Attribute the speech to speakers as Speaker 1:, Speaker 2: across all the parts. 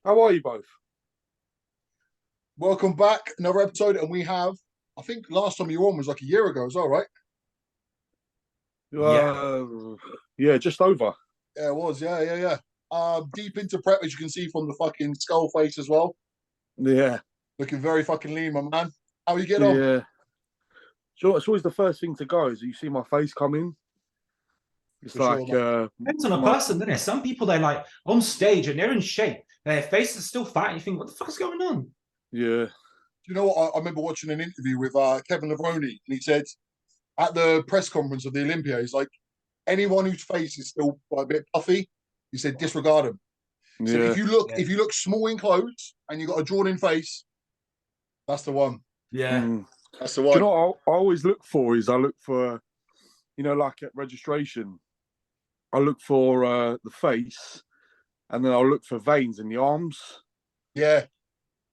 Speaker 1: How are you both?
Speaker 2: Welcome back, another episode, and we have. I think last time you were on was like a year ago as well, right?
Speaker 3: Yeah.
Speaker 1: Yeah, just over.
Speaker 2: Yeah, it was. Yeah. Deep into prep, as you can see from the fucking skull face as well.
Speaker 1: Yeah,
Speaker 2: Looking very fucking lean, my man. How are you getting on?
Speaker 1: yeah. Sure, it's always the first thing to go is you see my face come in. It's
Speaker 2: For sure,
Speaker 1: like
Speaker 2: man.
Speaker 3: Depends on a
Speaker 1: my,
Speaker 3: person, doesn't it? Some people they're like on stage and they're in shape. Their face is still fat, and you think, what the fuck is going on?
Speaker 1: yeah,
Speaker 2: Do you know what? I remember watching an interview with Kevin Levrone, and he said at the press conference of the Olympia, he's like, anyone whose face is still like, a bit puffy, he said, disregard him. He said,
Speaker 1: yeah.
Speaker 2: if you look small in clothes and you got a drawn-in face, that's the one.
Speaker 3: Yeah.
Speaker 2: That's the
Speaker 1: Do you
Speaker 2: one.
Speaker 1: know what I always look for is I look for, like at registration, I look for the face and then I'll look for veins in the arms.
Speaker 2: Yeah.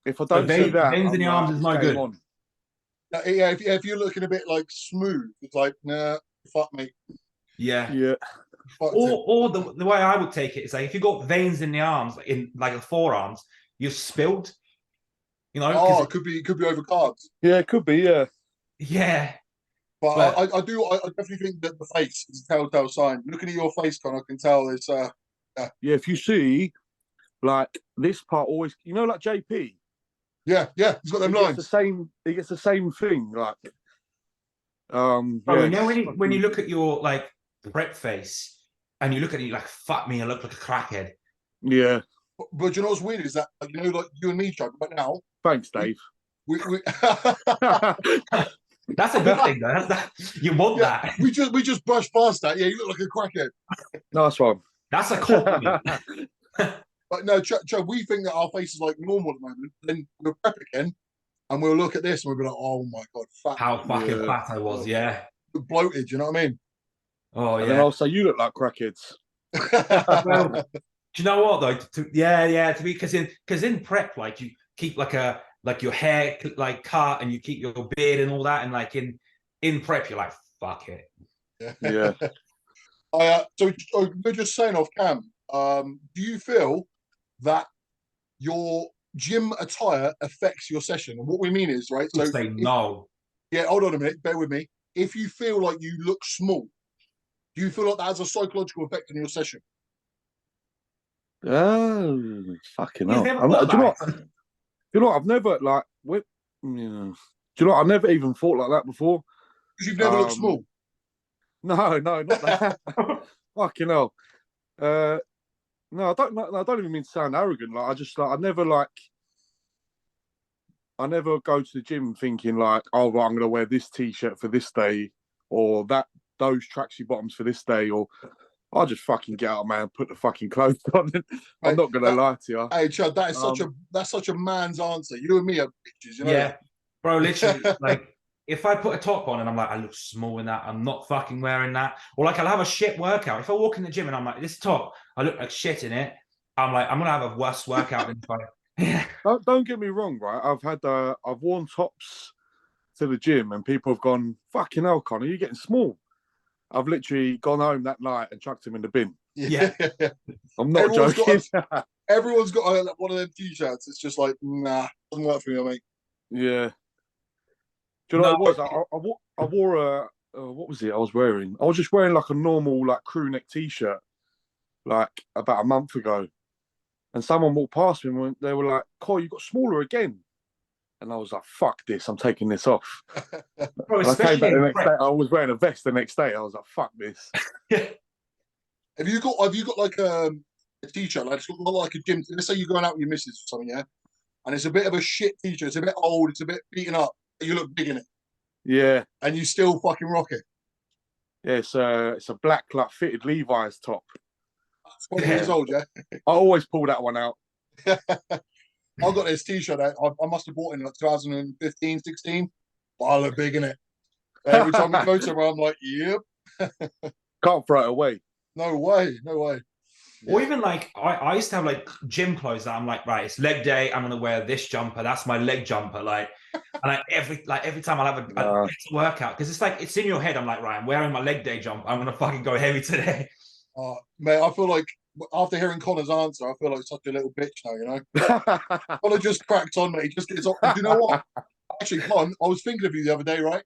Speaker 1: If I
Speaker 3: So
Speaker 1: don't see that,
Speaker 3: veins in
Speaker 1: I'm
Speaker 3: the
Speaker 1: like,
Speaker 3: arms is
Speaker 1: it's
Speaker 3: no
Speaker 1: game
Speaker 3: good.
Speaker 1: on.
Speaker 2: Yeah, if you're looking a bit like smooth, it's like, nah, fuck me.
Speaker 3: Yeah.
Speaker 1: Yeah,
Speaker 2: Fucked it.
Speaker 3: Or the way I would take it is like if you got veins in the arms, in like the forearms, you're spilled. You know,
Speaker 2: Oh,
Speaker 3: because
Speaker 2: it could be over carbs.
Speaker 1: yeah, it could be, yeah.
Speaker 3: yeah,
Speaker 2: But
Speaker 3: but
Speaker 2: I definitely think that the face is a telltale sign. Looking at your face, Con, I can tell it's
Speaker 1: Yeah, if you see, like, this part always, like JP,
Speaker 2: yeah, he's got them
Speaker 1: he gets the
Speaker 2: lines.
Speaker 1: same, he gets the same thing, like,
Speaker 3: bro,
Speaker 1: yeah,
Speaker 3: you know
Speaker 1: it's
Speaker 3: when you
Speaker 1: fucking,
Speaker 3: look at your like prep face and you look at it, you're like, fuck me, I look like a crackhead.
Speaker 1: yeah.
Speaker 2: But you know what's weird is that like you and me, Chuck, but now
Speaker 1: Thanks,
Speaker 2: we
Speaker 1: Dave.
Speaker 2: we
Speaker 3: That's a good thing, though. You want
Speaker 2: yeah,
Speaker 3: that.
Speaker 2: we just brushed past that. Yeah, you look like a crackhead.
Speaker 1: Nice one.
Speaker 3: That's a compliment.
Speaker 2: But no, Chuck, we think that our face is like normal at the moment. Then we'll prep again, and we'll look at this and we'll be like, oh my god, fat,
Speaker 3: How fucking
Speaker 1: Yeah.
Speaker 3: fat I was, yeah.
Speaker 2: bloated. You know what I mean?
Speaker 3: Oh
Speaker 1: And then
Speaker 3: yeah.
Speaker 1: I'll say, you look like crackheads.
Speaker 3: Well, do you know what though? To be because in prep, like you keep like your hair like cut and you keep your beard and all that, and like in prep, you're like, fuck it.
Speaker 1: Yeah.
Speaker 2: So we're just saying off cam. Do you feel that your gym attire affects your session? And what we mean is, right?
Speaker 3: Would
Speaker 2: So,
Speaker 3: say no.
Speaker 2: yeah, hold on a minute, bear with me. If you feel like you look small, do you feel like that has a psychological effect on your session?
Speaker 1: Oh, fucking
Speaker 3: You've
Speaker 1: hell.
Speaker 3: never thought
Speaker 1: Do you know
Speaker 3: about
Speaker 1: what?
Speaker 3: it.
Speaker 1: You know what? I've never, like, do you know what? I've never even thought like that before.
Speaker 2: Because you've never looked small.
Speaker 1: No, not that. Fucking hell. No, I don't even mean to sound arrogant. Like, I just, like, I never go to the gym thinking, like, oh, right, I'm going to wear this t-shirt for this day or those tracksuit bottoms for this day, or I'll just fucking get out, man, put the fucking clothes on. I'm
Speaker 2: Right?
Speaker 1: not gonna lie to you.
Speaker 2: Hey, Chad, that is
Speaker 1: Um,
Speaker 2: that's such a man's answer. You and me are bitches, you know.
Speaker 3: Yeah, bro. Literally, like if I put a top on and I'm like, I look small in that, I'm not fucking wearing that. Or like I'll have a shit workout. If I walk in the gym and I'm like, this top, I look like shit in it. I'm like, I'm gonna have a worse workout than if I. Yeah.
Speaker 1: don't get me wrong, right? I've worn tops to the gym and people have gone, fucking hell, Connor, you're getting small. I've literally gone home that night and chucked him in the bin.
Speaker 3: Yeah.
Speaker 1: I'm not
Speaker 2: Everyone's
Speaker 1: joking.
Speaker 2: Everyone's got one of them t-shirts. It's just like, nah, doesn't work for me, mate.
Speaker 1: Yeah. Do you know what it was? I wore a what was it I was wearing? I was just wearing like a normal like crew neck t-shirt like about a month ago. And someone walked past me and they were like, Cole, you got smaller again. And I was like, fuck this, I'm taking this off.
Speaker 3: Bro,
Speaker 1: And I came back
Speaker 3: especially
Speaker 1: the
Speaker 3: in
Speaker 1: next day,
Speaker 3: prep.
Speaker 1: I was wearing a vest the next day. I was like, fuck this.
Speaker 2: Have you got like a t-shirt? Like it's got like a gym. Let's say you're going out with your missus or something, yeah, and it's a bit of a shit t-shirt. It's a bit old. It's a bit beaten up. But you look big in it,
Speaker 1: Yeah.
Speaker 2: and you still fucking rock it.
Speaker 1: Yeah, it's a black like fitted Levi's top.
Speaker 2: It's 20 years old, yeah.
Speaker 1: I always pull that one out.
Speaker 2: I got this t-shirt. I must have bought it in like 2015, 16. But I look big in it. Every time we go somewhere, I'm like, yep.
Speaker 1: Can't throw it away.
Speaker 2: No way, no way.
Speaker 3: Or even like I used to have like gym clothes that I'm like, right, it's leg day. I'm gonna wear this jumper. That's my leg jumper. Like, and every time I'll have a better workout because it's like it's in your head. I'm like, right, I'm wearing my leg day jumper. I'm gonna fucking go heavy today.
Speaker 2: Mate, I feel like after hearing Connor's answer, I feel like such a little bitch now. You know, Connor just cracked on, mate. He just gets on. Do you know what? Actually, Con, I was thinking of you the other day, right?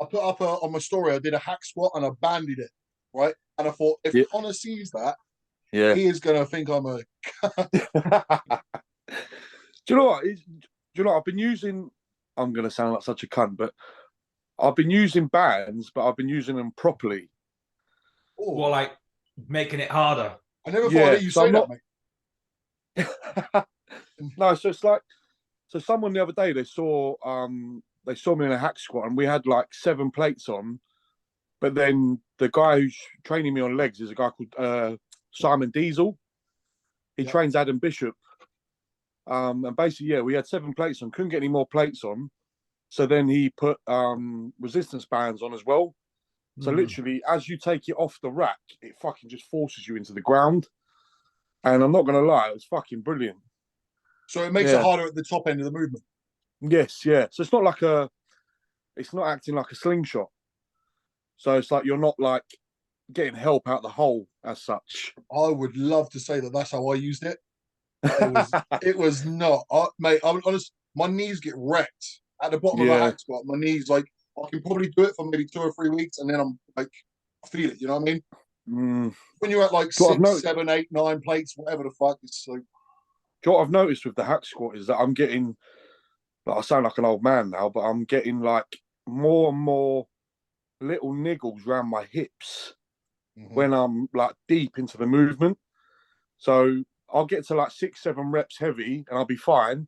Speaker 2: I put up on my story. I did a hack squat and I bandied it, right? And I thought, if
Speaker 1: Yeah.
Speaker 2: Connor sees that,
Speaker 1: Yeah.
Speaker 2: he is gonna think I'm a.
Speaker 1: Do you know what? Do you know what? I've been using? I'm going to sound like such a cunt, but I've been using bands, but I've been using them properly.
Speaker 2: Oh,
Speaker 3: Well, like making it harder.
Speaker 2: I never thought
Speaker 1: Yeah,
Speaker 2: I'd hear you
Speaker 1: so
Speaker 2: say
Speaker 1: I'm
Speaker 2: that,
Speaker 1: not-
Speaker 2: mate.
Speaker 1: No, so it's like, so someone the other day they saw me in a hack squat and we had like 7 plates on, but then the guy who's training me on legs is a guy called Simon Diesel. He
Speaker 2: Yeah.
Speaker 1: trains Adam Bishop. And basically, yeah, we had 7 plates on, couldn't get any more plates on. So then he put resistance bands on as well. So literally, as you take it off the rack, it fucking just forces you into the ground. And I'm not gonna lie, it was fucking brilliant.
Speaker 2: So it makes it harder at the top end of the movement.
Speaker 1: Yes, yeah. So it's not acting like a slingshot. So it's like you're not like getting help out the hole as such.
Speaker 2: I would love to say that that's how I used it. It was not, mate. I'm honest. My knees get wrecked at the bottom of a hack squat. My knees, like, I can probably do it for maybe 2 or 3 weeks, and then I'm like, I feel it. You know what I mean? When you're at like 6, 7, 8, 9 plates, whatever the fuck, it's like.
Speaker 1: Do you know what I've noticed with the hack squat is that I'm getting, like, I sound like an old man now, but I'm getting like more and more little niggles around my hips when I'm like deep into the movement. So I'll get to like 6, 7 reps heavy and I'll be fine.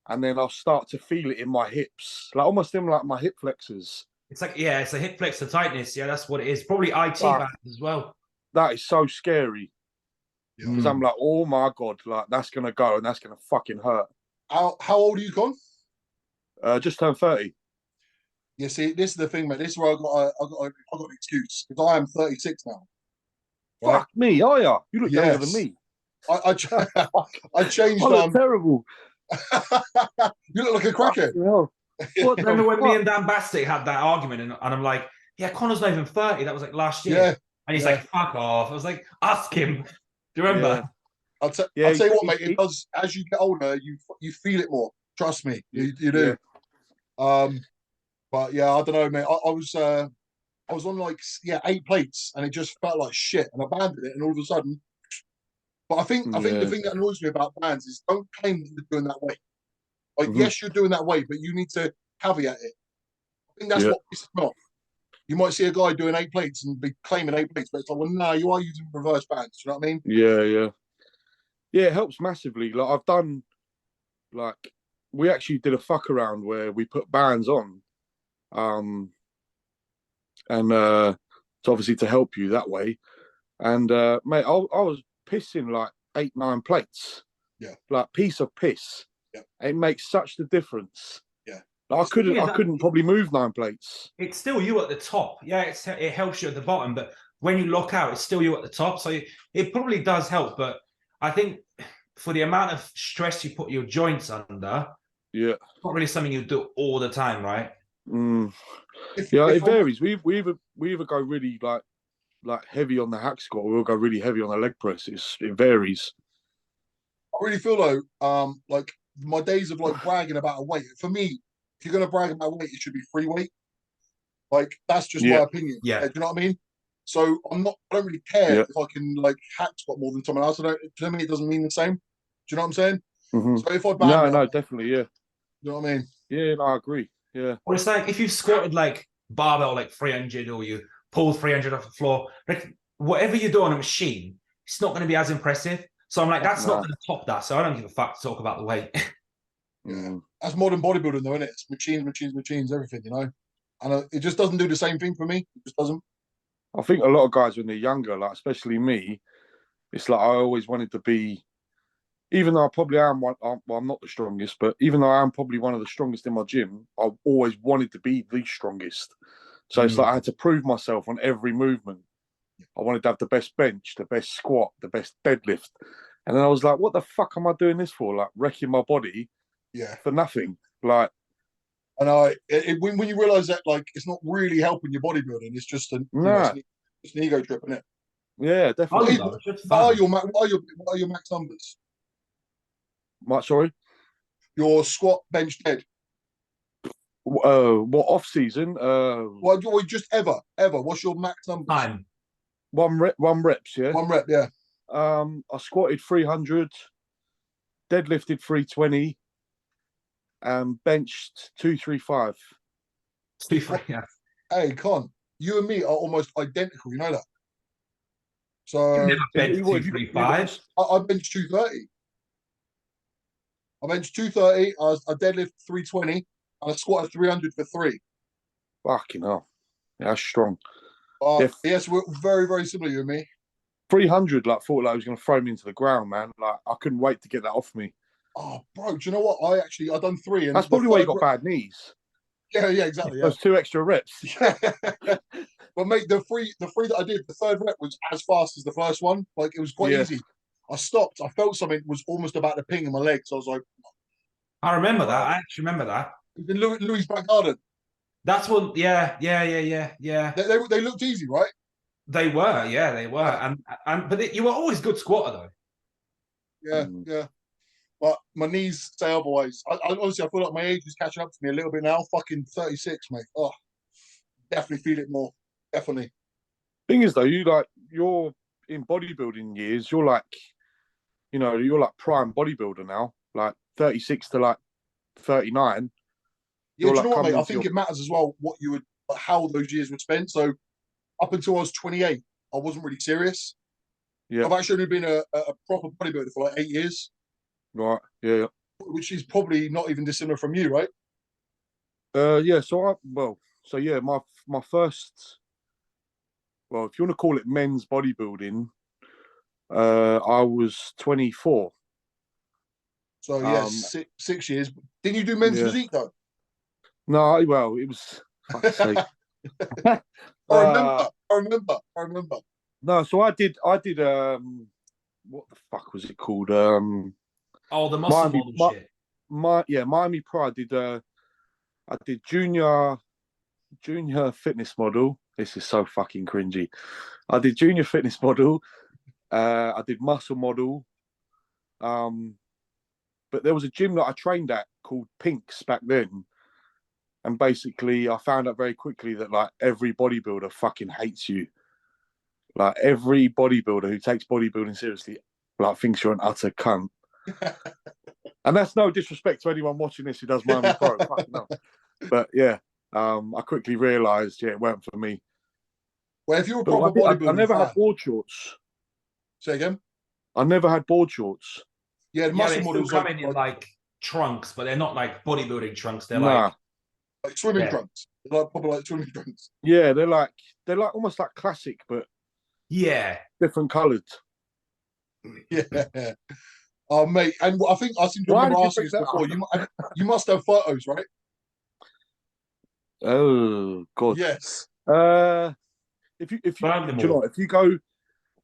Speaker 1: And then I'll start to feel it in my hips, like almost in like my hip flexors.
Speaker 3: It's like, yeah, it's a hip flexor tightness. Yeah, that's what it is. Probably IT bands as well.
Speaker 1: That is so scary. Because
Speaker 2: Yeah.
Speaker 1: I'm like, oh my God, like that's going to go and that's going to fucking hurt.
Speaker 2: How old are you, Con?
Speaker 1: Just turned 30.
Speaker 2: Yeah, see, this is the thing, mate. This is where I got an excuse because I am 36 now.
Speaker 1: Right? Fuck me, are you? You look younger than
Speaker 2: Yes.
Speaker 1: me.
Speaker 2: I changed.
Speaker 1: I look terrible.
Speaker 2: You look like a crackhead.
Speaker 1: What
Speaker 3: Remember when me and Dan Bastic had that argument, and I'm like, yeah, Connor's not even 30. That was like last year.
Speaker 2: Yeah.
Speaker 3: And he's like, fuck off. I was like, ask him. Do you remember?
Speaker 2: I'll tell you what, mate. It does, as you get older, you feel it more. Trust me, you do. But yeah, I don't know, mate. I was on like 8 plates, and it just felt like shit, and I banded it, and all of a sudden. But I think the thing that annoys me about bands is don't claim that you're doing that weight. Like, yes, you're doing that weight, but you need to caveat it. I think that's what pisses me off. You might see a guy doing 8 plates and be claiming 8 plates, but it's like, well, no, you are using reverse bands. You know what I mean?
Speaker 1: Yeah, it helps massively. Like I've done, like we actually did a fuck around where we put bands on, and it's obviously to help you that way. And mate, I was pissing like 8, 9 plates.
Speaker 2: Yeah,
Speaker 1: like piece of piss.
Speaker 2: Yeah,
Speaker 1: it makes such the difference.
Speaker 2: Yeah,
Speaker 1: like, I couldn't probably move 9 plates.
Speaker 3: It's still you at the top. Yeah, it helps you at the bottom, but when you lock out, it's still you at the top. So it probably does help, but I think for the amount of stress you put your joints under, it's not really something you do all the time, right?
Speaker 1: It varies. We either go really like heavy on the hack squat, or we'll go really heavy on the leg press. It varies.
Speaker 2: I really feel though, like my days of like bragging about a weight. For me, if you're gonna brag about weight, it should be free weight. Like that's just my opinion.
Speaker 3: Yeah,
Speaker 2: do you know what I mean? So I don't really care if I can like hack squat more than someone else. To me, it doesn't mean the same. Do you know what I'm saying? So if I
Speaker 1: no, definitely,
Speaker 2: you know what I mean?
Speaker 1: Yeah, no, I agree. Yeah.
Speaker 3: Well, it's like if you squatted like barbell like 300, or you pulled 300 off the floor, like whatever you do on a machine, it's not going to be as impressive. So I'm like, that's not going to top that. So I don't give a fuck to talk about the weight.
Speaker 2: That's modern bodybuilding, though, isn't it? It's machines, everything, you know. And it just doesn't do the same thing for me. It just doesn't.
Speaker 1: I think a lot of guys when they're younger, like especially me, it's like I always wanted to be. Even though I probably am one, well, I'm not the strongest, but even though I am probably one of the strongest in my gym, I always wanted to be the strongest. So it's like I had to prove myself on every movement. I wanted to have the best bench, the best squat, the best deadlift. And then I was like, what the fuck am I doing this for? Like wrecking my body for nothing. Like,
Speaker 2: and when you realise that like it's not really helping your bodybuilding, it's just an ego trip, isn't it?
Speaker 1: Yeah,
Speaker 3: Oh,
Speaker 1: definitely.
Speaker 3: no, it's just
Speaker 2: What are
Speaker 3: fun.
Speaker 2: your what are your max numbers?
Speaker 1: Sorry.
Speaker 2: Your squat, bench, dead.
Speaker 1: What off season?
Speaker 2: What just ever? What's your max numbers?
Speaker 3: Time.
Speaker 1: One reps. Yeah.
Speaker 2: 1 rep, yeah.
Speaker 1: I squatted 300, deadlifted 320, and benched 235.
Speaker 3: Yeah.
Speaker 2: Hey, Con, you and me are almost identical. You know that.
Speaker 3: You
Speaker 2: So
Speaker 3: never bench
Speaker 1: What
Speaker 3: two,
Speaker 1: have
Speaker 3: three,
Speaker 1: you got
Speaker 3: five.
Speaker 2: I benched 230. I benched 230. I deadlift 320, and I squatted 300 for 3.
Speaker 1: fucking hell. Yeah, that's strong.
Speaker 2: But
Speaker 1: Yeah,
Speaker 2: yes, we're very, very similar, you and me.
Speaker 1: 300, like, thought like it was going to throw me into the ground, man. Like, I couldn't wait to get that off me.
Speaker 2: Oh, bro, do you know what? I done 3, and
Speaker 1: That's
Speaker 2: the
Speaker 1: probably why you
Speaker 2: third
Speaker 1: got bad knees.
Speaker 2: yeah, exactly, yeah.
Speaker 1: Those 2 extra reps.
Speaker 2: But mate, the three that I did, the third rep was as fast as the first one. Like it was quite
Speaker 1: Yeah.
Speaker 2: easy. I stopped. I felt something was almost about to ping in my legs. I was like,
Speaker 3: I remember that.
Speaker 1: Wow.
Speaker 3: I actually remember that.
Speaker 2: in Louis' back garden.
Speaker 3: That's what. Yeah.
Speaker 2: They looked easy, right?
Speaker 3: They were. Yeah, they were. But you were always good squatter though.
Speaker 2: Yeah,
Speaker 1: Mm.
Speaker 2: yeah. But my knees say otherwise. I honestly, I feel like my age is catching up to me a little bit now. Fucking 36, mate. Oh, definitely feel it more. Definitely.
Speaker 1: Thing is, though, you're in bodybuilding years, you're like, you're like prime bodybuilder now, like 36 to like 39.
Speaker 2: Yeah,
Speaker 1: You're
Speaker 2: do you
Speaker 1: like
Speaker 2: know what,
Speaker 1: coming
Speaker 2: mate? I
Speaker 1: into
Speaker 2: think
Speaker 1: your,
Speaker 2: it matters as well what you would, how those years were spent. So up until I was 28, I wasn't really serious.
Speaker 1: yeah,
Speaker 2: I've actually only been a proper bodybuilder for like 8 years,
Speaker 1: right, yeah.
Speaker 2: which is probably not even dissimilar from you, right?
Speaker 1: Yeah, so yeah, my first, well, if you want to call it men's bodybuilding, I was 24.
Speaker 2: So yes,
Speaker 1: Um,
Speaker 2: 6 years. Didn't you do men's
Speaker 1: yeah.
Speaker 2: physique though?
Speaker 1: No, well, it was, fuck's sake.
Speaker 2: I
Speaker 1: Uh,
Speaker 2: remember.
Speaker 1: no, so I did what the fuck was it called?
Speaker 3: Oh, the muscle
Speaker 1: Miami,
Speaker 3: model shit.
Speaker 1: Miami Pro. I did junior fitness model. This is so fucking cringy. I did junior fitness model. I did muscle model. But there was a gym that I trained at called Pinks back then. And basically, I found out very quickly that like every bodybuilder fucking hates you. Like every bodybuilder who takes bodybuilding seriously, like thinks you're an utter cunt. And that's no disrespect to anyone watching this who does Miami Pro. Fucking hell. But yeah, I quickly realised, yeah, it weren't for me.
Speaker 2: Well, if you're a
Speaker 1: But
Speaker 2: proper
Speaker 1: I
Speaker 2: bodybuilding
Speaker 1: never had
Speaker 2: fan,
Speaker 1: board shorts.
Speaker 2: say again.
Speaker 1: I never had board shorts.
Speaker 2: Yeah,
Speaker 3: Yeah,
Speaker 2: muscle
Speaker 3: they still
Speaker 2: models
Speaker 3: come in like trunks, but they're not like bodybuilding trunks. They're
Speaker 1: Nah.
Speaker 2: like swimming
Speaker 3: Yeah.
Speaker 2: trunks. They're like proper like swimming trunks.
Speaker 1: Yeah, they're like almost like classic, but
Speaker 3: yeah.
Speaker 1: different coloured.
Speaker 2: Yeah. Oh mate, and I think I seem to
Speaker 1: Why
Speaker 2: remember
Speaker 1: did you
Speaker 2: asking
Speaker 1: pick
Speaker 2: this
Speaker 1: that
Speaker 2: before.
Speaker 1: up?
Speaker 2: You must have photos, right?
Speaker 1: Oh God.
Speaker 2: Yes.
Speaker 1: If you
Speaker 3: Burn them
Speaker 1: do you know
Speaker 3: all.
Speaker 1: what,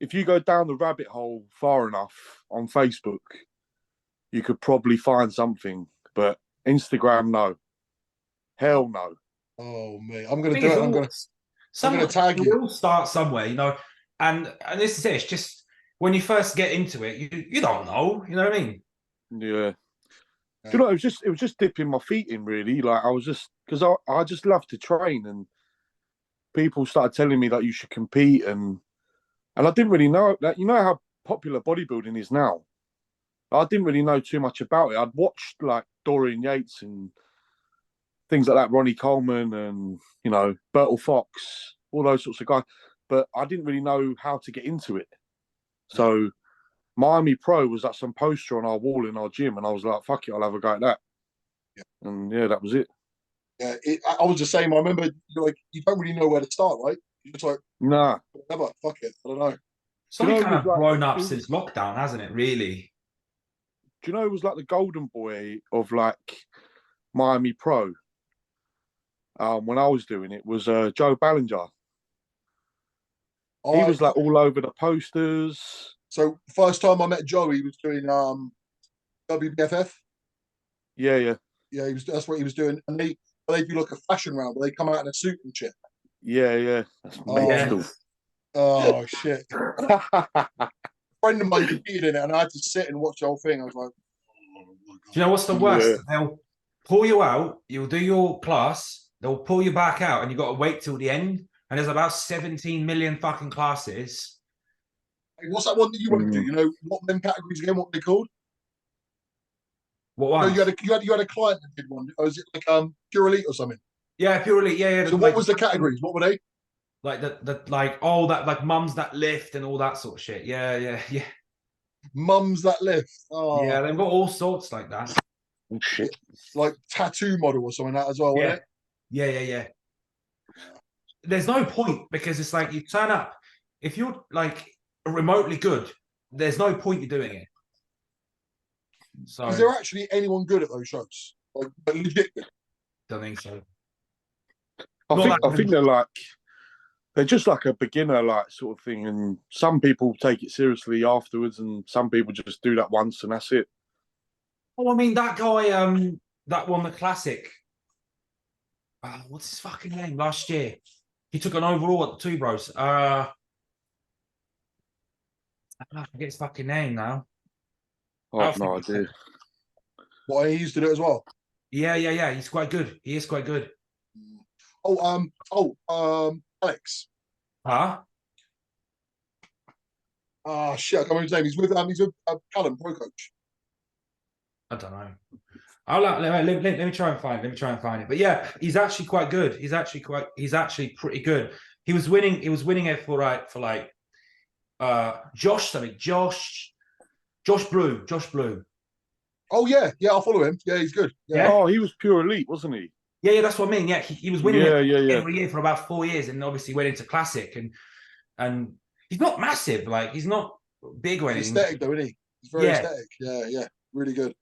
Speaker 1: if you go down the rabbit hole far enough on Facebook, you could probably find something. But Instagram, no. Hell no.
Speaker 2: Oh mate, I'm gonna
Speaker 3: Thing
Speaker 2: do
Speaker 3: is,
Speaker 2: it. I'm gonna tag
Speaker 3: we
Speaker 2: you.
Speaker 3: all start somewhere, and this is it. It's just when you first get into it, you don't know. You know what I mean?
Speaker 1: Yeah. Do you know, it was just dipping my feet in really. Like I was just because I just love to train, and people started telling me that you should compete, and I didn't really know that. You know how popular bodybuilding is now. I didn't really know too much about it. I'd watched like Dorian Yates and things like that, Ronnie Coleman, and Bertil Fox, all those sorts of guys, but I didn't really know how to get into it. So Miami Pro was like some poster on our wall in our gym, and I was like, "Fuck it, I'll have a go at that."
Speaker 2: Yeah.
Speaker 1: And yeah, that was it.
Speaker 2: Yeah, I was the same. I remember you don't really know where to start, right? You're just like,
Speaker 1: Nah.
Speaker 2: whatever, fuck it. I don't know.
Speaker 3: It's
Speaker 1: Do you
Speaker 3: only
Speaker 1: know it
Speaker 3: kind
Speaker 1: was
Speaker 3: of
Speaker 1: like
Speaker 3: blown up since lockdown, hasn't it? Really?
Speaker 1: Do you know it was like the golden boy of like Miami Pro? When I was doing it was Joe Ballinger. He was like all over the posters.
Speaker 2: So first time I met Joe, he was doing WBFF.
Speaker 1: Yeah, yeah,
Speaker 2: Yeah, that's what he was doing, and they do like a fashion round where they come out in a suit and shit.
Speaker 1: yeah, yeah. That's
Speaker 2: Oh,
Speaker 1: mental.
Speaker 3: Yes.
Speaker 2: Oh shit! A friend of mine competed in it, and I had to sit and watch the whole thing. I was like, oh my
Speaker 3: Do you know what's the worst?
Speaker 1: Yeah.
Speaker 3: They'll pull you out, you'll do your class, they'll pull you back out, and you've got to wait till the end. And there's about 17 million fucking classes.
Speaker 2: Hey, what's that one that you went to?
Speaker 1: Mm.
Speaker 2: You know what them categories again? What they called?
Speaker 3: What
Speaker 2: No,
Speaker 3: ones?
Speaker 2: you had a client that did one. Or was it like Pure Elite or something?
Speaker 3: Yeah, purely, yeah, yeah.
Speaker 2: So what
Speaker 3: Like,
Speaker 2: was the categories? What were they?
Speaker 3: like the like all that like mums that lift and all that sort of shit. Yeah, yeah, yeah.
Speaker 2: Mums that lift.
Speaker 3: Yeah,
Speaker 2: Oh,
Speaker 3: they've got all sorts like that.
Speaker 1: Oh, shit.
Speaker 2: like tattoo model or something like that as well, wasn't
Speaker 3: Yeah.
Speaker 2: it?
Speaker 3: Yeah, yeah, yeah. There's no point because it's like you turn up. If you're like remotely good, there's no point you doing it. So
Speaker 2: Is there actually anyone good at those shows? Like legit good?
Speaker 3: don't think so.
Speaker 1: I
Speaker 3: Not
Speaker 1: think
Speaker 3: that
Speaker 1: I think they're just like a beginner like sort of thing, and some people take it seriously afterwards, and some people just do that once and that's it.
Speaker 3: Oh, I mean that guy, that won the classic. What's his fucking name? Last year, he took an overall at the Two Bros. I forget his fucking name now.
Speaker 1: I have no idea.
Speaker 2: What he used to do as well.
Speaker 3: Yeah, yeah, yeah. He's quite good. He is quite good.
Speaker 2: Alex.
Speaker 3: Huh?
Speaker 2: Ah, shit, I can't remember his name. He's with Callum, pro coach.
Speaker 3: I don't know. Let me try and find. Let me try and find it. But yeah, he's actually quite good. He's actually pretty good. He was winning. He was winning it for like Josh something. Josh Blue. Josh Blue.
Speaker 2: Oh yeah, yeah, I'll follow him. Yeah, he's good.
Speaker 3: Yeah.
Speaker 1: Oh, he was pure elite, wasn't he?
Speaker 3: Yeah, yeah, that's what I mean. Yeah, he was winning
Speaker 1: Yeah,
Speaker 3: it
Speaker 1: yeah, yeah.
Speaker 3: every year for about 4 years, and obviously went into classic and he's not massive. Like he's not big or
Speaker 2: He's
Speaker 3: anything.
Speaker 2: aesthetic though, isn't he? He's very
Speaker 3: Yeah.
Speaker 2: aesthetic. Yeah, yeah, really good.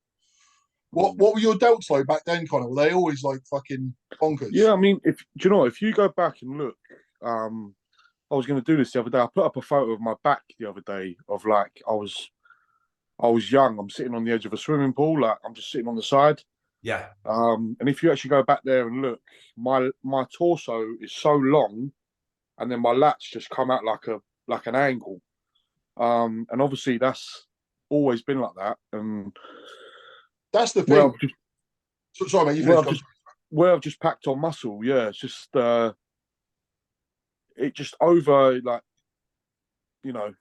Speaker 2: What were your delts like back then, Connor? Were they always like fucking bonkers?
Speaker 1: Yeah, I mean, do you know, if you go back and look, I was going to do this the other day. I put up a photo of my back the other day of like I was young. I'm sitting on the edge of a swimming pool, like I'm just sitting on the side.
Speaker 3: Yeah.
Speaker 1: And if you actually go back there and look, my torso is so long, and then my lats just come out like an angle. And obviously that's always been like that. And
Speaker 2: that's the thing. Sorry, mate.
Speaker 1: I've just packed on muscle. Yeah, it's just it just over like, you know,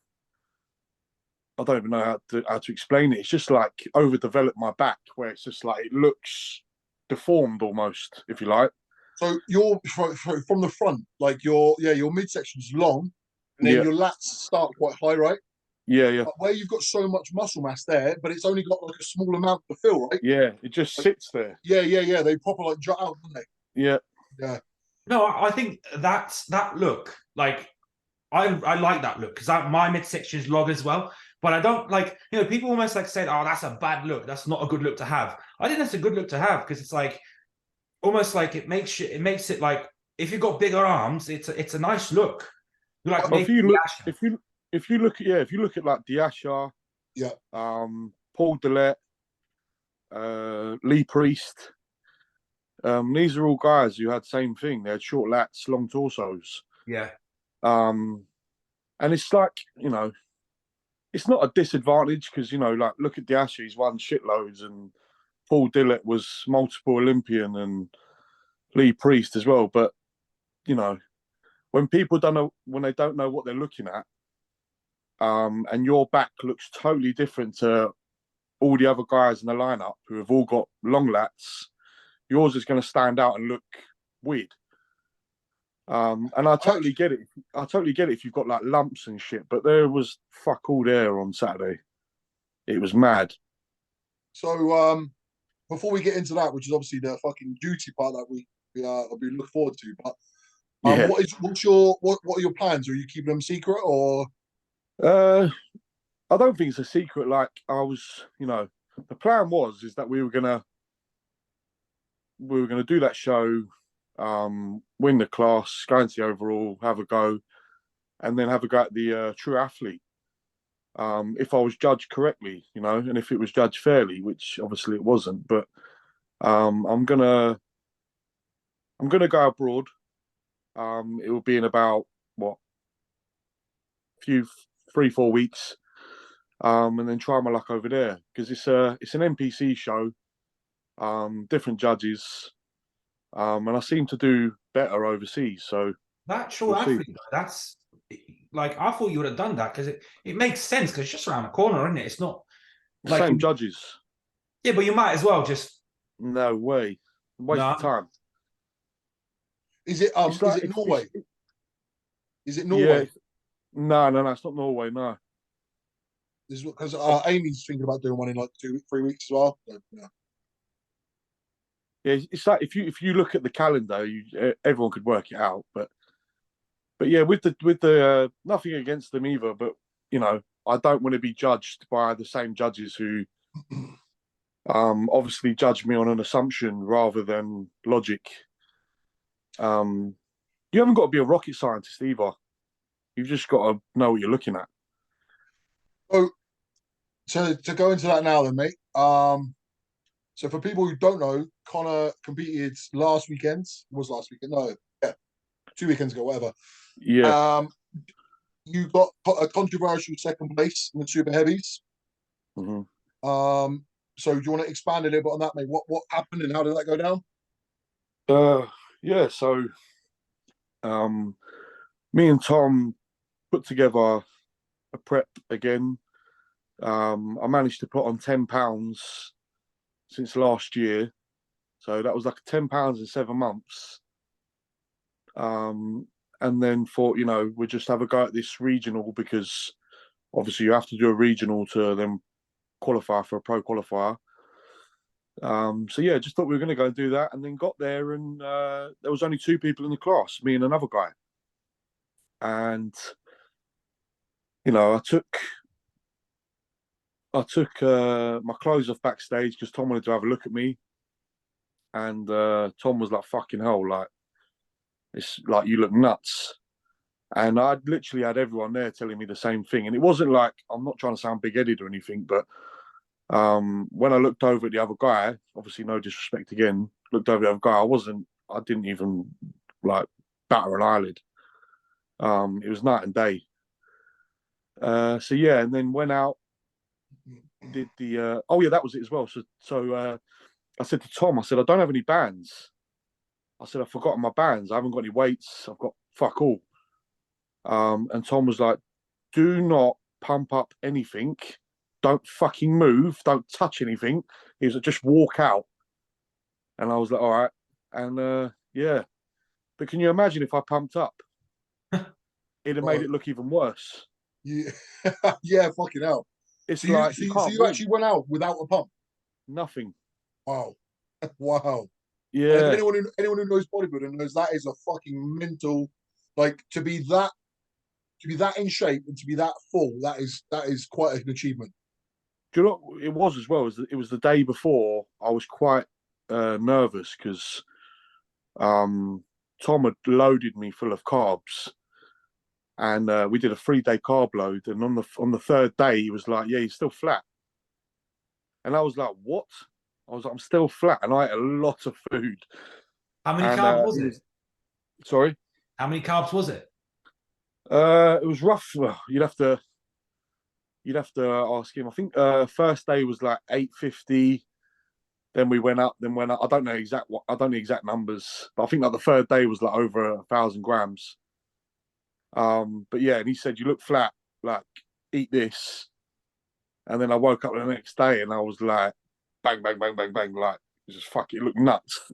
Speaker 1: I don't even know how to explain it. It's just like overdeveloped my back, where it's just like it looks deformed almost, if you like.
Speaker 2: So you're from the front, like your midsection is long, and then your lats start quite high, right?
Speaker 1: Yeah, yeah.
Speaker 2: But where you've got so much muscle mass there, but it's only got like a small amount to fill, right?
Speaker 1: Yeah, it just sits there.
Speaker 2: Yeah, yeah, yeah. They proper like jut out, don't they?
Speaker 1: Yeah.
Speaker 2: Yeah.
Speaker 3: No, I think that's that look. Like, I like that look because my midsection is long as well. But I don't like, you know, people almost like said, "Oh, that's a bad look. That's not a good look to have." I think that's a good look to have because it's like almost like it makes it like if you've got bigger arms, it's a nice look. You're like
Speaker 1: if you look at like Diasha,
Speaker 2: yeah,
Speaker 1: Paul Dillette, Lee Priest. These are all guys who had the same thing. They had short lats, long torsos.
Speaker 3: Yeah.
Speaker 1: And it's like, you know, it's not a disadvantage because, you know, like look at Diasha, he's won shitloads, and Paul Dillett was multiple Olympian, and Lee Priest as well. But, you know, when people don't know what they're looking at, and your back looks totally different to all the other guys in the lineup who have all got long lats, yours is going to stand out and look weird. And I totally get it. I totally get it if you've got like lumps and shit. But there was fuck all there on Saturday. It was mad.
Speaker 2: So before we get into that, which is obviously the fucking duty part that we look forward to, but
Speaker 1: Yeah.
Speaker 2: what are your plans? Are you keeping them secret or?
Speaker 1: I don't think it's a secret. Like I was, you know, the plan is that we were gonna do that show, win the class, go into the overall, have a go, and then have a go at the true athlete. If I was judged correctly, you know, and if it was judged fairly, which obviously it wasn't, but I'm gonna go abroad. It will be in about few 3-4 weeks, and then try my luck over there because it's an NPC show, different judges, and I seem to do better overseas. So
Speaker 3: That true
Speaker 1: we'll see.
Speaker 3: athlete, that's like I thought you would have done that because it makes sense because it's just around the corner, isn't it? It's not like
Speaker 1: Same judges.
Speaker 3: yeah, but you might as well just
Speaker 1: No way. Waste of
Speaker 3: no.
Speaker 1: time.
Speaker 2: Is it
Speaker 1: It's like,
Speaker 2: is it Norway? Is it
Speaker 1: Yeah.
Speaker 2: Norway?
Speaker 1: No, it's not Norway. No.
Speaker 2: Because Amy's thinking about doing one in like 2-3 weeks as well. So, yeah.
Speaker 1: Yeah, it's like if you look at the calendar, everyone could work it out. But yeah, with the nothing against them either, but you know, I don't want to be judged by the same judges who obviously judge me on an assumption rather than logic. You haven't got to be a rocket scientist either. You've just got to know what you're looking at.
Speaker 2: So to go into that now, then, mate. So for people who don't know, Connor competed last weekend. Was last weekend? No, yeah, 2 weekends ago, whatever.
Speaker 1: Yeah.
Speaker 2: You got a controversial second place in the super heavies.
Speaker 1: Mm-hmm.
Speaker 2: So do you want to expand a little bit on that, mate? What happened and how did that go down?
Speaker 1: Yeah. So, me and Tom put together a prep again. I managed to put on £10 since last year, so that was like £10 in 7 months. And then thought, you know, we'd just have a go at this regional because obviously you have to do a regional to then qualify for a pro qualifier. So yeah, just thought we were going to go and do that, and then got there, and there was only 2 people in the class, me and another guy. And you know, I took my clothes off backstage because Tom wanted to have a look at me, and Tom was like, "Fucking hell, like it's like you look nuts." And I'd literally had everyone there telling me the same thing, and it wasn't like, I'm not trying to sound big-headed or anything, but when I looked over at the other guy, obviously no disrespect again, looked over at the other guy, I didn't even like batter an eyelid. It was night and day. So yeah, and then went out, did the oh yeah, that was it as well. So I said to Tom, I said, I don't have any bands. I said, I've forgotten my bands. I haven't got any weights. I've got fuck all. And Tom was like, do not pump up anything. Don't fucking move. Don't touch anything. He was like, just walk out. And I was like, all right. And yeah. But can you imagine if I pumped up? It'd have made it look even worse.
Speaker 2: Yeah, yeah, fucking hell.
Speaker 1: It's
Speaker 2: So
Speaker 1: like
Speaker 2: you actually went out without a pump?
Speaker 1: Nothing.
Speaker 2: Wow. Wow.
Speaker 1: Yeah.
Speaker 2: And anyone who knows bodybuilding knows that is a fucking mental, like to be that in shape and to be that full, that is quite an achievement.
Speaker 1: Do you know what it was as well? It was the day before. I was quite nervous because Tom had loaded me full of carbs, and we did a 3-day carb load. And on the 3rd day, he was like, "Yeah, you're still flat." And I was like, "What?" I was like, "I'm still flat," and I ate a lot of food.
Speaker 3: How many carbs was it?
Speaker 1: Sorry.
Speaker 3: How many carbs was it?
Speaker 1: It was rough. Well, you'd have to ask him. I think first day was like 850. Then we went up. I don't know the exact numbers, but I think like the 3rd day was like over 1,000 grams. But yeah, and he said, "You look flat. Like, eat this." And then I woke up the next day and I was like, bang, bang, bang, bang, bang. Like, just fuck it, looked nuts.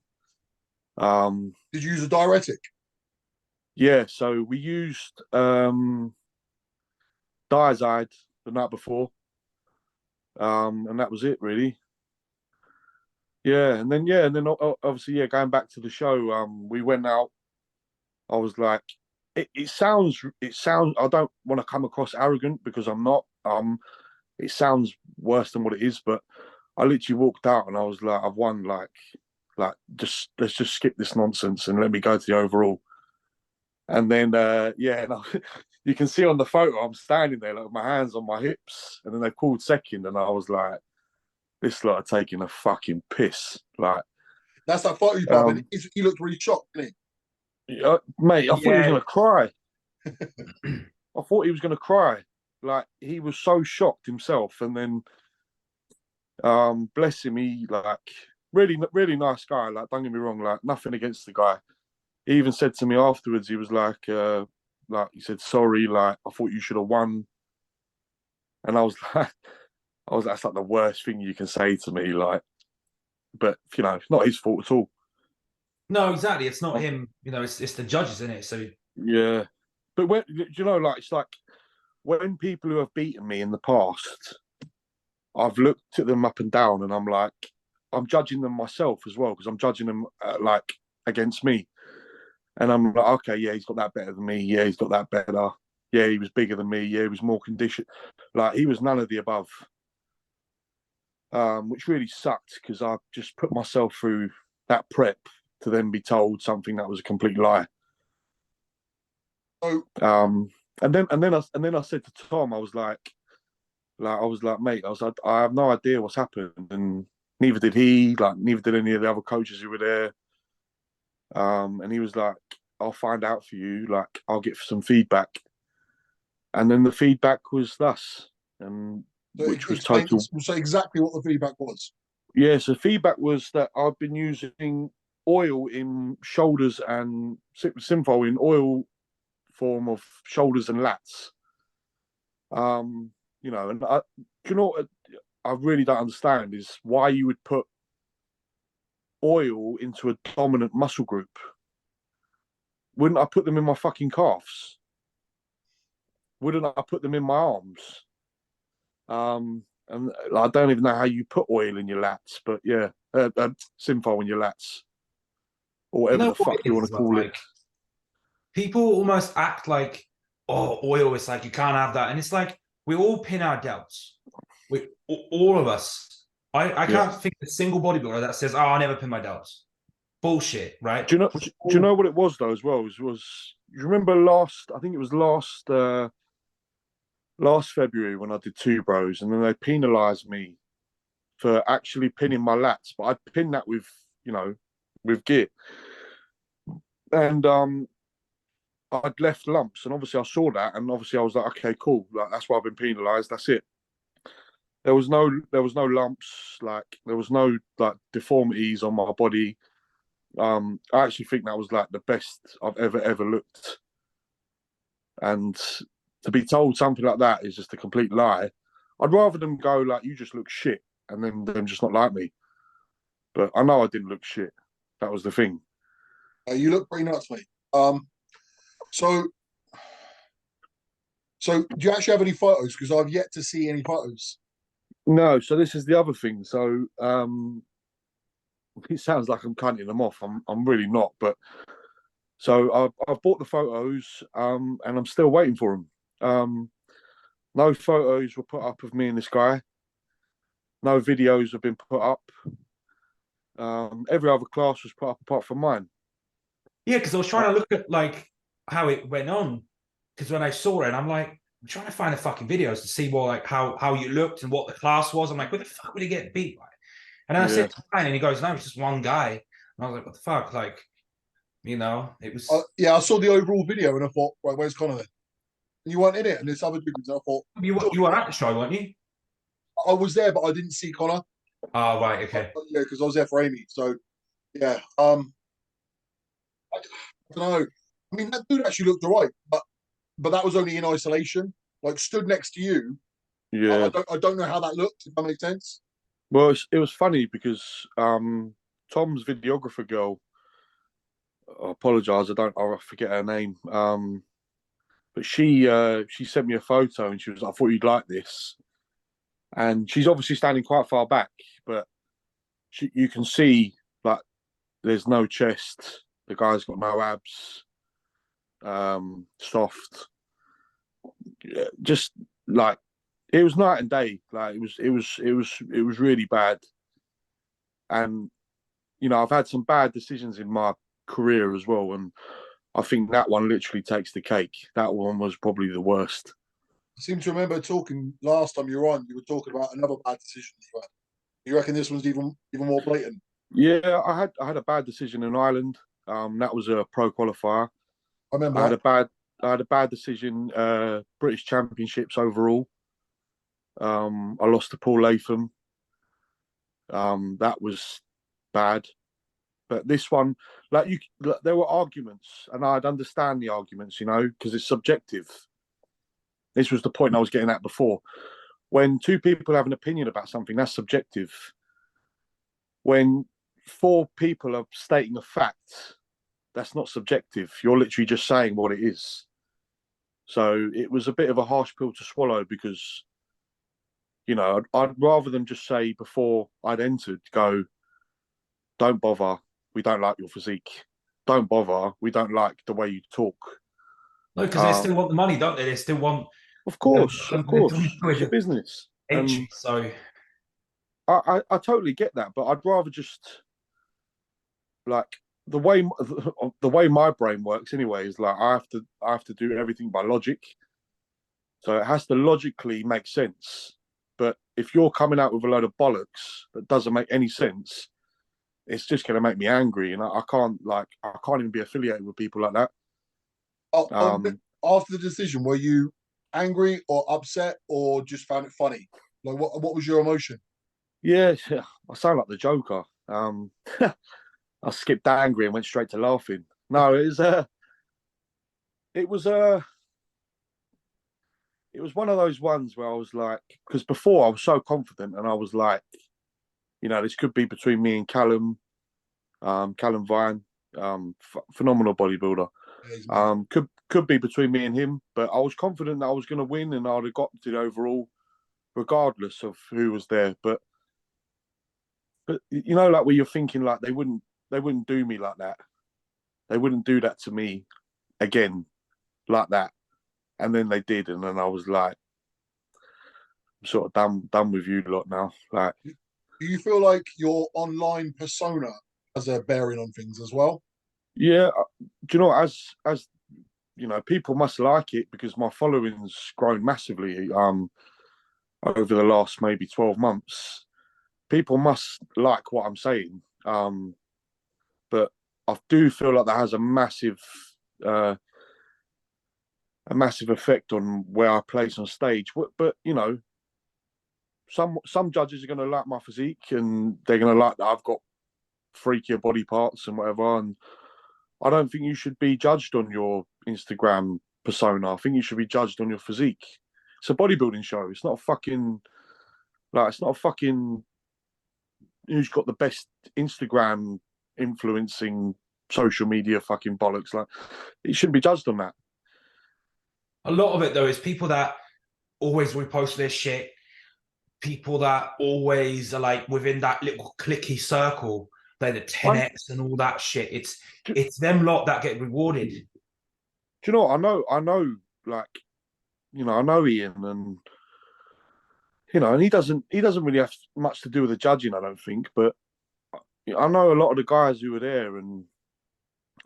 Speaker 2: Did you use a diuretic?
Speaker 1: Yeah, so we used Diazide the night before. And that was it really. Yeah, and then obviously, going back to the show, we went out. I was like, it sounds I don't want to come across arrogant because I'm not. It sounds worse than what it is, but I literally walked out and I was like, I've won, like just let's just skip this nonsense and let me go to the overall. And then you can see on the photo I'm standing there like my hands on my hips, and then they called second, and I was like, this lot are taking a fucking piss. Like,
Speaker 2: that's that photo you put and he looked really shocked, didn't
Speaker 1: he? Mate, I thought he was gonna cry. I thought he was going to cry. Like he was so shocked himself, and then, bless him, he like really nice guy. Like don't get me wrong, like nothing against the guy. He even said to me afterwards, he was like he said sorry, like I thought you should have won, and I was like, that's like the worst thing you can say to me, like. But you know, it's not his fault at all.
Speaker 3: No, exactly. It's not him. You know, it's the judges, isn't it? So
Speaker 1: Yeah, but when you know, like it's like when people who have beaten me in the past, I've looked at them up and down, and I'm like, I'm judging them myself as well because I'm judging them like against me, and I'm like, okay, yeah, he's got that better than me. Yeah, he's got that better. Yeah, he was bigger than me. Yeah, he was more conditioned. Like he was none of the above, which really sucked because I just put myself through that prep to then be told something that was a complete lie.
Speaker 2: So,
Speaker 1: And then I said to Tom, I was like, mate, I was like, I have no idea what's happened, and neither did he, like, neither did any of the other coaches who were there. And he was like, I'll find out for you, like, I'll get some feedback. And then the feedback was thus, and which was
Speaker 2: explain,
Speaker 1: total.
Speaker 2: so exactly what the feedback was.
Speaker 1: Yeah, so feedback was that I've been using oil in shoulders and Synthol in oil form of shoulders and lats. You know, and you know what I really don't understand is why you would put oil into a dominant muscle group. Wouldn't I put them in my fucking calves? Wouldn't I put them in my arms? And I don't even know how you put oil in your lats, but yeah, Synthol in your lats, or
Speaker 3: you
Speaker 1: whatever
Speaker 3: know
Speaker 1: the
Speaker 3: what
Speaker 1: fuck
Speaker 3: it
Speaker 1: you
Speaker 3: is
Speaker 1: want
Speaker 3: as
Speaker 1: to
Speaker 3: well?
Speaker 1: call it.
Speaker 3: Like people almost act like, oh, oil. It's like you can't have that, and it's like we all pin our delts. We all of us. I
Speaker 1: Yeah.
Speaker 3: can't think of a single bodybuilder that says, "Oh, I never pin my delts." Bullshit, right?
Speaker 1: Do you know what it was though as well? Was you remember last? I think it was last February when I did Two Bros, and then they penalised me for actually pinning my lats, but I pinned that with with gear, and I'd left lumps, and obviously I saw that, and obviously I was like, okay, cool, like that's why I've been penalised. That's it. There was no lumps, like there was no like deformities on my body. I actually think that was like the best I've ever looked, and to be told something like that is just a complete lie. I'd rather them go like, you just look shit, and then them just not like me. But I know I didn't look shit. That was the thing.
Speaker 2: You look pretty nuts, mate. So do you actually have any photos? Because I've yet to see any photos.
Speaker 1: No, so this is the other thing. So it sounds like I'm cutting them off. I'm really not. But so I've bought the photos, and I'm still waiting for them. No photos were put up of me and this guy. No videos have been put up. Every other class was put up apart from mine.
Speaker 3: Yeah, because I was trying to look at like how it went on. Because when I saw it, I'm like, I'm trying to find the fucking videos to see what like how you looked and what the class was. I'm like, where the fuck would he get beat by? And then I said to Ryan, and he goes, no, it's just one guy. And I was like, what the fuck? Like, you know, it was.
Speaker 2: Yeah, I saw the overall video and I thought, right, where's Connor then? And you weren't in it, and there's other dudes. And I thought,
Speaker 3: You were at the show, weren't you?
Speaker 2: I was there, but I didn't see Connor.
Speaker 3: Oh, right, okay.
Speaker 2: Yeah, because I was there for Amy. So yeah, I don't know. I mean, that dude actually looked alright, but that was only in isolation. Like stood next to you.
Speaker 1: Yeah.
Speaker 2: I don't know how that looked. If that makes sense.
Speaker 1: Well, it was funny because Tom's videographer girl. I apologise. I forget her name. But she sent me a photo and she was like, I thought you'd like this. And she's obviously standing quite far back, but you can see like there's no chest. The guy's got no abs. Soft. Just like it was night and day. Like it was really bad. And you know, I've had some bad decisions in my career as well, and I think that one literally takes the cake. That one was probably the worst.
Speaker 2: I seem to remember talking last time you were on. You were talking about another bad decision you had. You reckon this one's even more blatant?
Speaker 1: Yeah, I had a bad decision in Ireland. That was a pro qualifier.
Speaker 2: I remember
Speaker 1: I had had a bad decision. British Championships overall. I lost to Paul Latham. That was bad. But this one, there were arguments, and I'd understand the arguments, because it's subjective. This was the point I was getting at before. When two people have an opinion about something, that's subjective. When four people are stating a fact, that's not subjective. You're literally just saying what it is. So it was a bit of a harsh pill to swallow because, I'd rather than just say before I'd entered, go, don't bother. We don't like your physique. Don't bother. We don't like the way you talk.
Speaker 3: No, because they still want the money, don't they? They still want.
Speaker 1: Of course. It's your business.
Speaker 3: Entry, so
Speaker 1: I totally get that, but I'd rather just the way my brain works anyway is I have to do everything by logic. So it has to logically make sense. But if you're coming out with a load of bollocks that doesn't make any sense, it's just going to make me angry, and I can't even be affiliated with people like that.
Speaker 2: After the decision, were you angry or upset or just found it funny? What was your emotion?
Speaker 1: Yeah, I sound like the Joker. I skipped angry and went straight to laughing. No, it was one of those ones where I was like, because before I was so confident, and I was like, this could be between me and Callum Vine, phenomenal bodybuilder. Could be between me and him, but I was confident that I was going to win, and I'd have got to the overall, regardless of who was there. But where you're thinking they wouldn't do me like that. They wouldn't do that to me again, like that. And then they did, and then I was like, I'm sort of done with you lot now.
Speaker 2: Do you feel like your online persona has a bearing on things as well?
Speaker 1: Yeah, do you know, as people must like it because my following's grown massively over the last maybe 12 months. People must like what I'm saying, but I do feel like that has a massive effect on where I place on stage. But some judges are going to like my physique, and they're going to like that I've got freakier body parts and whatever. And I don't think you should be judged on your Instagram persona. I think you should be judged on your physique. It's a bodybuilding show. It's not a fucking who's got the best Instagram influencing social media fucking bollocks. It shouldn't be judged on that.
Speaker 3: A lot of it though is people that always repost their shit, people that always are within that little clicky circle. They're the 10x and all that shit. It's them lot that get rewarded.
Speaker 1: Do you know what? I know Ian, and and he doesn't really have much to do with the judging, I don't think. But I know a lot of the guys who were there, and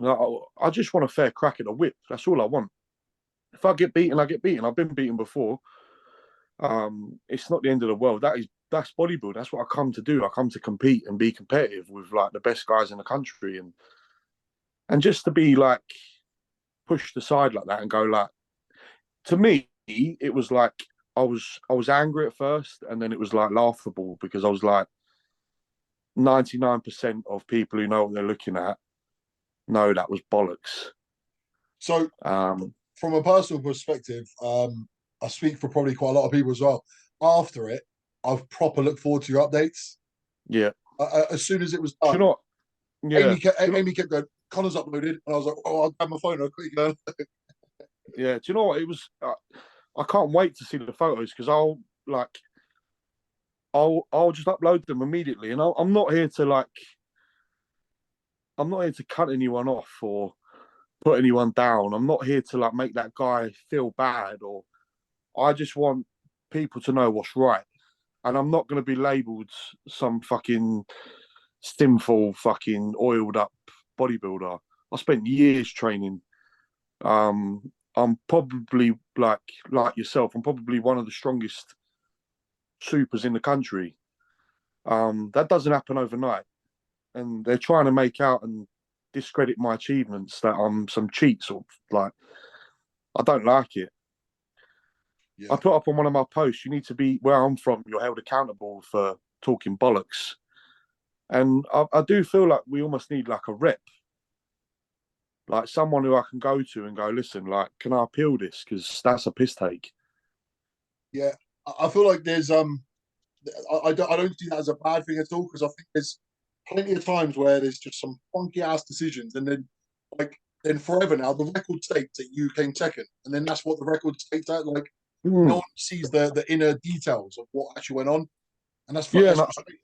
Speaker 1: I just want a fair crack at a whip. That's all I want. If I get beaten, I get beaten. I've been beaten before. It's not the end of the world. That's bodybuilding. That's what I come to do. I come to compete and be competitive with the best guys in the country, and just to be pushed aside like that and go to me, it was I was angry at first, and then it was laughable because I was 99% of people who know what they're looking at know that was bollocks.
Speaker 2: So from a personal perspective, I speak for probably quite a lot of people as well. After it, I've proper looked forward to your updates.
Speaker 1: Yeah.
Speaker 2: As soon as it was done, Amy kept going, Connor's uploaded, and I was like, oh, I'll grab my phone real quick.
Speaker 1: Yeah. Do you know what? It was. I can't wait to see the photos because I'll just upload them immediately, and I'm not here to I'm not here to cut anyone off or put anyone down. I'm not here to make that guy feel bad, or I just want people to know what's right. And I'm not going to be labelled some fucking sinful, fucking oiled up bodybuilder. I spent years training. I'm probably like yourself. I'm probably one of the strongest supers in the country. That doesn't happen overnight, and they're trying to make out and discredit my achievements that I'm some cheat sort of I don't like it.
Speaker 2: Yeah.
Speaker 1: I put up on one of my posts, you need to be, where I'm from, you're held accountable for talking bollocks. And I do feel like we almost need like a rep, like someone who I can go to and go, listen, like, can I appeal this? Because that's a piss take.
Speaker 2: Yeah, I feel like there's I don't see that as a bad thing at all, because I think there's plenty of times where there's just some funky ass decisions, and then like then forever now the record states that you came second, and then that's what the record states at. Like no one sees the inner details of what actually went on, and
Speaker 1: Yeah,
Speaker 2: that's
Speaker 1: and
Speaker 2: frustrating.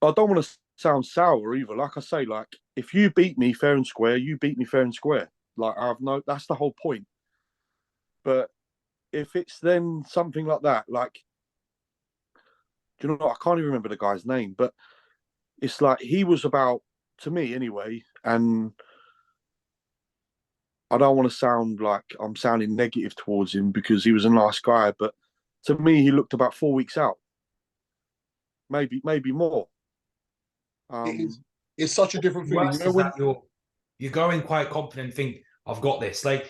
Speaker 1: I don't want to sound sour either. Like I say, like if you beat me fair and square, you beat me fair and square. Like I have no, that's the whole point. But if it's then something like that, like, do you know what? I can't even remember the guy's name, but it's like he was about, to me anyway, and I don't want to sound like I'm sounding negative towards him because he was a nice guy, but to me he looked about 4 weeks out, maybe more.
Speaker 2: It is it's such a different feeling, you
Speaker 3: Worst
Speaker 2: know
Speaker 3: is
Speaker 2: when.
Speaker 3: that you go in quite confident, and think I've got this. Like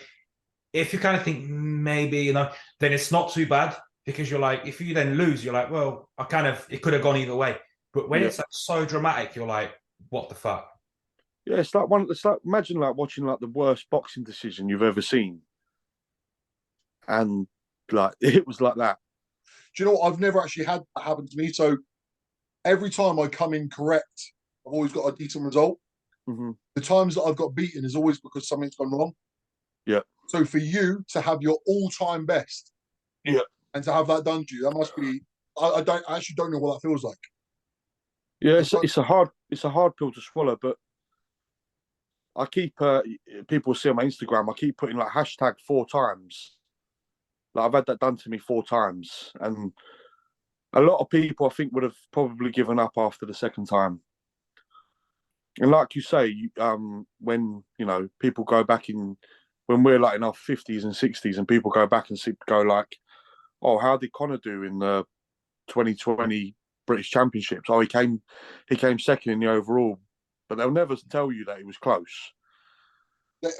Speaker 3: if you kind of think maybe then it's not too bad, because you're like, if you then lose, you're like, well, it could have gone either way. But when
Speaker 1: Yeah.
Speaker 3: it's like so dramatic, you're like, what the fuck?
Speaker 1: Yeah, it's like one. It's like, imagine like watching like the worst boxing decision you've ever seen, and like it was like that.
Speaker 2: Do you know what? I've never actually had that happen to me. So every time I come in correct, I've always got a decent result.
Speaker 1: Mm-hmm.
Speaker 2: The times that I've got beaten is always because something's gone wrong.
Speaker 1: Yeah.
Speaker 2: So for you to have your all-time best,
Speaker 1: Yeah.
Speaker 2: and to have that done to you, that must be. I actually don't know what that feels like.
Speaker 1: Yeah, it's a hard pill to swallow, but I keep people see on my Instagram. I keep putting like hashtag 4 times. Like I've had that done to me 4 times, and a lot of people I think would have probably given up after the second time. And like you say, when people go back in, when we're like in our 50s and 60s, and people go back and go like, "Oh, how did Conor do in the 2020 British Championships? Oh, he came second in the overall," but they'll never tell you that he was close.
Speaker 2: This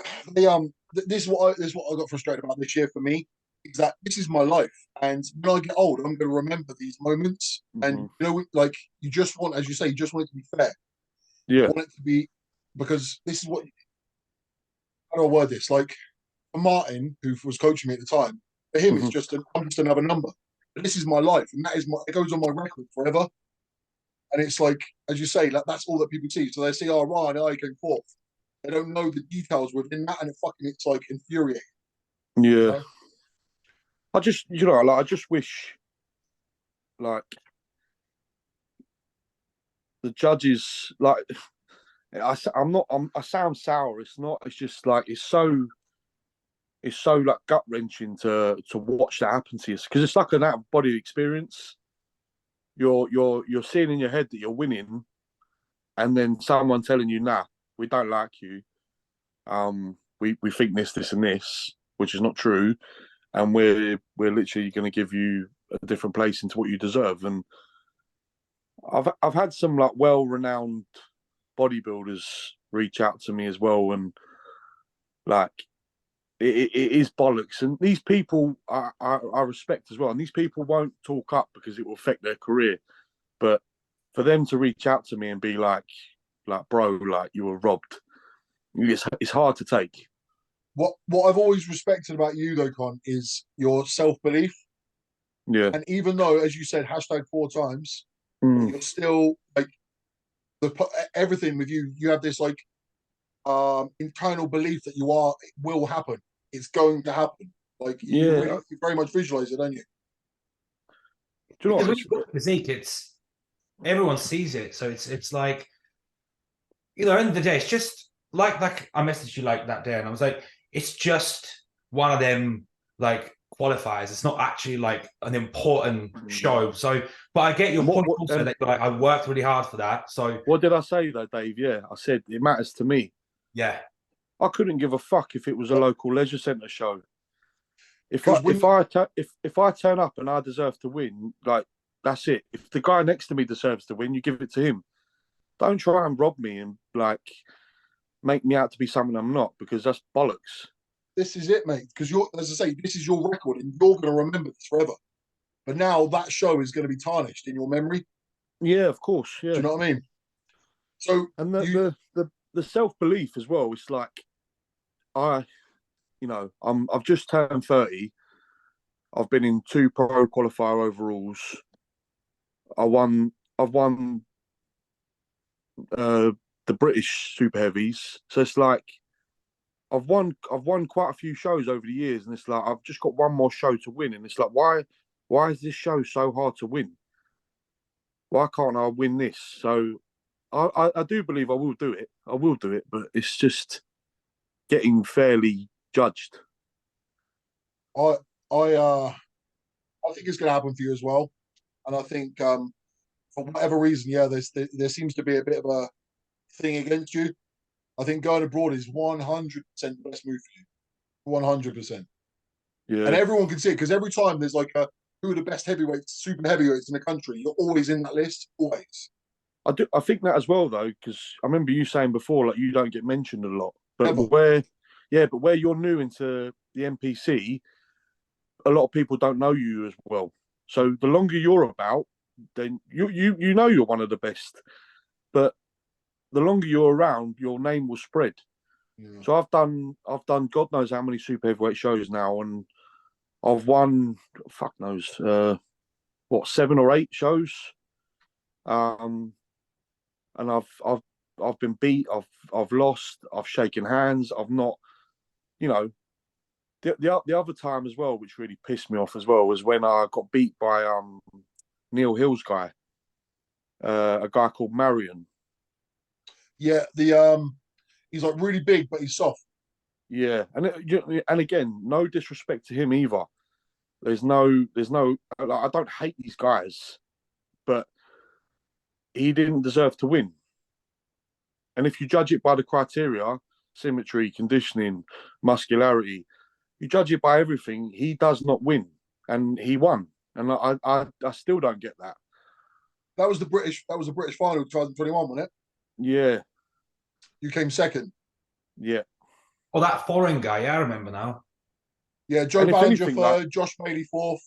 Speaker 2: is what I got frustrated about this year for me, is that this is my life, and when I get old, I'm going to remember these moments. And
Speaker 1: Mm-hmm.
Speaker 2: like you just want, as you say, you just want it to be fair. You
Speaker 1: Yeah.
Speaker 2: want it to be, because this is what, how do I word this? Like for Martin, who was coaching me at the time, for him it's
Speaker 1: Mm-hmm.
Speaker 2: just I'm just another number. But this is my life, and that is it goes on my record forever. And it's like, as you say, like that's all that people see. So they see, oh, Ryan, I came fourth. They don't know the details within that, and it's like infuriating. You
Speaker 1: Yeah.
Speaker 2: know?
Speaker 1: I just, like I just wish, like the judges, like I sound sour. It's not. It's just like it's so like gut wrenching to watch that happen to you, because it's like an out of body experience. You're seeing in your head that you're winning, and then someone telling you, "Nah, we don't like you. We think this, and this," which is not true, and we're literally going to give you a different place into what you deserve. And I've had some like well-renowned bodybuilders reach out to me as well, and like it is bollocks. And these people I respect as well, and these people won't talk up because it will affect their career. But for them to reach out to me and be like bro, like you were robbed, it's hard to take.
Speaker 2: What I've always respected about you though, Con, is your self belief.
Speaker 1: Yeah.
Speaker 2: And even though, as you said, hashtag 4 times, you're still like everything with you. You have this like internal belief that it will happen. It's going to happen. Like
Speaker 1: Yeah.
Speaker 2: you very much visualize it, don't you?
Speaker 1: Do you know
Speaker 3: Because when
Speaker 1: what?
Speaker 3: you got physique, it's everyone sees it, so it's like, end of the day, it's just like I messaged you like that day, and I was like, it's just one of them like qualifiers. It's not actually like an important show. So, but I get your point also that like I worked really hard for that. So
Speaker 1: what did I say though, Dave? Yeah, I said it matters to me.
Speaker 3: yeah,
Speaker 1: I couldn't give a fuck if it was a local leisure centre show. If I turn up and I deserve to win, like that's it. If the guy next to me deserves to win, you give it to him. Don't try and rob me and like make me out to be something I'm not, because that's bollocks.
Speaker 2: this is it, mate. Because you're, as I say, this is your record, and you're going to remember this forever. But now that show is going to be tarnished in your memory.
Speaker 1: Yeah, of course.
Speaker 2: Do
Speaker 1: Yeah,
Speaker 2: you know what I mean? So
Speaker 1: and
Speaker 2: you,
Speaker 1: the self belief as well. It's like I, I've just turned 30. I've been in 2 pro qualifier overalls. I've won the British super heavies. So it's like I've won quite a few shows over the years, and it's like I've just got one more show to win, and it's like why is this show so hard to win? Why can't I win this? So I do believe I will do it. I will do it, but it's just getting fairly judged.
Speaker 2: I, I think it's going to happen for you as well. And I think for whatever reason, yeah, there seems to be a bit of a thing against you. I think going abroad is 100% the best move for you. 100%.
Speaker 1: Yeah,
Speaker 2: And everyone can see it because every time there's like who are the best heavyweights, super heavyweights in the country, you're always in that list. Always.
Speaker 1: I do. I think that as well, though, because I remember you saying before, like you don't get mentioned a lot. But
Speaker 2: Never.
Speaker 1: where you're new into the NPC, a lot of people don't know you as well. So the longer you're about, then you know you're one of the best. But the longer you're around, your name will spread.
Speaker 2: Yeah.
Speaker 1: So I've done God knows how many super heavyweight shows now, and I've won fuck knows 7 or 8 shows. And I've been beat. I've lost. I've shaken hands. I've not, you know. The other time as well, which really pissed me off as well, was when I got beat by Neil Hill's guy, a guy called Marion.
Speaker 2: Yeah, he's like really big, but he's soft.
Speaker 1: Yeah, and again, no disrespect to him either. There's no. I don't hate these guys, but he didn't deserve to win. And if you judge it by the criteria, symmetry, conditioning, muscularity, you judge it by everything, he does not win. And he won. And I still don't get that.
Speaker 2: That was the British final 2021, wasn't it?
Speaker 1: Yeah.
Speaker 2: You came second.
Speaker 1: Yeah.
Speaker 3: Oh, that foreign guy, yeah, I remember now.
Speaker 2: Yeah, Joe
Speaker 1: And if
Speaker 2: Ballinger
Speaker 1: anything,
Speaker 2: third, Josh Bailey fourth.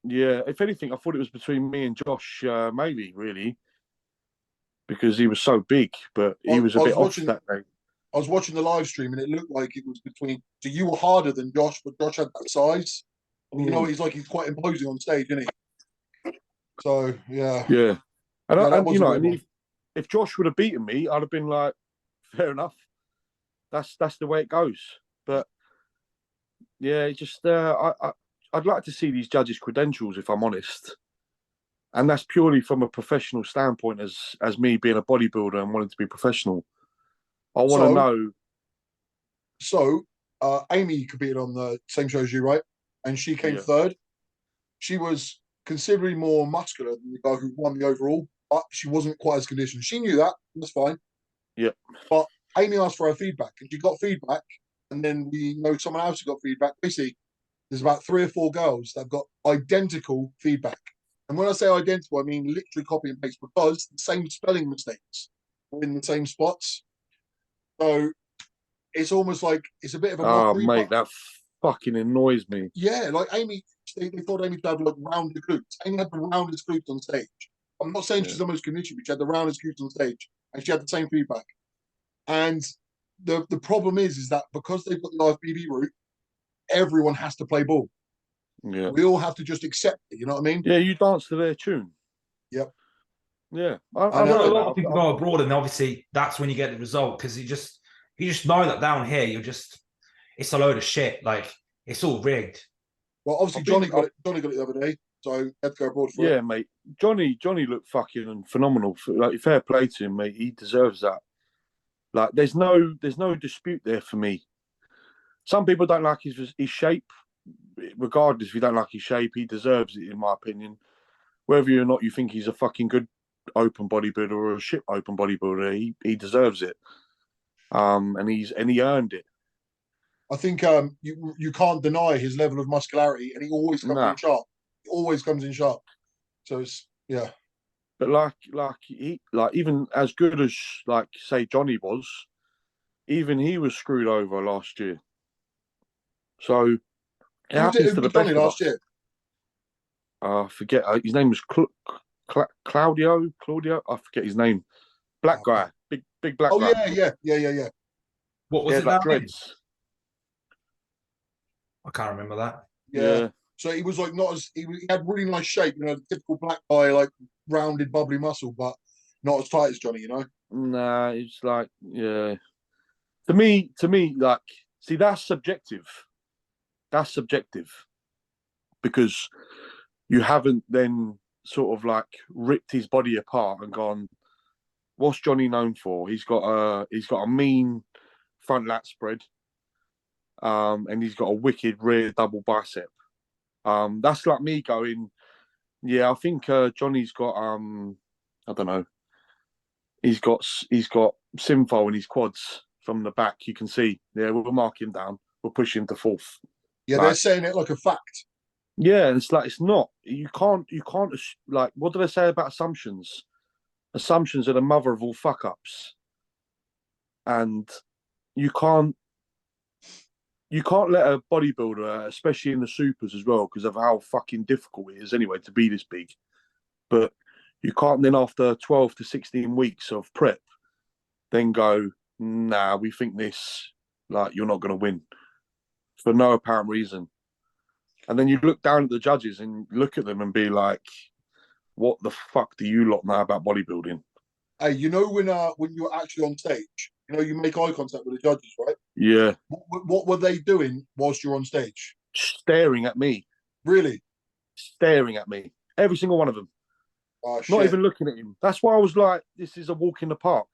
Speaker 1: Yeah, if anything, I thought it was between me and Josh Maley, really, because he was so big, but he was a bit off that day.
Speaker 2: I was watching the live stream and it looked like it was between. So you were harder than Josh, but Josh had that size. You know, he's quite imposing on stage, isn't he? So yeah,
Speaker 1: Yeah, and,
Speaker 2: yeah,
Speaker 1: and you know, and if Josh would have beaten me, I'd have been like, fair enough. That's the way it goes. But yeah, just I'd like to see these judges' credentials, if I'm honest, and that's purely from a professional standpoint, as me being a bodybuilder and wanting to be professional. I want to know.
Speaker 2: So, Amy competed on the same show as you, right? And she came third. She was considerably more muscular than the guy who won the overall, but she wasn't quite as conditioned. She knew that. That's fine.
Speaker 1: Yeah.
Speaker 2: But Amy asked for her feedback, and she got feedback. And then we know someone else who got feedback. Basically, there's about 3 or 4 girls that have got identical feedback. And when I say identical, I mean literally copy and paste because the same spelling mistakes were in the same spots. So it's almost like it's a bit of a mockery.
Speaker 1: Oh, mate, that fucking annoys me.
Speaker 2: Yeah, like Amy, they thought Amy had like rounded glutes. Amy had the roundest glutes on stage. I'm not saying she's the most conditioned, but she had the roundest glutes on stage, and she had the same feedback. And the problem is that because they've got the IFBB route, everyone has to play ball.
Speaker 1: Yeah,
Speaker 2: we all have to just accept it. You know what I mean?
Speaker 1: Yeah, you dance to their tune.
Speaker 2: Yep.
Speaker 1: Yeah,
Speaker 3: I know a lot of people go abroad, and obviously that's when you get the result because you just know that down here it's a load of shit. Like it's all rigged.
Speaker 2: Well, obviously Johnny got it the other day, so I had to go abroad for it.
Speaker 1: Yeah, mate. Johnny looked fucking phenomenal. Like fair play to him, mate. He deserves that. Like there's no dispute there for me. Some people don't like his shape. Regardless if you don't like his shape, he deserves it in my opinion. Whether or not you think he's a fucking good open bodybuilder or a shit open bodybuilder, he deserves it. And he earned it.
Speaker 2: I think you can't deny his level of muscularity, and he always comes in sharp. He always comes in sharp. So it's
Speaker 1: But like even as good as say Johnny was, even he was screwed over last year. So it
Speaker 2: Who
Speaker 1: happens to the
Speaker 2: beat Johnny
Speaker 1: best of
Speaker 2: last
Speaker 1: us.
Speaker 2: year?
Speaker 1: I forget. His name was Claudio. I forget his name. Black guy, big black
Speaker 2: Oh
Speaker 1: guy.
Speaker 2: yeah.
Speaker 3: What
Speaker 1: He
Speaker 3: was
Speaker 1: had
Speaker 3: it
Speaker 1: like
Speaker 3: that name?
Speaker 1: dreads.
Speaker 3: I can't remember that.
Speaker 2: Yeah. So he was like not as he had really nice shape, you know, the typical black guy, like rounded, bubbly muscle, but not as tight as Johnny, you know.
Speaker 1: Nah, it's like yeah. To me, like, see, that's subjective. That's subjective because you haven't then sort of like ripped his body apart and gone, what's Johnny known for? He's got a mean front lat spread, and he's got a wicked rear double bicep. That's like me going, yeah, I think Johnny's got I don't know, he's got Simfo in his quads from the back. You can see, yeah, we'll mark him down. We'll push him to fourth.
Speaker 2: Yeah,
Speaker 1: Like,
Speaker 2: they're saying it like a fact.
Speaker 1: yeah, and it's like it's not. You can't like. What do they say about assumptions? Assumptions are the mother of all fuck ups, and you can't let a bodybuilder, especially in the supers as well, because of how fucking difficult it is anyway to be this big. But you can't then, after 12 to 16 weeks of prep, then go, nah, we think this, like, you're not going to win for no apparent reason. And then you look down at the judges and look at them and be like, what the fuck do you lot know about bodybuilding?
Speaker 2: Hey, you know when you're actually on stage, you know you make eye contact with the judges, right?
Speaker 1: Yeah.
Speaker 2: What were they doing whilst you're on stage?
Speaker 1: Staring at me.
Speaker 2: Really?
Speaker 1: Staring at me. Every single one of them.
Speaker 2: Oh
Speaker 1: Not
Speaker 2: shit!
Speaker 1: even looking at him. That's why I was like, this is a walk in the park.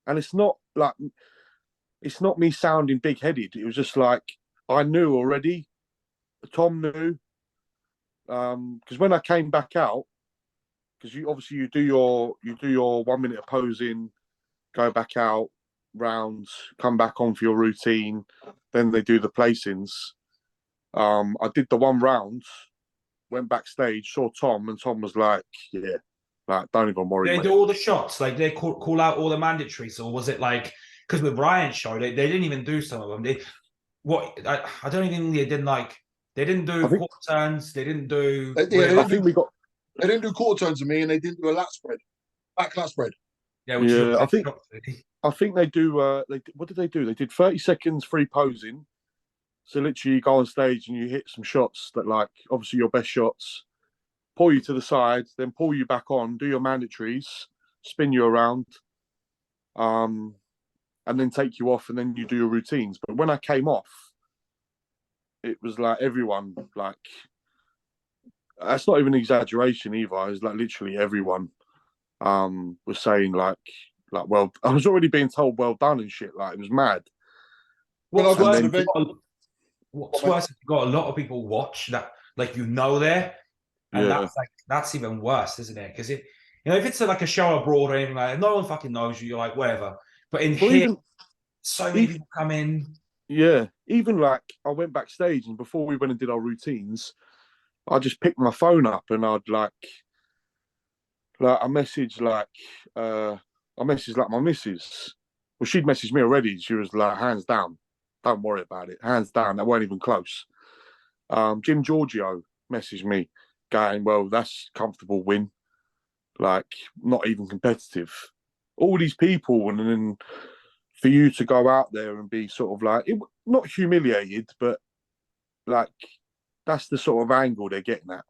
Speaker 1: And it's not me sounding big headed. It was just like I knew already. Tom knew. Because when I came back out, because you do your 1 minute of posing, go back out, rounds, come back on for your routine, then they do the placings. I did the one round, went backstage, saw Tom, and Tom was like, yeah, like, don't even worry,
Speaker 3: They
Speaker 1: mate.
Speaker 3: do all the shots, like they call out all the mandatories, or was it like because with Ryan's show they didn't even do some of them. I don't even think they did they didn't do quarter turns, they didn't do.
Speaker 2: Yeah,
Speaker 1: I think we got.
Speaker 2: They didn't do quarter turns with me, and they didn't do a lat spread, back lat spread.
Speaker 3: Yeah, which
Speaker 1: Yeah,
Speaker 3: is
Speaker 1: I think they do. What did they do? They did 30 seconds free posing. So literally, you go on stage and you hit some shots that, like, obviously your best shots, pull you to the side, then pull you back on, do your mandatories, spin you around, and then take you off, and then you do your routines. But when I came off, it was like everyone, like, that's not even an exaggeration either. It was like literally everyone was saying like, well, I was already being told well done and shit. Like, it was mad.
Speaker 3: What's worse,
Speaker 2: you
Speaker 3: is you've got a lot of people watch that, like, there, and that's even worse, isn't it? Because if it's like a show abroad or anything like that, no one fucking knows you. You're like, whatever. But in here, so many people come in.
Speaker 1: Yeah, even like I went backstage, and before we went and did our routines, I just picked my phone up and I'd like I messaged my missus. Well, she'd messaged me already. She was like, hands down, don't worry about it. Hands down, that weren't even close. Jim Giorgio messaged me going, well, that's comfortable win. Like, not even competitive. All these people, and then for you to go out there and be sort of like, not humiliated, but like, that's the sort of angle they're getting at.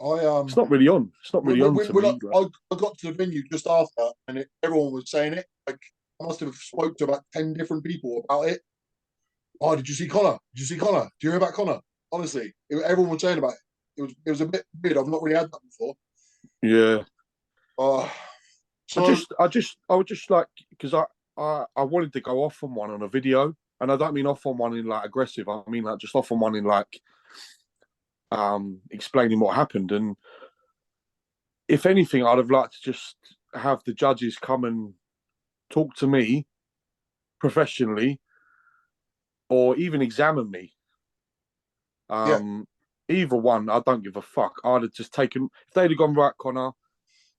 Speaker 1: It's not really on. It's not really on to me.
Speaker 2: I got to the venue just after, and everyone was saying it. Like, I must have spoke to about 10 different people about it. Oh, did you see Connor? Did you see Connor? Do you hear about Connor? Honestly, everyone was saying about it. It was a bit weird. I've not really had that before.
Speaker 1: Yeah.
Speaker 2: So
Speaker 1: I was just like, because I wanted to go off on one on a video, and I don't mean off on one in like aggressive. I mean like just off on one in like explaining what happened. And if anything, I'd have liked to just have the judges come and talk to me professionally, or even examine me. Either one, I don't give a fuck. I'd have just taken, if they'd have gone, right, Connor,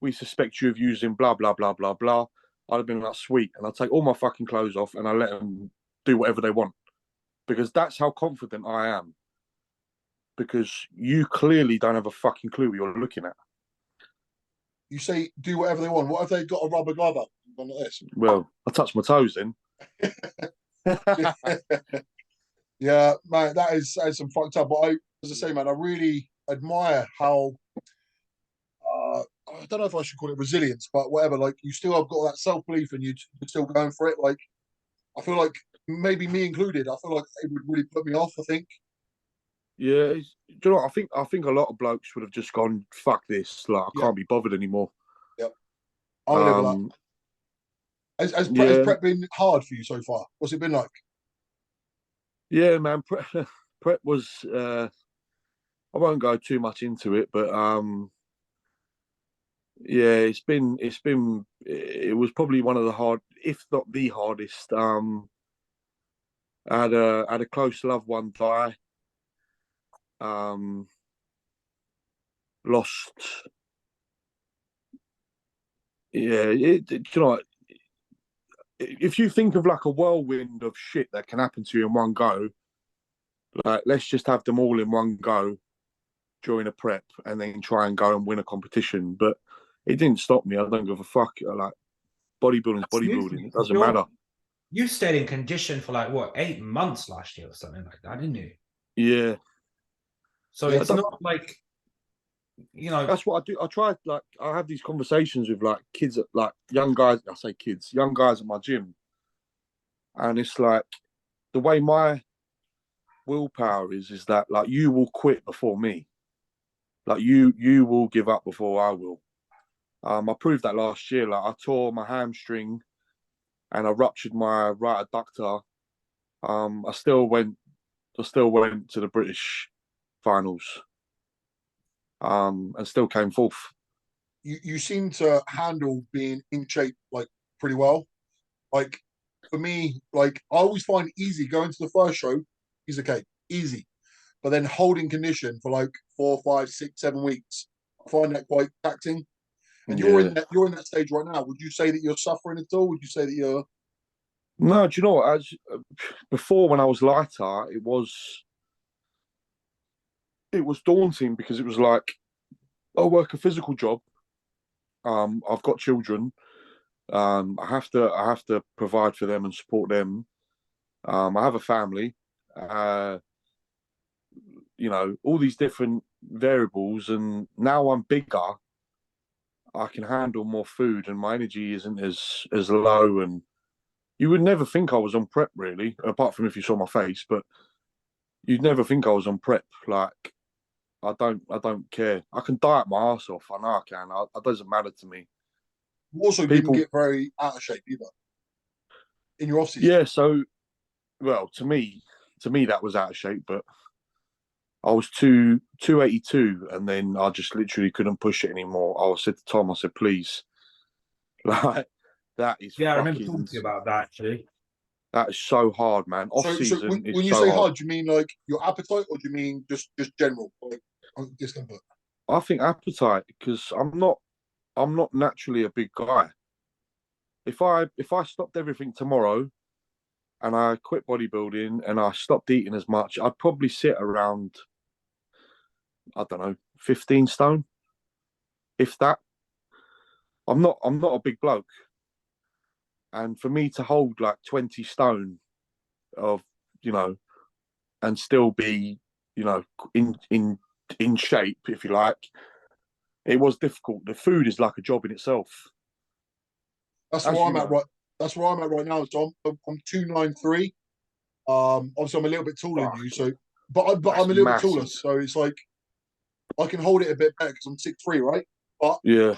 Speaker 1: we suspect you of using blah, blah, blah, blah, blah, I'd have been like, sweet. And I'd take all my fucking clothes off and I let them do whatever they want. because that's how confident I am. Because you clearly don't have a fucking clue what you're looking at.
Speaker 2: You say do whatever they want. What if they got a rubber glove up? Like this?
Speaker 1: Well, I touched my toes then.
Speaker 2: Yeah, man, that is some fucked up. But as I say, man, I really admire how I don't know if I should call it resilience, but whatever. Like you still have got that self belief, and you're still going for it. Like I feel like maybe me included. I feel like it would really put me off. I think.
Speaker 1: Yeah, do you know what? I think a lot of blokes would have just gone, "Fuck this!" Like I
Speaker 2: Yeah.
Speaker 1: can't be bothered anymore.
Speaker 2: Yep. I would have that. Has prep been hard for you so far? What's it been like?
Speaker 1: Yeah, man. Prep was. I won't go too much into it, but yeah, it was probably one of the hard, if not the hardest. I had a close loved one die. Lost. Yeah, you know, if you think of like a whirlwind of shit that can happen to you in one go, like let's just have them all in one go during a prep and then try and go and win a competition. But it didn't stop me. I don't give a fuck. Like bodybuilding is bodybuilding. It doesn't matter.
Speaker 3: You stayed in condition for like what 8 months last year or something like that, didn't you?
Speaker 1: Yeah.
Speaker 3: So
Speaker 1: Yeah,
Speaker 3: it's not like, you know.
Speaker 1: That's what I do. I try, like, I have these conversations with like kids, like young guys. I say kids, young guys at my gym, and it's like the way my willpower is that like you will quit before me. Like you will give up before I will. I proved that last year. Like I tore my hamstring and I ruptured my right adductor. I still went to the British finals. And still came fourth.
Speaker 2: You seem to handle being in shape like pretty well. Like for me, like I always find easy going to the first show is okay, easy. But then holding condition for like 4, 5, 6, 7 weeks, I find that quite taxing. And you're in that stage right now. Would you say that you're suffering at all? Would you say that you're
Speaker 1: No, do you know what? Before when I was lighter, it was daunting because it was like I work a physical job. I've got children. I have to provide for them and support them. I have a family. You know, all these different variables, and now I'm bigger. I can handle more food, and my energy isn't as low. And you would never think I was on prep, really, apart from if you saw my face. But you'd never think I was on prep. Like I don't care. I can diet my ass off. I know I can. It doesn't matter to me.
Speaker 2: you also didn't get very out of shape either in your off season?
Speaker 1: Yeah. So, well, to me, that was out of shape. But I was 282, and then I just literally couldn't push it anymore. I said to Tom, I said, please, like that is.
Speaker 3: Yeah, I remember talking to you about that actually.
Speaker 1: That is so hard, man. Off season.
Speaker 2: When you say hard, do you mean like your appetite, or do you mean just general like discomfort?
Speaker 1: I think appetite, because I'm not naturally a big guy. If I stopped everything tomorrow and I quit bodybuilding and I stopped eating as much, I'd probably sit around, I don't know, 15 stone, if that. I'm not a big bloke, and for me to hold like 20 stone of, you know, and still be, you know, in shape, if you like, it was difficult. The food is like a job in itself.
Speaker 2: That's where I'm at right. That's where I'm at right now. So I'm 293. Obviously I'm a little bit taller than you, so but I'm a little bit taller, so it's like I can hold it a bit better because I'm 6'3", right? But
Speaker 1: yeah,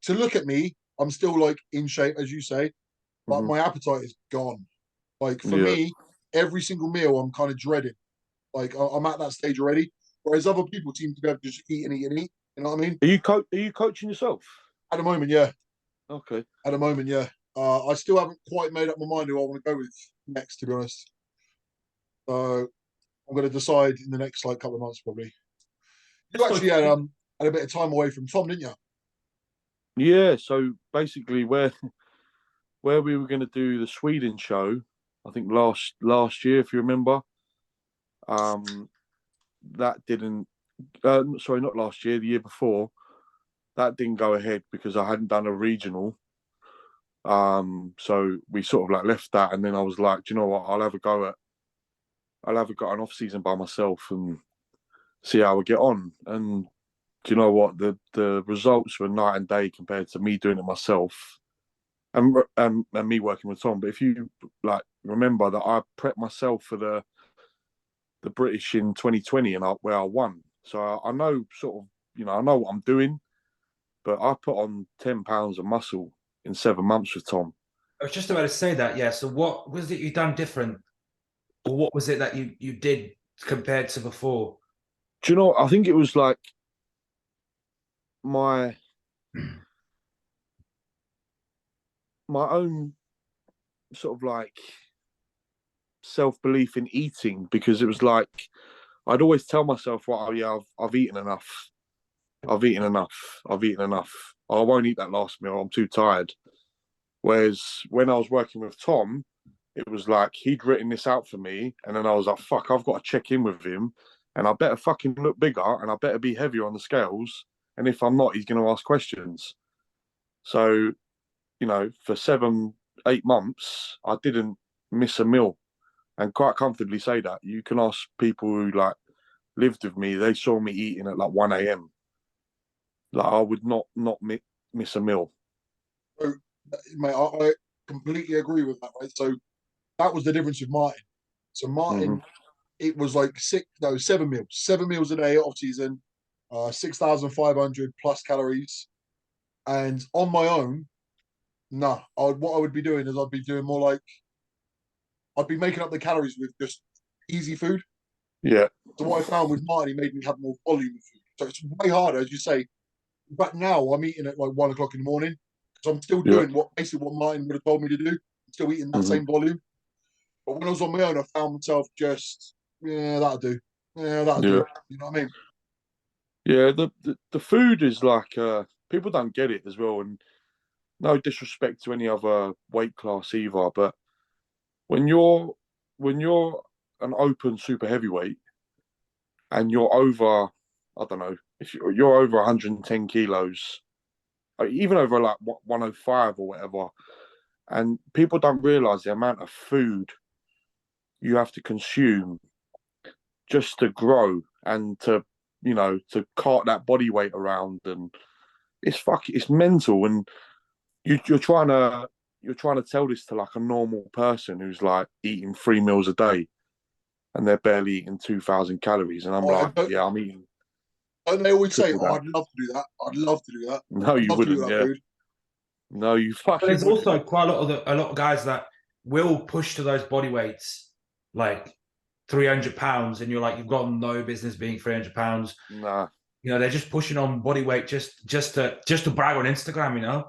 Speaker 2: to look at me, I'm still like in shape, as you say, but my appetite is gone. Like for me, every single meal I'm kind of dreading. Like I'm at that stage already. Whereas other people seem to be able to just eat and eat and eat. You know what I mean?
Speaker 1: Are you coaching yourself?
Speaker 2: At the moment, yeah.
Speaker 1: Okay.
Speaker 2: At the moment, yeah. I still haven't quite made up my mind who I want to go with next, to be honest. So I'm going to decide in the next like couple of months, probably. You actually had a bit of time away from Tom, didn't you?
Speaker 1: Yeah. So basically, where we were going to do the Sweden show, I think last year, if you remember. That didn't. Sorry, not last year. The year before, that didn't go ahead because I hadn't done a regional. So we sort of like left that, and then I was like, do you know what? I'll have a go at. I'll have a go at an off season by myself and see how we get on. And do you know what? The results were night and day compared to me doing it myself. And me working with Tom. But if you like remember that I prepped myself for the British in 2020 and where I won, so I know sort of I know what I'm doing. But I put on 10 pounds of muscle in 7 months with Tom.
Speaker 3: I was just about to say that, yeah. So what was it you done different? Or what was it that you did compared to before?
Speaker 1: Do you know? I think it was like my own sort of like self-belief in eating, because it was like I'd always tell myself, well, oh, yeah, I've eaten enough. I've eaten enough. I've eaten enough. I won't eat that last meal. I'm too tired. Whereas when I was working with Tom, it was like he'd written this out for me, and then I was like, fuck, I've got to check in with him, and I better fucking look bigger, and I better be heavier on the scales. And if I'm not, he's going to ask questions. So, for 7, 8 months, I didn't miss a meal, and quite comfortably say that. You can ask people who like lived with me; they saw me eating at like 1 a.m. Like I would not miss a meal.
Speaker 2: So, mate, I completely agree with that. Right. So that was the difference with Martin. So Martin, it was like 7 meals a day off season, 6,500 plus calories, and on my own, nah. What I would be doing is I'd be doing more like I'd be making up the calories with just easy food.
Speaker 1: Yeah.
Speaker 2: So what I found with Martin, he made me have more volume of food. So it's way harder, as you say. But now I'm eating at like 1 o'clock in the morning because I'm still doing basically what Martin would have told me to do. I'm still eating that same volume. But when I was on my own, I found myself just, yeah, that'll do. Yeah, that'll do. You know what I mean?
Speaker 1: Yeah, the food is like people don't get it as well, and no disrespect to any other weight class either, but when you're an open super heavyweight and you're over, I don't know, if you're over 110 kilos, even over like 105 or whatever, and people don't realize the amount of food you have to consume just to grow and to cart that body weight around, and it's mental. And you're trying to tell this to like a normal person who's like eating 3 meals a day and they're barely eating 2,000 calories, and I'm like, yeah, I'm eating.
Speaker 2: Don't they always say, "Oh, I'd love to do that. I'd love to do that."
Speaker 1: No, you wouldn't. Yeah. Food. No, you fucking.
Speaker 3: But there's
Speaker 1: wouldn't.
Speaker 3: Also quite a lot of guys that will push to those body weights, like 300 pounds, and you're like, you've got no business being 300 pounds.
Speaker 1: Nah.
Speaker 3: They're just pushing on body weight just to brag on Instagram.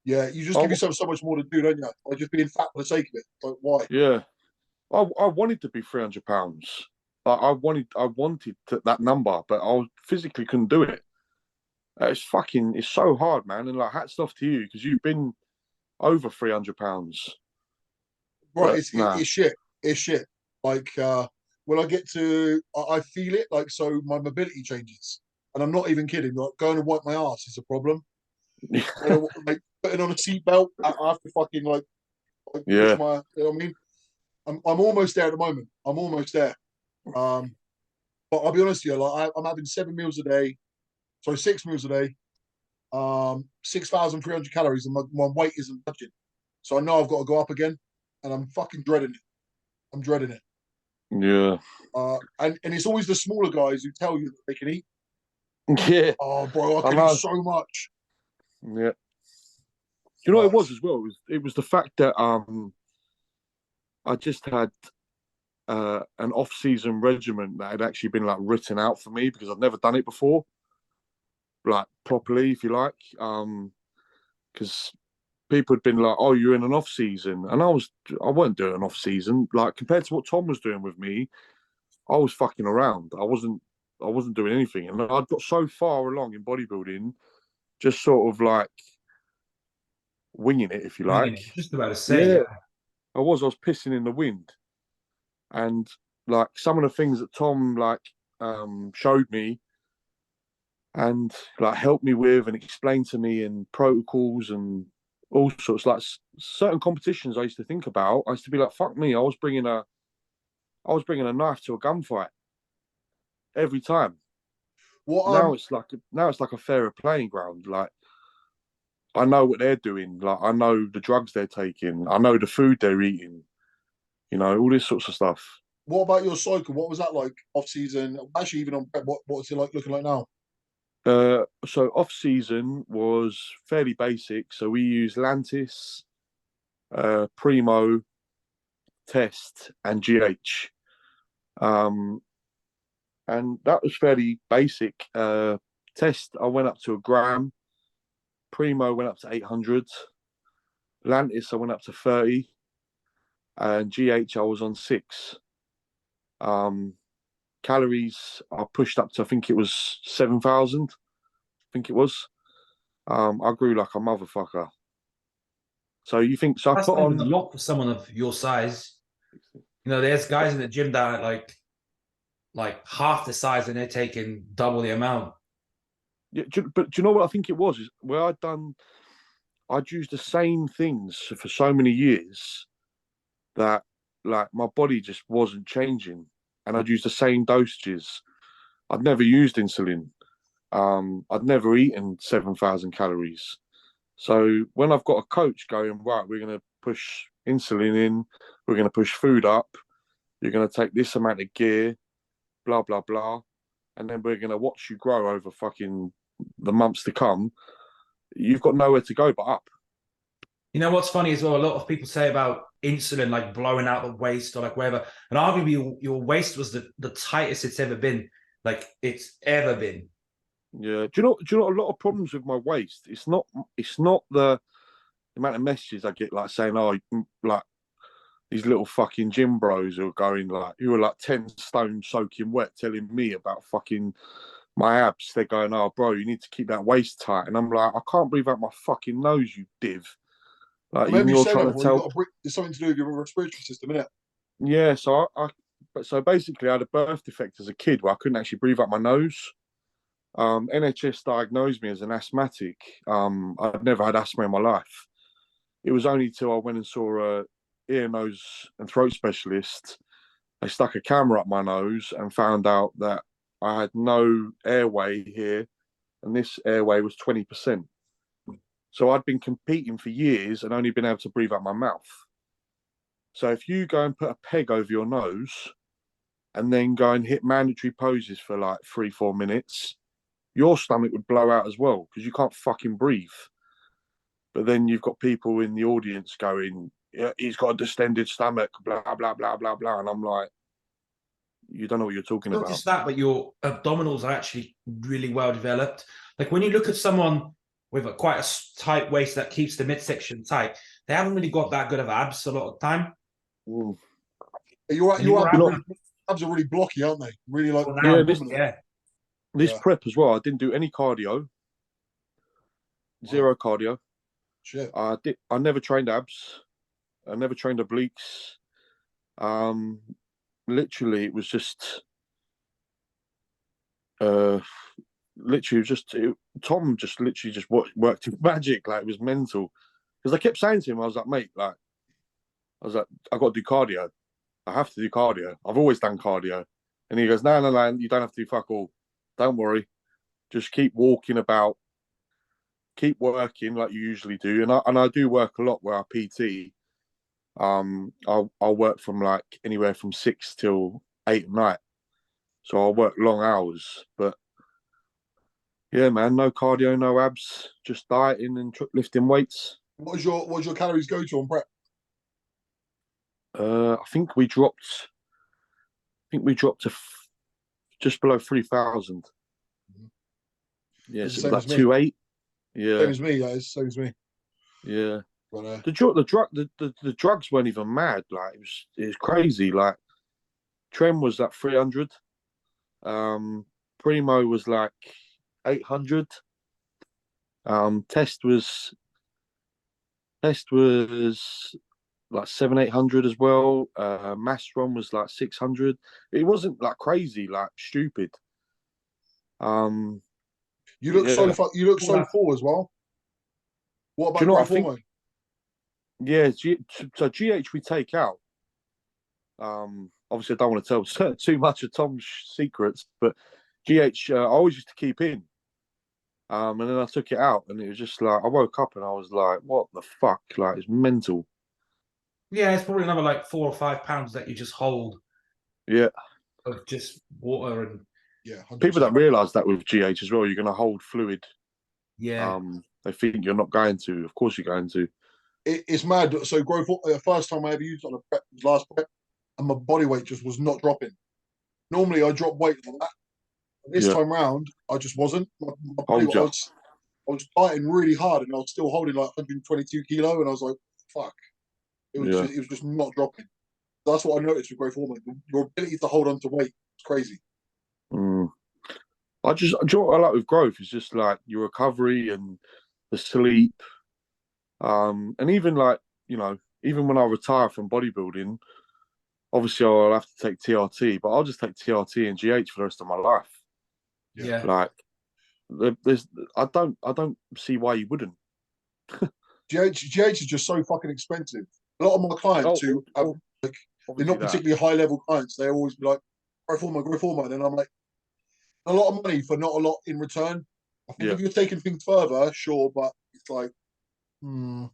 Speaker 2: Yeah, you just give yourself so much more to do, don't you? Or just being fat for the sake of it. Like, why?
Speaker 1: Yeah, I wanted to be 300 pounds. I wanted that number, but I physically couldn't do it. It's so hard, man. And like, hats off to you because you've been over 300 pounds.
Speaker 2: Right, it's shit. It's shit. Like when I get to, I feel it. Like so, my mobility changes, and I'm not even kidding. Like going to wipe my ass is a problem. Like putting on a seatbelt, I have to fucking like push my. You know what I mean? I'm almost there at the moment. I'm almost there. But I'll be honest with you. Like I'm having 7 meals a day, sorry, 6 meals a day. 6,300 calories, and my weight isn't budging. So I know I've got to go up again, and I'm fucking dreading it. I'm dreading it.
Speaker 1: Yeah.
Speaker 2: And it's always the smaller guys who tell you that they can eat.
Speaker 1: Yeah.
Speaker 2: Oh, bro, I can eat so much.
Speaker 1: Yeah. You know what it was as well? It was the fact that I just had an off-season regimen that had actually been like written out for me because I'd never done it before, like properly, if you like. Because people had been like, "Oh, you're in an off season," and I wasn't doing an off season. Like compared to what Tom was doing with me, I was fucking around. I wasn't doing anything, and I'd got so far along in bodybuilding, just sort of like winging it, if you like.
Speaker 3: Just about to say, yeah.
Speaker 1: I was pissing in the wind, and like some of the things that Tom like showed me and like helped me with and explained to me and protocols and all sorts like certain competitions I used to think about. I used to be like, fuck me, I was bringing a knife to a gunfight every time.
Speaker 2: What
Speaker 1: Now it's like a fairer playing ground. Like I know what they're doing. Like I know the drugs they're taking. I know the food they're eating. All this sorts of stuff.
Speaker 2: what about your cycle? What was that like off season? Actually, even on prep, what's it like looking like now?
Speaker 1: So off season was fairly basic. So we use Lantis, Primo, Test, and GH. Um, and that was fairly basic. Test, I went up to a gram. Primo went up to 800. Lantis, I went up to 30. And GH, I was on 6. Um, Calories, I pushed up to, I think it was 7,000. I think it was. I grew like a motherfucker. So you think, so I
Speaker 3: That's
Speaker 1: put
Speaker 3: not
Speaker 1: on.
Speaker 3: even a lot for someone of your size. There's guys in the gym that are like half the size and they're taking double the amount.
Speaker 1: Yeah, but do you know what I think it was? Is where I'd used the same things for so many years that like my body just wasn't changing, and I'd used the same dosages. I'd never used insulin. I'd never eaten 7,000 calories. So when I've got a coach going, right, we're going to push insulin in, we're going to push food up, you're going to take this amount of gear, blah blah blah, and then we're going to watch you grow over fucking the months to come. You've got nowhere to go but up.
Speaker 3: You know what's funny as well? A lot of people say about insulin like blowing out the waist or like whatever. And arguably your waist was the tightest it's ever been. Like it's ever been.
Speaker 1: Yeah. Do you know a lot of problems with my waist? It's not the amount of messages I get like saying, oh, like these little fucking gym bros who are going like who are like 10 stone soaking wet telling me about fucking my abs. They're going, oh bro, you need to keep that waist tight. And I'm like, I can't breathe out my fucking nose, you div.
Speaker 2: I
Speaker 1: Like
Speaker 2: remember
Speaker 1: even
Speaker 2: you
Speaker 1: you're
Speaker 2: saying that
Speaker 1: trying to
Speaker 2: before. You
Speaker 1: tell.
Speaker 2: got to It's something to do with your respiratory system, isn't it?
Speaker 1: Yeah, so basically I had a birth defect as a kid where I couldn't actually breathe out my nose. NHS diagnosed me as an asthmatic. I'd never had asthma in my life. It was only till I went and saw a ear, nose, and throat specialist. They stuck a camera up my nose and found out that I had no airway here, and this airway was 20%. So I'd been competing for years and only been able to breathe out my mouth. So if you go and put a peg over your nose and then go and hit mandatory poses for like 3-4 minutes, your stomach would blow out as well because you can't fucking breathe. But then you've got people in the audience going, yeah, he's got a distended stomach, blah, blah, blah, blah, blah. And I'm like, you don't know what you're talking
Speaker 3: Not
Speaker 1: about.
Speaker 3: just that, but your abdominals are actually really well developed. Like when you look at someone with quite a tight waist that keeps the midsection tight, they haven't really got that good of abs a lot of the time.
Speaker 1: Mm.
Speaker 2: Your abs are really blocky, aren't they? Really like
Speaker 1: Yeah, this
Speaker 2: Yeah.
Speaker 1: prep as well. I didn't do any cardio, zero cardio.
Speaker 2: Shit.
Speaker 1: I never trained abs. I never trained obliques. Literally, it was just, literally just Tom just literally just worked in magic. Like it was mental. Because I kept saying to him, I was like, mate, like, I got to do cardio. I have to do cardio. I've always done cardio. And he goes, no, you don't have to do fuck all. Don't worry. Just keep walking about. Keep working like you usually do. And I do work a lot where I PT. I'll work from like anywhere from 6 till 8 at night. So I'll work long hours. But yeah, man, no cardio, no abs, just dieting and lifting weights.
Speaker 2: What was your calories go to on prep?
Speaker 1: I think we dropped. To just below 3,000. Yes,
Speaker 2: It's
Speaker 1: it
Speaker 2: the
Speaker 1: was
Speaker 2: same
Speaker 1: like
Speaker 2: as me.
Speaker 1: 2.8. Yeah,
Speaker 2: Same as me, that is same as me.
Speaker 1: yeah.
Speaker 2: But
Speaker 1: The drugs weren't even mad. Like it was crazy. Like Trem was at 300. Primo was like 800. Test was like 700-800 as well. Mastron was like 600. It wasn't like crazy, like stupid.
Speaker 2: You look
Speaker 1: Yeah.
Speaker 2: you look so full as well. What about
Speaker 1: Do you know what I
Speaker 2: growth
Speaker 1: think?
Speaker 2: hormone?
Speaker 1: Yeah, so GH we take out. Obviously I don't want to tell too much of Tom's secrets, but GH I always used to keep in. And then I took it out, and it was just like I woke up and I was like, "What the fuck?" Like it's mental.
Speaker 3: Yeah, it's probably another like 4 or 5 pounds that you just hold
Speaker 1: Yeah,
Speaker 3: of just water and
Speaker 2: Yeah, 100%.
Speaker 1: people don't realise that with GH as well. You're going to hold fluid.
Speaker 3: yeah.
Speaker 1: They think you're not going to. Of course, you're going to.
Speaker 2: It's mad. So growth, the first time I ever used it on a prep was last prep, and my body weight just was not dropping. Normally I drop weight like that. This
Speaker 1: Yeah.
Speaker 2: time round, I just wasn't. My body,
Speaker 1: Hold you.
Speaker 2: I was fighting really hard, and I was still holding like 122 kilo, and I was like, "Fuck!" It was
Speaker 1: Yeah.
Speaker 2: just, it was just not dropping. That's what I noticed with growth hormone. Your ability to hold on to weight is crazy.
Speaker 1: Mm. Do you know what I like with growth is just like your recovery and the sleep. And even like, even when I retire from bodybuilding, obviously I'll have to take TRT, but I'll just take TRT and GH for the rest of my life.
Speaker 3: Yeah.
Speaker 1: Like there's I don't see why you wouldn't.
Speaker 2: GH is just so fucking expensive. A lot of my clients who have they're not particularly high level clients, they always be like, growth hormone. And I'm like, a lot of money for not a lot in return. I think if you're taking things further, sure, but it's like,
Speaker 1: When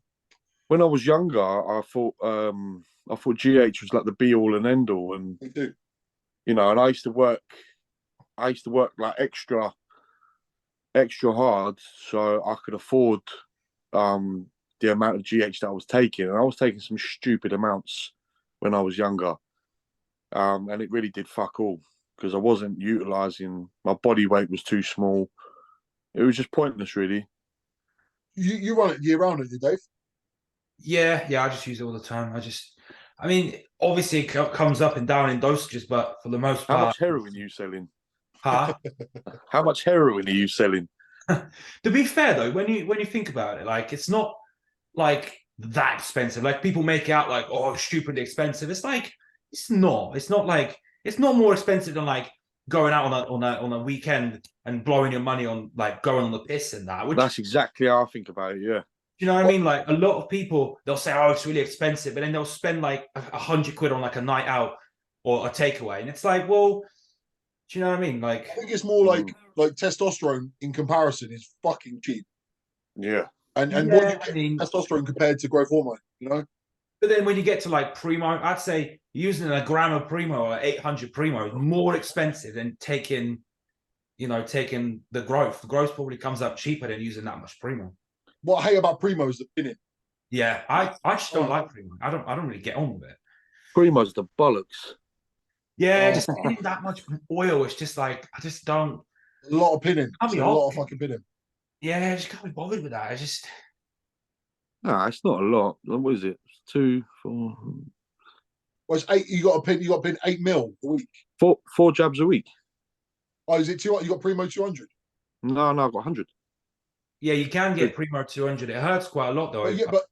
Speaker 1: I was younger, I thought GH was like the be all and end all, and
Speaker 2: they do.
Speaker 1: and I used to work like extra hard so I could afford the amount of GH that I was taking, and I was taking some stupid amounts when I was younger, and it really did fuck all because I wasn't utilizing, my body weight was too small. It was just pointless, really.
Speaker 2: You run it year round, don't you, Dave?
Speaker 3: Yeah, I just use it all the time. I mean, obviously it comes up and down in dosages, but for the most part.
Speaker 1: How much heroin are you selling?
Speaker 3: Huh?
Speaker 1: How much heroin are you selling?
Speaker 3: To be fair though, when you think about it, like it's not like that expensive. Like people make it out like, oh, stupidly expensive. It's like it's not. It's not like it's not more expensive than like going out on a weekend and blowing your money on like going on the piss and that.
Speaker 1: That's exactly how I think about it. Yeah.
Speaker 3: You know what I mean? Like a lot of people, they'll say, "Oh, it's really expensive," and then they'll spend like 100 quid on like a night out or a takeaway, and it's like, well, do you know what I mean? Like,
Speaker 2: I think it's more like testosterone in comparison is fucking cheap.
Speaker 1: Yeah.
Speaker 2: And
Speaker 3: yeah,
Speaker 2: what you get
Speaker 3: I mean,
Speaker 2: testosterone compared to growth hormone,
Speaker 3: But then when you get to like primo, I'd say using a gram of primo or 800 primo is more expensive than taking the growth. The growth probably comes up cheaper than using that much primo.
Speaker 2: What I hate about primo is the pinning.
Speaker 3: Yeah, I just don't like primo. I don't really get on with it.
Speaker 1: Primo's the bollocks.
Speaker 3: Yeah, just getting that much oil. It's just like I just don't.
Speaker 2: A lot of pinning.
Speaker 3: Can't be
Speaker 2: A lot of fucking pinning.
Speaker 3: Yeah, I just can't be bothered with that. I just.
Speaker 1: No, it's not a lot. What is it? 2, 4.
Speaker 2: Well, it's 8. You got to pin 8 mil a week.
Speaker 1: Four jabs a week.
Speaker 2: Oh, is it 200? You got primo 200?
Speaker 1: No, I've got 100.
Speaker 3: Yeah, you can get primo 200. It hurts quite a lot though.
Speaker 2: Yeah, but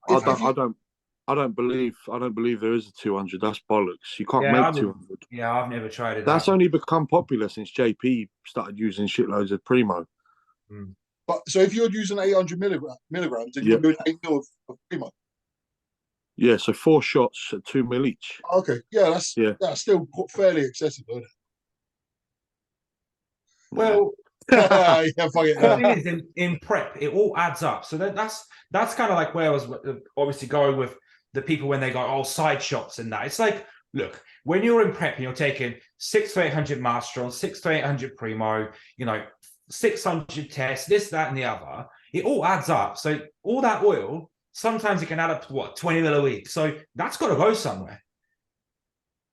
Speaker 1: I don't believe there is a 200. That's bollocks. You can't make 200.
Speaker 3: Yeah, I've never tried it.
Speaker 1: That's only become popular since JP started using shitloads of primo.
Speaker 2: But so if you're using 800 milligrams, then you're doing 8 mil of primo.
Speaker 1: Yeah, so 4 shots at 2 mil each.
Speaker 2: Okay, yeah, that's still fairly excessive, isn't it?
Speaker 3: Well,
Speaker 2: yeah, fuck it.
Speaker 3: What it is in prep, it all adds up. So that's kind of like where I was obviously going with the people when they go, oh, side shots and that. It's like, look, when you're in prep and you're taking 6 to 800 Mastron, 6 to 800 Primo, 600 tests, this, that, and the other, it all adds up. So all that oil, sometimes it can add up to what, 20 mil a week. So that's got to go somewhere.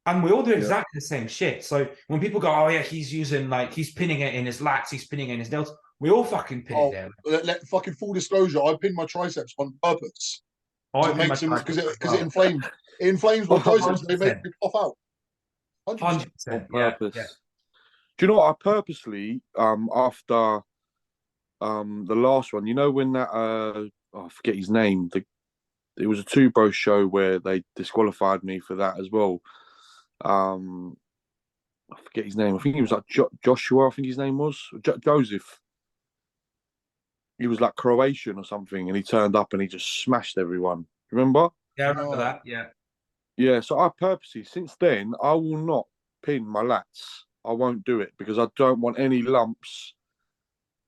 Speaker 3: And we all do exactly the same shit. So when people go, oh yeah, he's pinning it in his lats, he's pinning it in his delts, we all fucking pin it there.
Speaker 2: Fucking full disclosure, I pinned my triceps on purpose. Because it inflames. It inflames my triceps. They make me pop out.
Speaker 3: 100%.
Speaker 1: On purpose. Yeah. Do you know what? I purposely, after the last one, when that I forget his name, it was a Two Bros show where they disqualified me for that as well. I forget his name. I think he was like Joshua. I think his name was Joseph. He was like Croatian or something, and he turned up and he just smashed everyone. Remember?
Speaker 3: Yeah, I remember
Speaker 2: Oh.
Speaker 3: that. Yeah.
Speaker 1: Yeah. So I purposely, since then, I will not pin my lats. I won't do it because I don't want any lumps,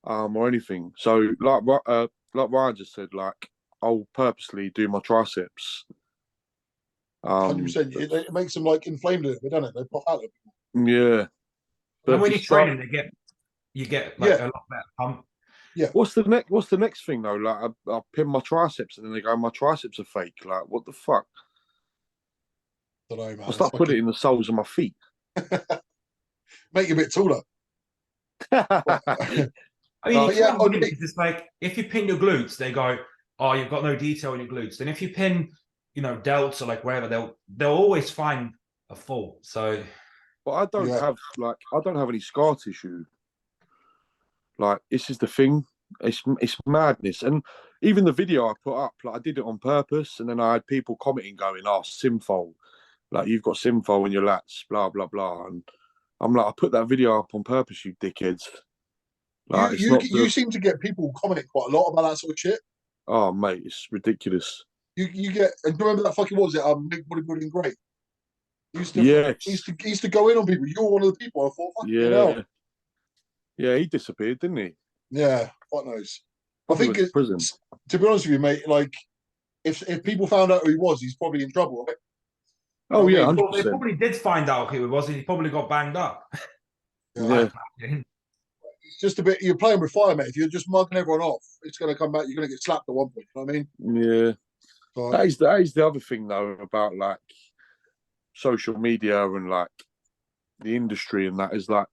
Speaker 1: or anything. So like Ryan just said, like I'll purposely do my triceps.
Speaker 2: 100%. It makes them like inflamed a little bit, doesn't it? They pop out a little bit.
Speaker 1: Yeah.
Speaker 3: And when you
Speaker 1: just
Speaker 3: train
Speaker 1: like,
Speaker 3: them, you get like
Speaker 2: Yeah.
Speaker 3: a lot better pump.
Speaker 1: what's the next thing though? Like I pin my triceps and then they go, my triceps are fake. Like what the fuck?
Speaker 2: Don't know, man.
Speaker 1: I'll start putting it in the soles of my feet.
Speaker 2: Make you a bit taller.
Speaker 3: I mean,
Speaker 1: Oh,
Speaker 3: it's
Speaker 2: yeah,
Speaker 3: not
Speaker 2: okay.
Speaker 3: because it's like if you pin your glutes, they go, "Oh, you've got no detail in your glutes." And if you pin, delts or like wherever, they'll always find a fault. So,
Speaker 1: but I don't
Speaker 2: Yeah.
Speaker 1: have any scar tissue. Like this is the thing. It's madness. And even the video I put up, like I did it on purpose, and then I had people commenting going, "Oh, Simfol, like you've got Simfol in your lats, blah blah blah." And I'm like, I put that video up on purpose, you dickheads. Like it's not.
Speaker 2: You seem to get people commenting quite a lot about that sort of shit.
Speaker 1: Oh mate, it's ridiculous.
Speaker 2: You get, and remember that fucking, what was it? Big Bodybuilding Great.
Speaker 1: Yes.
Speaker 2: He used to go in on people. You're one of the people. I thought, fucking hell.
Speaker 1: Yeah, he disappeared, didn't he?
Speaker 2: Yeah, what knows?
Speaker 1: Probably went to prison.
Speaker 2: To be honest with you, mate, like if people found out who he was, he's probably in trouble, right?
Speaker 1: Oh yeah,
Speaker 3: well, they
Speaker 1: 100%.
Speaker 3: probably did find out who it was, and he probably got banged up.
Speaker 1: Yeah.
Speaker 2: It's just a bit. You're playing with fire, mate. If you're just mugging everyone off, it's going to come back. You're going to get slapped at one point. You know what I mean?
Speaker 1: Yeah.
Speaker 2: So,
Speaker 1: That is the other thing though about like social media and like the industry and that is like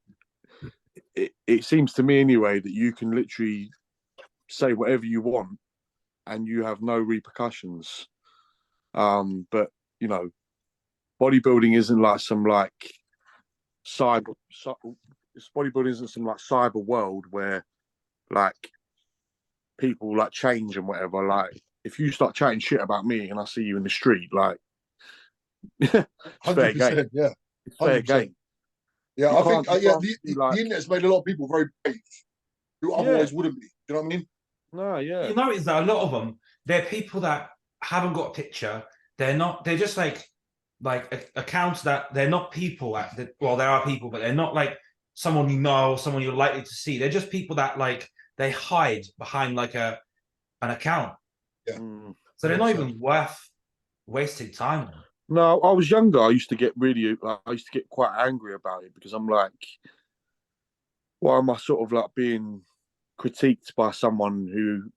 Speaker 1: it seems to me anyway that you can literally say whatever you want and you have no repercussions. But bodybuilding isn't like some like bodybuilding isn't some like cyber world where like people like change and whatever. Like if you start chatting shit about me and I see you in the street, like it's fair game.
Speaker 2: Yeah,
Speaker 1: it's fair
Speaker 2: 100%.
Speaker 1: game.
Speaker 2: Yeah,
Speaker 1: You
Speaker 2: I think
Speaker 1: can't
Speaker 2: the internet's made a lot of people very brave who otherwise wouldn't be. You know what I mean?
Speaker 1: No, yeah.
Speaker 3: You notice that a lot of them, they're people that haven't got a picture. They're just like accounts that they're not people. Well, there are people, but they're not like someone you know or someone you're likely to see. They're just people that like they hide behind like an account.
Speaker 2: Yeah.
Speaker 3: So they're not even worth wasting time on.
Speaker 1: No, I was younger. I used to get quite angry about it because I'm like, why am I sort of like being critiqued by someone who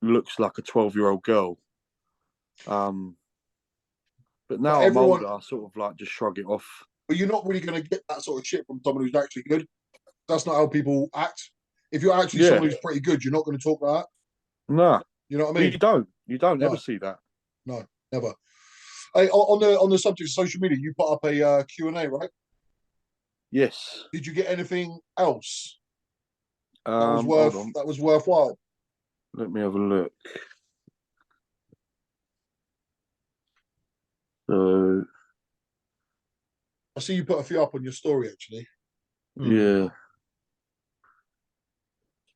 Speaker 1: looks like a 12-year-old girl? But now I'm older, I sort of like just shrug it off.
Speaker 2: But you're not really going to get that sort of shit from someone who's actually good. That's not how people act. If you're actually someone who's pretty good, you're not going to talk like that.
Speaker 1: Nah.
Speaker 2: You know what I mean?
Speaker 1: You don't ever see that.
Speaker 2: No, never. Hey, on the subject of social media, you put up a Q&A, right?
Speaker 1: Yes.
Speaker 2: Did you get anything else
Speaker 1: that
Speaker 2: was worthwhile?
Speaker 1: Let me have a look. So
Speaker 2: I see you put a few up on your story, actually.
Speaker 1: Yeah.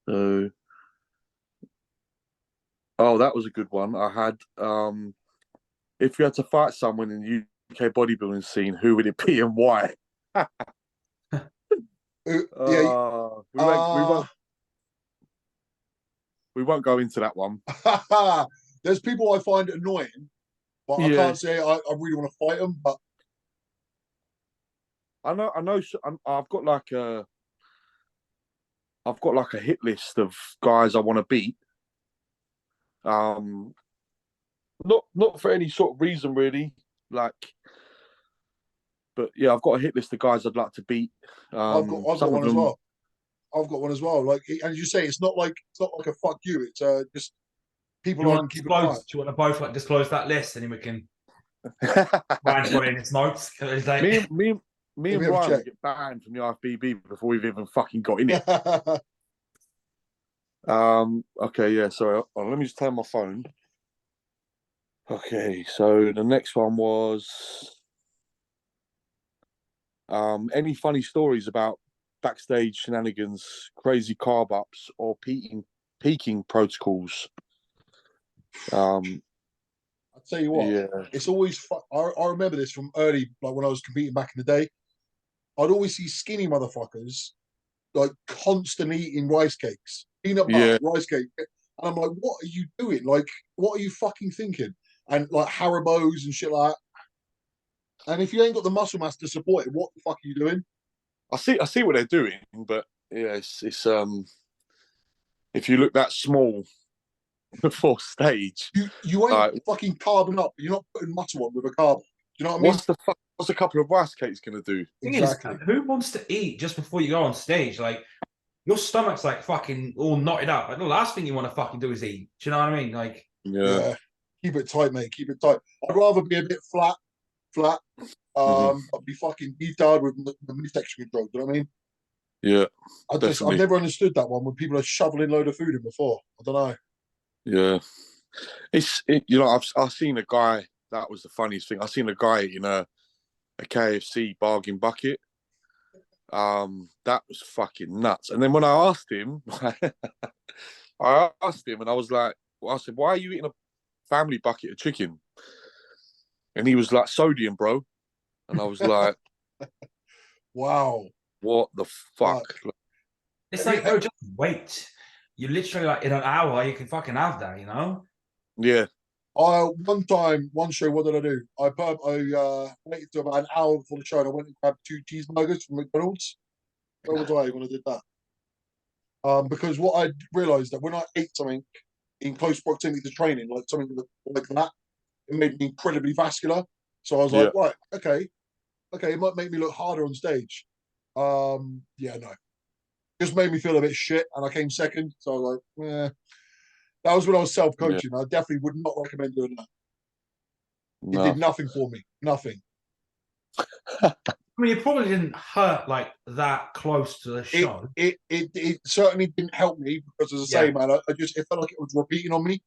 Speaker 1: So that was a good one. I had if you had to fight someone in the UK bodybuilding scene, who would it be and why? We won't go into that one.
Speaker 2: There's people I find annoying, but I can't say I really want to fight them. But
Speaker 1: I know. I've got like a hit list of guys I want to beat. Not for any sort of reason really, like. But yeah, I've got a hit list of guys I'd like to beat.
Speaker 2: I've got one as well. I've got one as well. Like, and you say, it's not like a fuck you. It's just people
Speaker 3: you
Speaker 2: I
Speaker 3: want
Speaker 2: can
Speaker 3: to
Speaker 2: keep an eye on.
Speaker 3: Do you want to both like disclose that list, and then we can Ryan's got it in his notes. Like...
Speaker 1: Me and Ryan will get banned from the IFBB before we've even fucking got in it. Okay, yeah. Sorry, let me just turn my phone. Okay, so the next one was any funny stories about backstage shenanigans, crazy carb ups, or peaking protocols.
Speaker 2: I'll tell you what,
Speaker 1: Yeah,
Speaker 2: it's always I remember this from early, like when I was competing back in the day. I'd always see skinny motherfuckers like constantly eating rice cakes, peanut butter,
Speaker 1: yeah.
Speaker 2: rice cake. And I'm like, what are you doing? Like, what are you fucking thinking? And like Haribo's and shit like that. And if you ain't got the muscle mass to support it, what the fuck are you doing?
Speaker 1: I see what they're doing, but yeah, it's if you look that small before stage,
Speaker 2: You ain't
Speaker 1: like
Speaker 2: fucking carbing up. You're not putting muscle on with a carb. Do you know what I mean?
Speaker 1: what's a couple of rice cakes gonna do?
Speaker 3: Thing is,
Speaker 2: Exactly.
Speaker 3: who wants to eat just before you go on stage? Like your stomach's like fucking all knotted up. Like the last thing you want to fucking do is eat. Do you know what I mean? Like,
Speaker 1: Yeah.
Speaker 2: Yeah. Keep it tight, mate. Keep it tight. I'd rather be a bit flat.
Speaker 1: Hmm.
Speaker 2: I'd be fucking detailed with the midsection control. Do you know what I mean?
Speaker 1: Yeah,
Speaker 2: I've
Speaker 1: definitely.
Speaker 2: never understood that one when people are shoveling load of food in before. I don't know.
Speaker 1: Yeah, I've seen a guy. That was the funniest thing. I seen a guy in a KFC bargain bucket. That was fucking nuts. And then when I asked him, and I was like, well, I said, why are you eating a family bucket of chicken? And he was like, sodium, bro. And I was like,
Speaker 2: Wow.
Speaker 1: what the fuck?
Speaker 2: Fuck.
Speaker 3: it's
Speaker 2: Have you,
Speaker 3: like, bro, just wait. You literally like in an hour you can fucking have that, you know?
Speaker 1: Yeah,
Speaker 2: one time, one show, what did I do? I waited till about an hour before the show and I went and grabbed 2 cheeseburgers from McDonald's. Where was I when I did that? Because what I realized that when I ate something in close proximity to training, like something like that, it made me incredibly vascular. So I was like,
Speaker 1: yeah,
Speaker 2: right, okay, it might make me look harder on stage. Yeah, no, just made me feel a bit shit, and I came second. So I was like, that was when I was self
Speaker 1: yeah.
Speaker 2: coaching. I definitely would not recommend doing that. It did
Speaker 1: No.
Speaker 2: nothing for me, nothing.
Speaker 3: I mean, it probably didn't hurt like that close to the
Speaker 2: It
Speaker 3: show.
Speaker 2: it certainly didn't help me because, as I say,
Speaker 3: Yeah.
Speaker 2: man, I just it felt like it was repeating on me.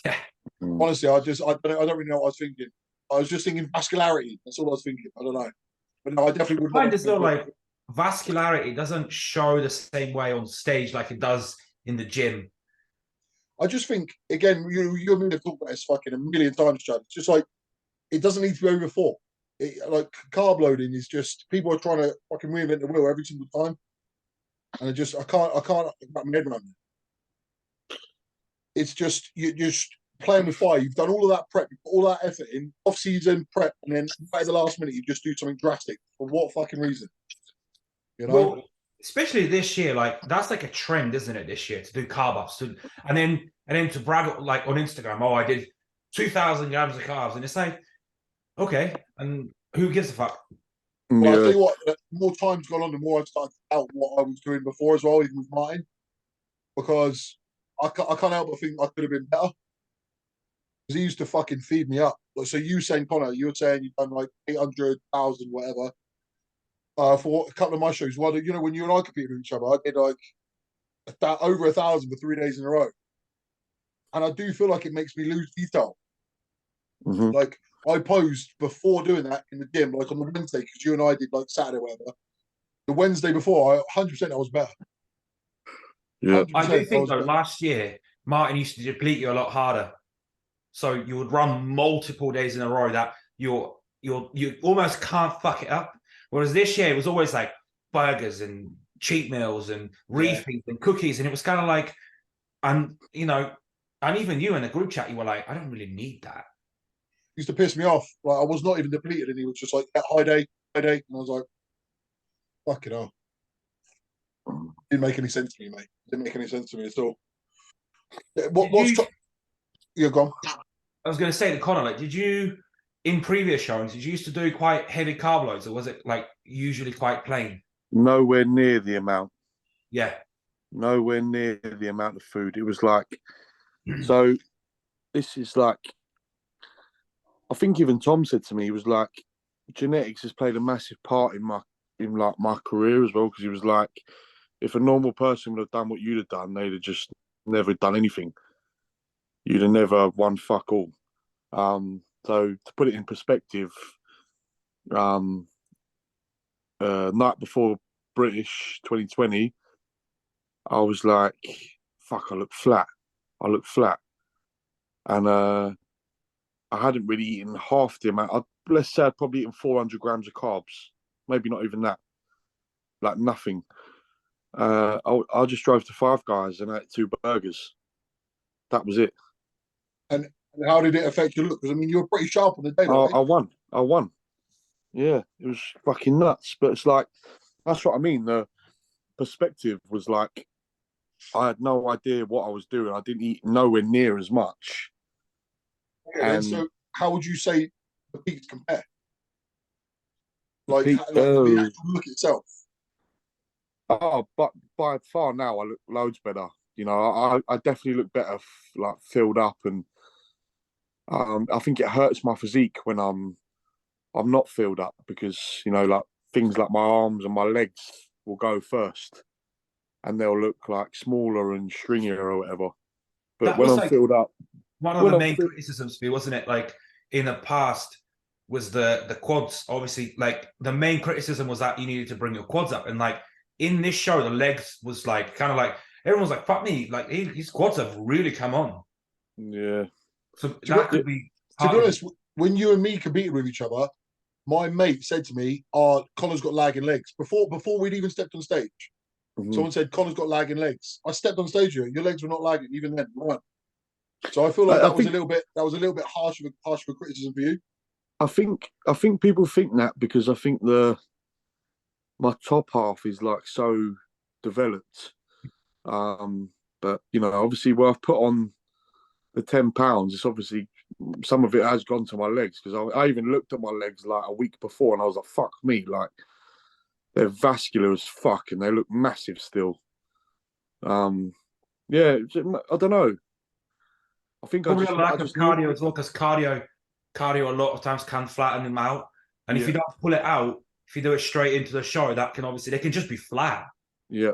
Speaker 3: Yeah.
Speaker 1: Mm.
Speaker 2: Honestly, I don't really know what I was thinking. I was just thinking vascularity. That's all I was thinking. I don't know, but no, I definitely would
Speaker 3: I
Speaker 2: not
Speaker 3: find as though
Speaker 2: recommend it.
Speaker 3: like vascularity doesn't show the same way on stage like it does in the gym.
Speaker 2: I just think again, you and me have talked about this fucking a million times, Chad. It's just like it doesn't need to be over four. Like carb loading is just people are trying to fucking reinvent the wheel every single time, and I can't wrap my head around it. It's just you're just playing with fire. You've done all of that prep, you put all that effort in, off season prep, and then right at the last minute you just do something drastic. For what fucking reason? You know?
Speaker 3: Well, especially this year, like that's like a trend, isn't it? This year to do carb ups, and then to brag like on Instagram, oh, I did 2,000 grams of carbs, and it's like, okay, and who gives a fuck?
Speaker 2: Well, I'll tell
Speaker 1: Yeah,
Speaker 2: you what, the more time's gone on, the more I've started to doubt what I was doing before as well, even with Martin, because I can't help but think I could have been better. Because he used to fucking feed me up. Like, so you saying, Connor, you were saying you've done like 800,000, whatever, for a couple of my shows. Well, you know, when you and I competed with each other, I did like over 1,000 for 3 days in a row. And I do feel like it makes me lose detail.
Speaker 1: hmm,
Speaker 2: Like, I posed before doing that in the gym, like on the Wednesday, because you and I did like Saturday, whatever. The Wednesday before, 100% I was better.
Speaker 1: yeah,
Speaker 2: 100%
Speaker 3: I do
Speaker 2: I
Speaker 3: think
Speaker 2: was
Speaker 3: though,
Speaker 2: better.
Speaker 3: last year Martin used to deplete you a lot harder. So you would run multiple days in a row that you almost can't fuck it up. Whereas this year it was always like burgers and cheat meals and
Speaker 2: Yeah.
Speaker 3: refeeds and cookies, and it was kind of like, and and even you in the group chat, you were like, I don't really need that.
Speaker 2: Used to piss me off. Like, I was not even depleted, and he was just like, high day, high day. And I was like, fuck it off. Didn't make any sense to me, mate. Didn't make any sense to me at all.
Speaker 3: Did
Speaker 2: What's
Speaker 3: you?
Speaker 2: you're gone.
Speaker 3: I was going to say to Connor, like, did you in previous showings? Did you used to do quite heavy carb loads, or was it like usually quite plain?
Speaker 1: nowhere near the amount.
Speaker 3: Yeah.
Speaker 1: Nowhere near the amount of food. It was like so. This is like I think even Tom said to me, he was like, genetics has played a massive part in like my career as well because he was like, if a normal person would have done what you'd have done, they'd have just never done anything. You'd have never won fuck all. So to put it in perspective, night before British 2020, I was like, fuck, I look flat. And I hadn't really eaten half the amount. Let's say I'd probably eaten 400 grams of carbs, maybe not even that, like nothing. I just drove to Five Guys and ate 2 burgers. That was it.
Speaker 2: And how did it affect your look? Because I mean, you were pretty sharp on the day,
Speaker 1: I won. Yeah, it was fucking nuts. But it's like, that's what I mean. The perspective was like, I had no idea what I was doing. I didn't eat nowhere near as much.
Speaker 2: And so, how would you say the peaks compare?
Speaker 1: The
Speaker 2: The actual look itself.
Speaker 1: But by far now, I look loads better. You know, I definitely look better, like filled up, and I think it hurts my physique when I'm not filled up because like things like my arms and my legs will go first, and they'll look like smaller and stringier or whatever. But
Speaker 3: That
Speaker 1: when
Speaker 3: was
Speaker 1: I'm
Speaker 3: like
Speaker 1: filled up,
Speaker 3: one of the main criticisms for you, wasn't it? Like in the past was the quads. Obviously, like the main criticism was that you needed to bring your quads up, and like in this show, the legs was like kind of like everyone's like, "Fuck me!" Like his quads have really come on.
Speaker 1: Yeah.
Speaker 3: So that could be.
Speaker 2: To be honest, when you and me competed with each other, my mate said to me, Connor's got lagging legs. Before we'd even stepped on stage, someone said, Connor's got lagging legs. I stepped on stage, your legs were not lagging even then. Right? So I feel like that was a little bit harsh of a criticism for you.
Speaker 1: I think people think that because I think my top half is like so developed. But obviously where I've put on the £10, it's obviously some of it has gone to my legs because I even looked at my legs like a week before and I was like, fuck me, like they're vascular as fuck and they look massive still. Yeah, I don't know. I think
Speaker 3: probably
Speaker 1: I just,
Speaker 3: a lack
Speaker 1: I
Speaker 3: of
Speaker 1: just
Speaker 3: cardio as well, because cardio a lot of times can flatten them out. And if you don't pull it out, if you do it straight into the show, that can obviously they can just be flat.
Speaker 1: Yeah.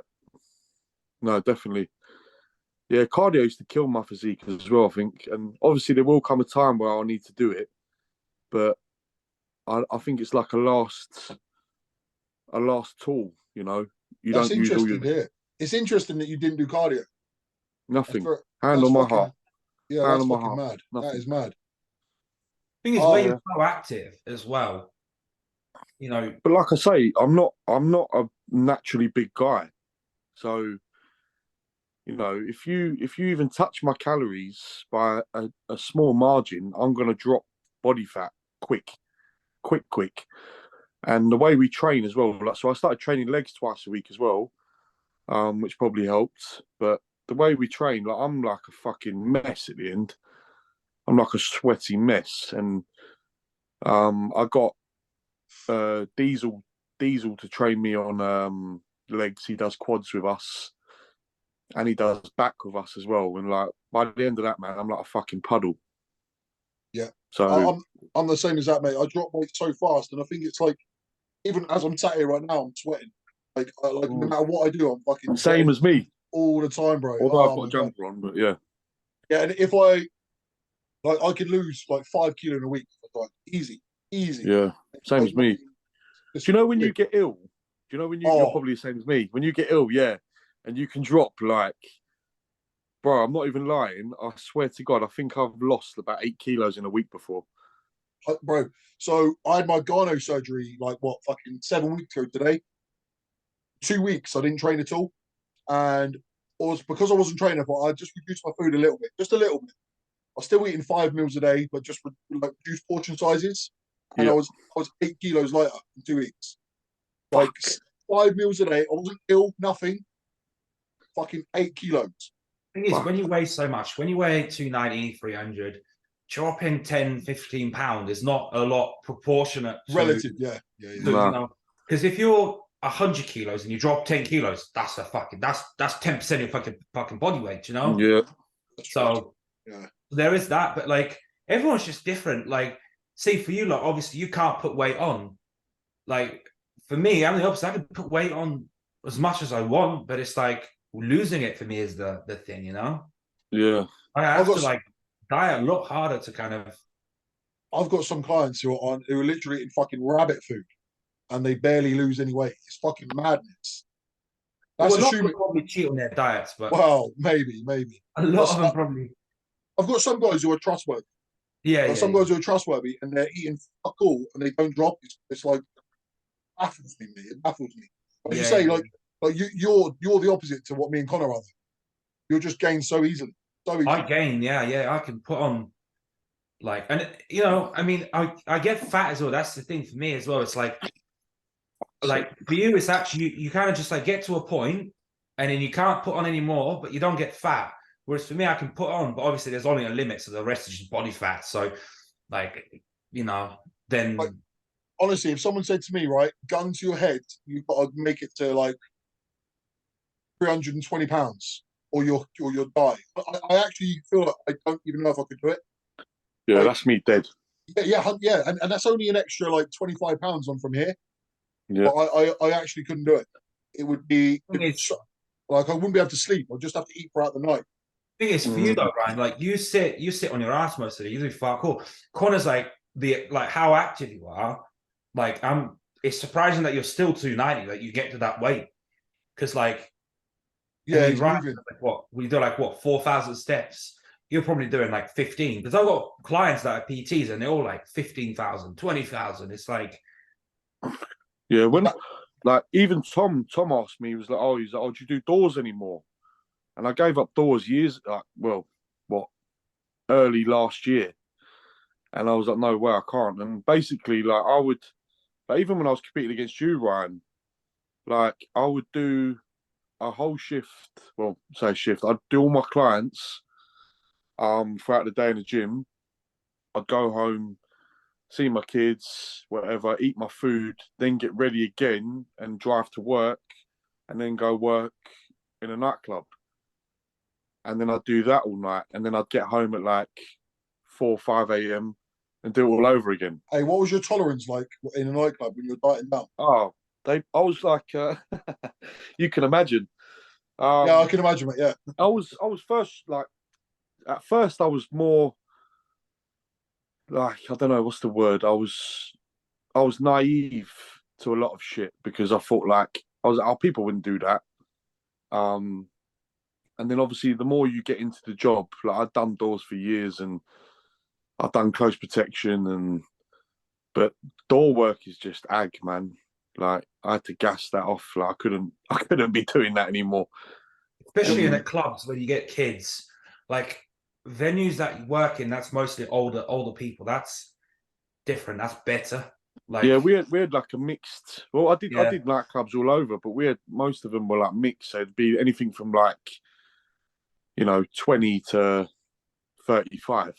Speaker 1: No, definitely. Yeah, cardio used to kill my physique as well, I think. And obviously there will come a time where I'll need to do it. But I think it's like a last tool, You
Speaker 2: That's
Speaker 1: don't use all your
Speaker 2: interesting. It's interesting that you didn't do cardio.
Speaker 1: nothing. Hand on my heart.
Speaker 2: Yeah, that's fucking mad. Nothing. That is mad.
Speaker 3: Thing is, where you're so active as well,
Speaker 1: But like I say, I'm not a naturally big guy, so if you even touch my calories by a small margin, I'm gonna drop body fat quick. And the way we train as well, like so, I started training legs twice a week as well, which probably helped. But the way we train, like I'm like a fucking mess at the end. I'm like a sweaty mess, and I got Diesel to train me on legs. He does quads with us, and he does back with us as well. And like by the end of that, man, I'm like a fucking puddle.
Speaker 2: Yeah.
Speaker 1: So
Speaker 2: I'm the same as that, mate. I drop weight so fast, and I think it's like even as I'm sat here right now, I'm sweating. Like no matter what I do, I'm fucking
Speaker 1: same as me
Speaker 2: all the time, bro.
Speaker 1: Although I've got a jumper on, but yeah.
Speaker 2: Yeah, and if I could lose like 5 kilos in a week, like easy.
Speaker 1: Yeah, same as me. Do you know when you get ill? Do you know when you're probably the same as me? When you get ill, yeah, and you can drop like, bro, I'm not even lying. I swear to God, I think I've lost about 8 kilos in a week before.
Speaker 2: Bro, so I had my gyno surgery like fucking 7 weeks ago today. 2 weeks I didn't train at all, and because I wasn't training, I just reduced my food a little bit, just a little bit. I was still eating 5 meals a day, but just like reduced portion sizes, and I was 8 kilos lighter in 2 weeks. Like 5 meals a day. I wasn't ill, nothing. Fucking 8 kilos.
Speaker 3: Thing is, when you weigh so much, when you weigh 290, 300, dropping 10, 15 pounds is not a lot proportionate.
Speaker 2: Relative, yeah.
Speaker 3: Because if you're 100 kilos and you drop 10 kilos, that's 10% of your fucking body weight,
Speaker 1: Yeah.
Speaker 3: So there is that, but like everyone's just different. Like, see, for you, like obviously you can't put weight on. Like for me, I'm the opposite. I can put weight on as much as I want, but it's like losing it for me is the thing,
Speaker 1: Yeah.
Speaker 3: I have to like diet a lot harder to kind of
Speaker 2: I've got some clients who are literally eating fucking rabbit food, and they barely lose any weight. It's fucking madness. That's
Speaker 3: Well, a lot of them
Speaker 2: assuming.
Speaker 3: probably cheat on their diets, but
Speaker 2: Well, maybe.
Speaker 3: a lot of them probably.
Speaker 2: I've got some guys who are trustworthy.
Speaker 3: Yeah, yeah,
Speaker 2: Some
Speaker 3: yeah.
Speaker 2: guys who are trustworthy, and they're eating fuck all, and they don't drop. It's like baffles me, mate. It baffles me. As you
Speaker 3: Yeah,
Speaker 2: say,
Speaker 3: yeah,
Speaker 2: like you're the opposite to what me and Connor are. You're just gained so easily, so
Speaker 3: I
Speaker 2: easily.
Speaker 3: gain, yeah. I can put on like, and you know, I mean, I get fat as well. That's the thing for me as well. It's like for you, it's actually you kind of just like get to a point, and then you can't put on any more, but you don't get fat. Whereas for me, I can put on, but obviously there's only a limit, so the rest is just body fat. So, like, you know, then
Speaker 2: Like, honestly, if someone said to me, right, gun to your head, you've got to make it to like 320 pounds, or you'll die. I actually feel like I don't even know if I could do it.
Speaker 1: Yeah,
Speaker 2: Like,
Speaker 1: that's me dead.
Speaker 2: yeah, and that's only an extra like 25 pounds on from here.
Speaker 1: Yeah.
Speaker 2: But I actually couldn't do it. It would be
Speaker 3: it's
Speaker 2: like I wouldn't be able to sleep. I'd just have to eat throughout the night.
Speaker 3: thing is for you though, Ryan. Like you sit on your ass most of the day. You do fuck all. Connor's like how active you are. Like it's surprising that you're still 290. That you get to that weight because like
Speaker 2: Yeah,
Speaker 3: you
Speaker 2: he's
Speaker 3: run
Speaker 2: moving.
Speaker 3: like what we do like what 4,000 steps. You're probably doing like 15 because I've got clients that are PTs and they're all like 15,000, 20,000. It's like
Speaker 1: Yeah, when like even Tom asked me, he was like, "Oh, do you do doors anymore?" And I gave up doors early last year, and I was like, "No way, I can't." And basically, like but even when I was competing against you, Ryan, like I would do a whole shift. Well, say shift. I'd do all my clients, throughout the day in the gym. I'd go home, see my kids, whatever, eat my food, then get ready again and drive to work, and then go work in a nightclub. And then I'd do that all night, and then I'd get home at like 4, 5 a.m. and do it all over again.
Speaker 2: Hey, what was your tolerance like in a nightclub when you were dieting down?
Speaker 1: Oh, I was like, you can imagine.
Speaker 2: Yeah, I can imagine, mate. Yeah,
Speaker 1: I was first like, at first I was more like, I don't know what's the word. I was naive to a lot of shit because I thought like people wouldn't do that. And then obviously the more you get into the job, like I'd done doors for years and I've done close protection but door work is just ag, man. Like I had to gas that off. Like I couldn't be doing that anymore.
Speaker 3: especially in the clubs where you get kids, like venues that you work in, that's mostly older people. That's different. That's better. Like
Speaker 1: Yeah, we had like a mixed. Well, I
Speaker 3: yeah,
Speaker 1: did nightclubs all over, but most of them were like mixed. So it'd be anything from like 20 to 35.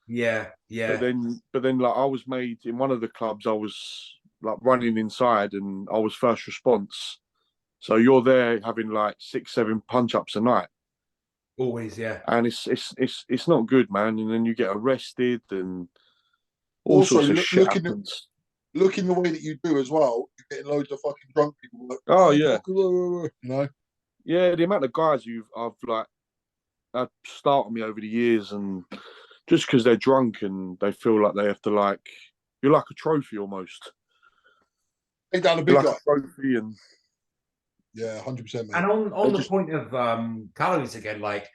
Speaker 3: yeah.
Speaker 1: But then like I was made in one of the clubs. I was like running inside, and I was first response. So you're there having like 6, 7 punch ups a night,
Speaker 3: Always, yeah.
Speaker 1: and it's not good, man. And then you get arrested, and all
Speaker 2: also
Speaker 1: sorts of shit happens.
Speaker 2: looking the way that you do as well, you're getting loads of fucking drunk people. Like,
Speaker 1: Oh yeah,
Speaker 2: you know.
Speaker 1: yeah. The amount of guys I've like had start on me over the years, and just because they're drunk and they feel like they have to like, you're like a trophy almost.
Speaker 2: Take down a
Speaker 1: You're
Speaker 2: big
Speaker 1: like
Speaker 2: guy.
Speaker 1: a trophy, and
Speaker 2: Yeah, 100%, mate.
Speaker 3: And on the
Speaker 1: just
Speaker 3: point of calories again, like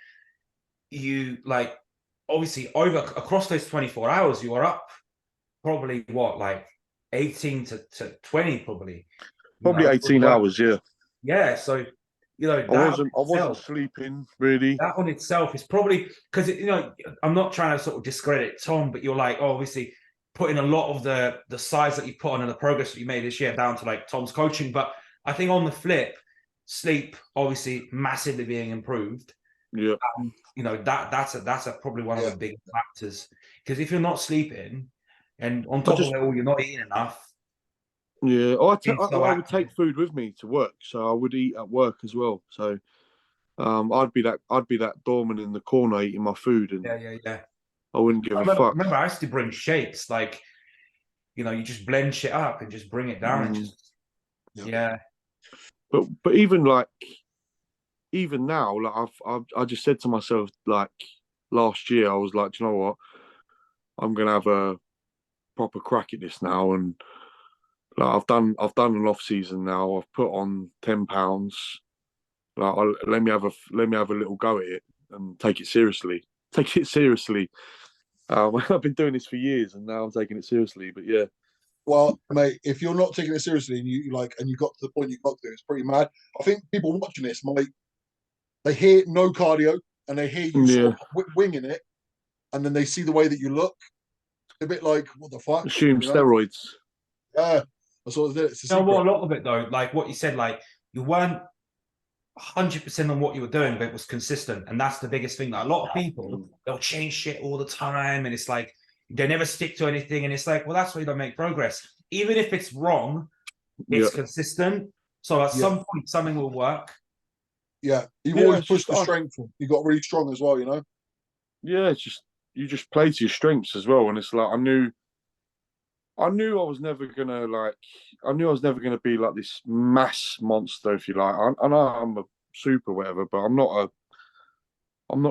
Speaker 3: you like obviously over across those 24 hours, you are up probably what like 18 to 20 probably.
Speaker 1: probably 18 hours. Yeah,
Speaker 3: Yeah, so that
Speaker 1: I wasn't sleeping really.
Speaker 3: that on itself is probably because I'm not trying to sort of discredit Tom, but you're like obviously putting a lot of the size that you put on and the progress that you made this year down to like Tom's coaching. But I think on the flip, sleep obviously massively being improved.
Speaker 1: Yeah,
Speaker 3: That's probably one of
Speaker 2: Yeah.
Speaker 3: the big factors because if you're not sleeping and on top of it all you're not eating enough.
Speaker 1: Yeah, I would take food with me to work, so I would eat at work as well. So, I'd be that doorman in the corner eating my food, and
Speaker 3: Yeah.
Speaker 1: I wouldn't give a
Speaker 3: Remember,
Speaker 1: fuck.
Speaker 3: I used to bring shakes, like you just blend shit up and just bring it down and just yeah.
Speaker 1: But even now, like I just said to myself, like last year, I was like, do you know what? I'm gonna have proper crack at this now, and like I've done an off season now. I've put on £10. Like, let me have a little go at it and take it seriously. Take it seriously. I've been doing this for years, and now I'm taking it seriously. But yeah,
Speaker 2: Well, mate, if you're not taking it seriously and you got to the point you got to, it's pretty mad. I think people watching this might they hear no cardio and they hear you sort of winging it, and then they see the way that you look. A bit like, what the fuck?
Speaker 1: assume steroids.
Speaker 2: Yeah, that's what it's a
Speaker 3: You know what?
Speaker 2: secret.
Speaker 3: A lot of it though, like what you said, like you weren't 100% on what you were doing, but it was consistent, and that's the biggest thing. That a lot of people they'll change shit all the time, and it's like they never stick to anything, and it's like, well, that's why you don't make progress. Even if it's wrong, it's consistent. So at some point, something will work.
Speaker 2: Yeah, you've always pushed the strength. You got really strong as well, you know.
Speaker 1: Yeah, it's just you just play to your strengths as well, and it's like I knew I was never gonna be like this mass monster, if you like. I know I'm a super whatever, but I'm not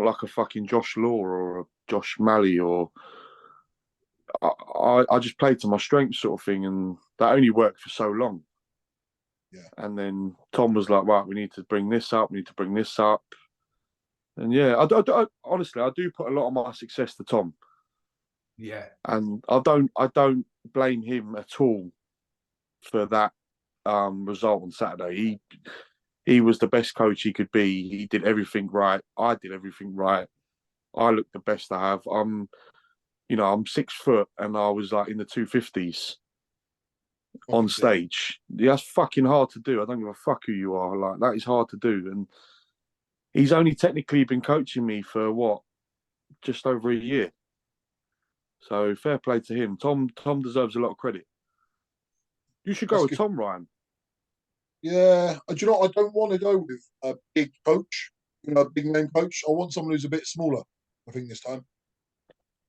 Speaker 1: like a fucking Josh Law or a Josh Malley or I just played to my strengths sort of thing, and that only worked for so long.
Speaker 2: Yeah.
Speaker 1: And then Tom was like, right, we need to bring this up, and yeah, I honestly I do put a lot of my success to Tom.
Speaker 3: Yeah.
Speaker 1: And I don't blame him at all for that result on Saturday. He was the best coach he could be. He did everything right. I did everything right. I looked the best I have. I'm 6 foot and I was like in the 250s on stage. Yeah, that's fucking hard to do. I don't give a fuck who you are. Like, that is hard to do. And he's only technically been coaching me for what? Just over a year. So fair play to him. Tom deserves a lot of credit. You should go with Tom, Ryan.
Speaker 2: Yeah, do you know what? I don't want to go with a big coach, a big name coach. I want someone who's a bit smaller. I think this time,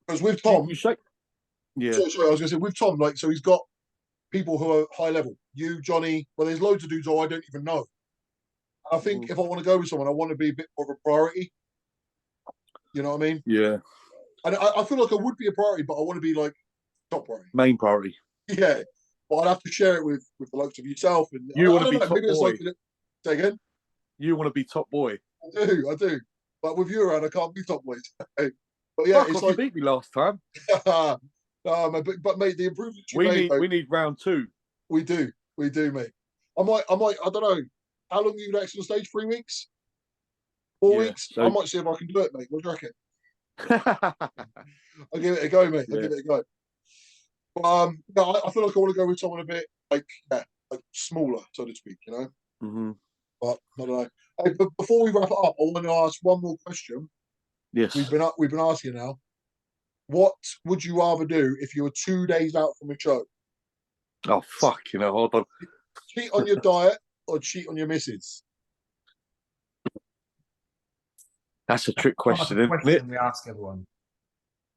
Speaker 2: because with Tom,
Speaker 1: yeah.
Speaker 2: Sorry, I was going to say with Tom, like, so he's got people who are high level. You, Johnny. Well, there's loads of dudes who I don't even know. I think if I want to go with someone, I want to be a bit more of a priority. You know what I mean?
Speaker 1: Yeah.
Speaker 2: And I feel like I would be a priority, but I want to be like top priority,
Speaker 1: main priority.
Speaker 2: Yeah, but I'd have to share it with the likes of yourself. And
Speaker 1: you want to be top
Speaker 2: maybe
Speaker 1: boy.
Speaker 2: Say again.
Speaker 1: You want to be top boy.
Speaker 2: I do. But with you around, I can't be top boy. But yeah,
Speaker 1: it's like you beat me last time.
Speaker 2: But mate, the improvements you made.
Speaker 1: We need round 2.
Speaker 2: We do, mate. I might. I don't know. How long are you next on stage? 3 weeks? 4 weeks? So... I might see if I can do it, mate. What do you reckon? I'll give it a go, mate. I'll give it a go. But I feel like I want to go with someone a bit like smaller, so to speak. You know.
Speaker 1: Mm-hmm.
Speaker 2: But I don't know. Hey, but before we wrap it up, I want to ask one more question.
Speaker 1: Yes.
Speaker 2: We've been asking now. What would you rather do if you were 2 days out from a show?
Speaker 1: Oh fuck! Hold on.
Speaker 2: Cheat on your diet or cheat on your missus?
Speaker 1: That's a trick question, isn't it?
Speaker 3: We ask everyone.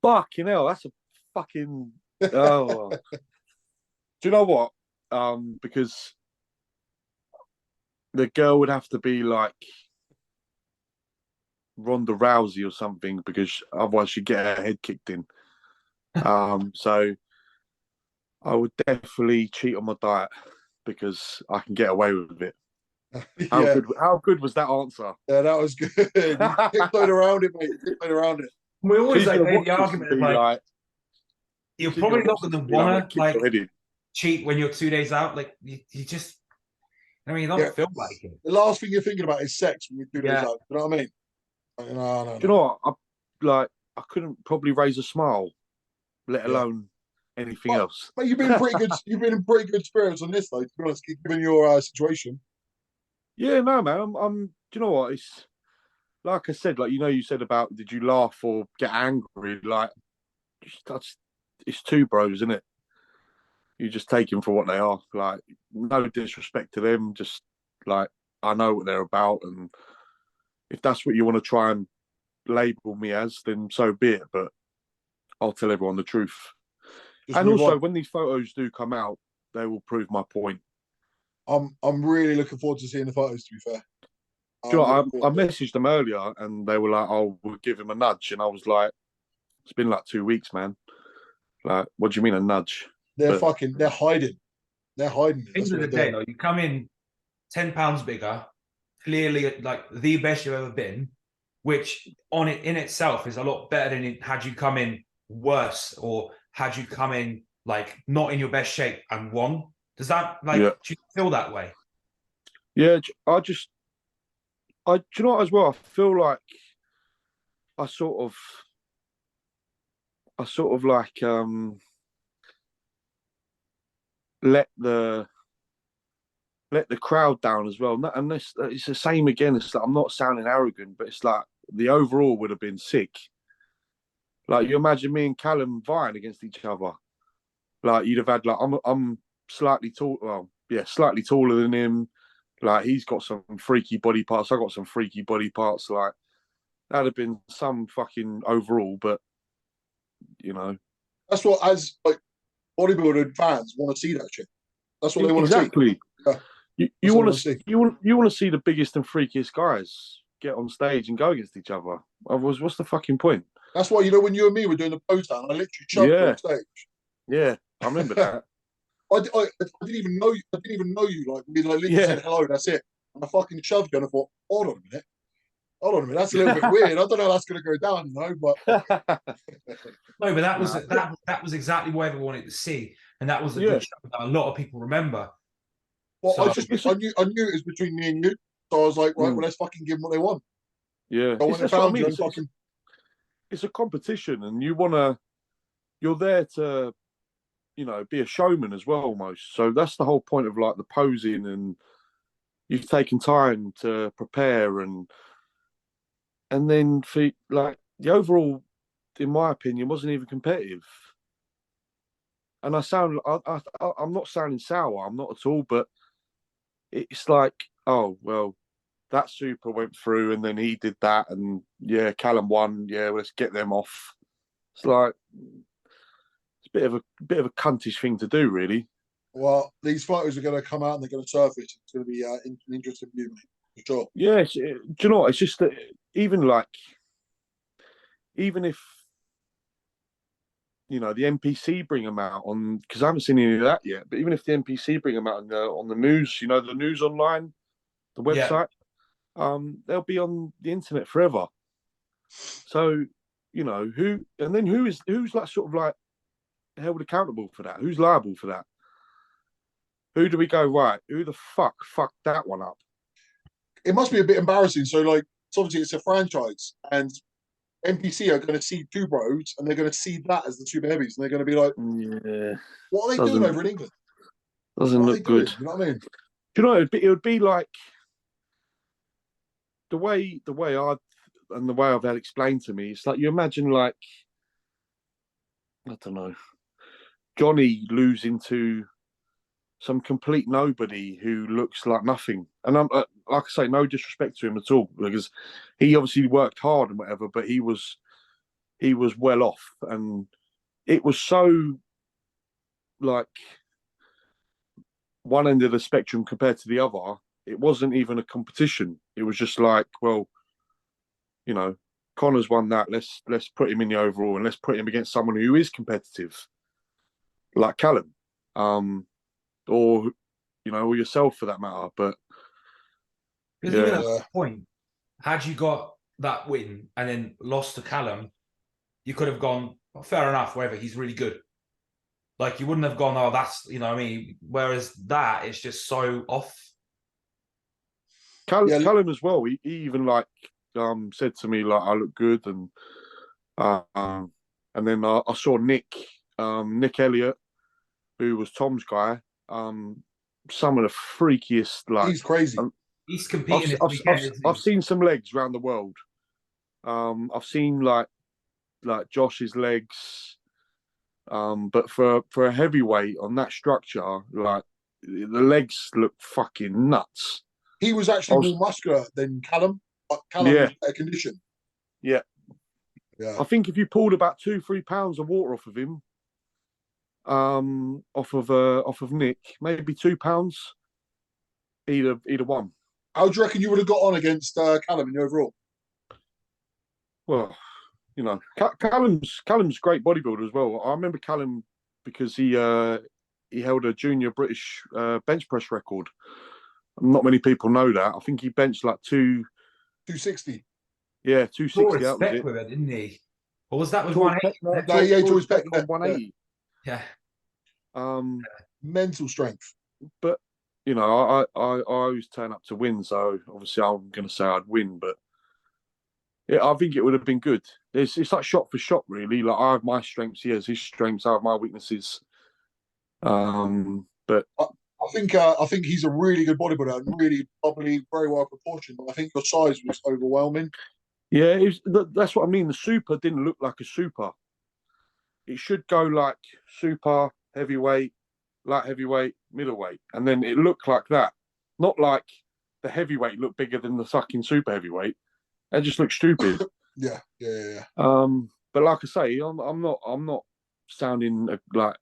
Speaker 1: Fucking hell, that's a fucking. Oh. Do you know what? Because the girl would have to be like Ronda Rousey or something, because otherwise she'd get her head kicked in. So I would definitely cheat on my diet because I can get away with it. How good was that answer?
Speaker 2: Yeah, that was good. You tiptoed around it, mate. You tiptoed around it.
Speaker 3: We always make the argument like you're probably not going to want to cheat when you're 2 days out. Like you just, you don't feel like it.
Speaker 2: The last thing you're thinking about is sex when you're 2 days out. You know what I mean? No.
Speaker 1: Do you know what? I couldn't probably raise a smile, let alone anything else.
Speaker 2: But you've been pretty good. You've been in pretty good spirits on this, though. To be honest, given your situation.
Speaker 1: Yeah, no, man. Do you know what? It's like I said. Like you said about did you laugh or get angry? Like it's two bros, isn't it? You just take them for what they are. Like no disrespect to them. Just like I know what they're about, and if that's what you want to try and label me as, then so be it. But I'll tell everyone the truth. And also, when these photos do come out, they will prove my point.
Speaker 2: I'm really looking forward to seeing the photos, to be fair.
Speaker 1: Do you know, I messaged them earlier and they were like, oh, we'll give him a nudge. And I was like, it's been like 2 weeks, man. Like, what do you mean a nudge?
Speaker 2: They're
Speaker 1: But-
Speaker 2: fucking. They're hiding. They're hiding. It. That's
Speaker 3: End of
Speaker 2: what
Speaker 3: the
Speaker 2: they're
Speaker 3: day,
Speaker 2: doing.
Speaker 3: though, you come in 10 pounds bigger, clearly like the best you've ever been, which on it in itself is a lot better than had you come in worse or had you come in like not in your best shape and won. Does that like
Speaker 1: Yeah.
Speaker 3: do you feel that way?
Speaker 1: Yeah, do you know what as well? I feel like I sort of like let the crowd down as well. And this, it's the same again. It's like I'm not sounding arrogant, but it's like the overall would have been sick. Like you imagine me and Callum vying against each other. Like you'd have had like I'm slightly tall. Well, yeah, slightly taller than him. Like he's got some freaky body parts. I got some freaky body parts. Like that'd have been some fucking overall. But you know,
Speaker 2: That's what as like bodybuilder fans want to see that shit. That's what they want
Speaker 1: exactly.
Speaker 2: to see. Yeah.
Speaker 1: You
Speaker 2: That's
Speaker 1: want
Speaker 2: what I
Speaker 1: to
Speaker 2: see.
Speaker 1: you want to see the biggest and freakiest guys get on stage and go against each other. Otherwise, what's the fucking point?
Speaker 2: That's why when you and me were doing the pose down, I literally shoved you
Speaker 1: Yeah.
Speaker 2: on stage.
Speaker 1: Yeah, I remember that.
Speaker 2: I didn't even know you. I didn't even know you. Like we like literally
Speaker 1: Yeah.
Speaker 2: said hello. That's it. And I fucking shoved you, and I thought, hold on a minute. Hold on a minute. That's a little bit weird. I don't know how that's going to go down, you know. But
Speaker 3: No, but that was
Speaker 1: Nah.
Speaker 3: that was exactly what everyone wanted to see, and that was a
Speaker 1: Yeah.
Speaker 3: good show that a lot of people remember.
Speaker 2: well,
Speaker 3: So-
Speaker 2: I knew it was between me and you. So I was like, right, well, let's fucking give them what they want.
Speaker 1: Yeah,
Speaker 2: So when they
Speaker 1: that's what I
Speaker 2: found
Speaker 1: mean.
Speaker 2: you, and fucking
Speaker 1: It's a competition, and you're there to, be a showman as well, almost. So that's the whole point of like the posing, and you've taken time to prepare, and then for like the overall, in my opinion, wasn't even competitive. And I'm not sounding sour, I'm not at all, but it's like, oh well, that super went through, and then he did that, and yeah, Callum won. Yeah, well, let's get them off. It's like it's a bit of a cuntish thing to do, really.
Speaker 2: well, these photos are going to come out and they're going to surface. It's going to be an interesting view, mate, for sure.
Speaker 1: Yeah, do you know what? It's just that even if the NPC bring them out on, because I haven't seen any of that yet. But even if the NPC bring them out on the news, the news online, the website, they'll be on the internet forever. So who's like sort of like held accountable for that? Who's liable for that? Who do we go, right? Who the fucked that one up?
Speaker 2: It must be a bit embarrassing. So, like, obviously, it's a franchise, and NPC are going to see two bros, and they're going to see that as the super heavies, and they're going to be like,
Speaker 1: Yeah,
Speaker 2: "What are they doing over in England?
Speaker 1: doesn't
Speaker 2: What are
Speaker 1: look
Speaker 2: they doing?"
Speaker 1: good.
Speaker 2: You know what I mean?
Speaker 1: Do you know? It would be like the way I've had explained to me. It's like you imagine, like, I don't know, Johnny losing to some complete nobody who looks like nothing. And I'm like I say, no disrespect to him at all, because he obviously worked hard and whatever, but he was well off, and it was so like one end of the spectrum compared to the other. It wasn't even a competition. It was just like, well, Connor's won that. Let's put him in the overall, and let's put him against someone who is competitive, like Callum, or or yourself for that matter. But
Speaker 3: Because even at
Speaker 2: Yeah.
Speaker 3: that point, had you got that win and then lost to Callum, you could have gone, well, fair enough, whatever, he's really good. Like you wouldn't have gone, oh, that's what I mean. Whereas that is just so off.
Speaker 2: Yeah.
Speaker 1: Callum as well. He even like said to me like I look good, and then I saw Nick Elliott, who was Tom's guy. Some of the freakiest, like,
Speaker 2: He's crazy.
Speaker 3: He's competing this weekend. isn't he?
Speaker 1: I've seen some legs around the world. I've seen like Josh's legs, but for a heavyweight on that structure, like the legs look fucking nuts.
Speaker 2: He was actually more muscular than Callum. But Callum was better condition.
Speaker 1: Yeah.
Speaker 2: Yeah.
Speaker 1: I think if you pulled about 2-3 pounds of water off of him, off of Nick, maybe 2 pounds, he'd have won.
Speaker 2: How do you reckon you would have got on against Callum in the overall?
Speaker 1: Well, you know, Callum's a great bodybuilder as well. I remember Callum because he held a junior British bench press record. Not many people know that. I think he benched like
Speaker 2: 260.
Speaker 1: yeah,
Speaker 3: Saw
Speaker 1: 260.
Speaker 3: his
Speaker 1: That was
Speaker 3: spec
Speaker 1: it.
Speaker 3: with it, didn't he? Or was that with
Speaker 1: George
Speaker 3: 180?
Speaker 1: Peck,
Speaker 2: No, yeah, George Peck,
Speaker 1: on
Speaker 2: yeah.
Speaker 1: 180.
Speaker 3: Yeah.
Speaker 1: Um,
Speaker 2: Mental strength.
Speaker 1: but you know, I always turn up to win, so obviously I'm going to say I'd win, but yeah, I think it would have been good. It's like shot for shot, really. Like I have my strengths, he has his strengths, I have my weaknesses. But
Speaker 2: I think he's a really good bodybuilder and really probably very well proportioned. But I think your size was overwhelming.
Speaker 1: yeah, that's what I mean. The super didn't look like a super. It should go like super heavyweight, light heavyweight, middleweight, and then it looked like that. Not like the heavyweight looked bigger than the fucking super heavyweight. It just looked stupid.
Speaker 2: Yeah.
Speaker 1: But like I say, I'm not sounding like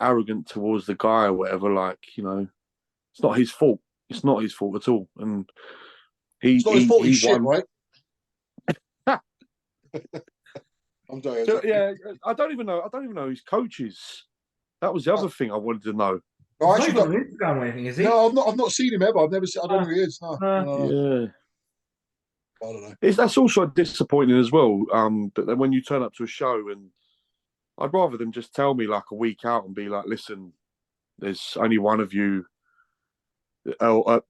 Speaker 1: arrogant towards the guy or whatever. Like, you know, it's not his fault. It's not his fault at all. And
Speaker 2: It's not his fault. He's
Speaker 1: he
Speaker 2: shit,
Speaker 1: won.
Speaker 2: right? I'm joking.
Speaker 1: So, yeah, I don't even know his coaches. That was the other thing I wanted to know.
Speaker 2: Oh,
Speaker 3: He's
Speaker 2: actually,
Speaker 3: not got an Instagram or anything, is he?
Speaker 2: no, I've not seen him ever. I've never seen. I don't know who he is. No.
Speaker 1: Yeah.
Speaker 2: I don't know.
Speaker 1: That's also disappointing as well. But then when you turn up to a show, and I'd rather them just tell me like a week out and be like, "Listen, there's only one of you.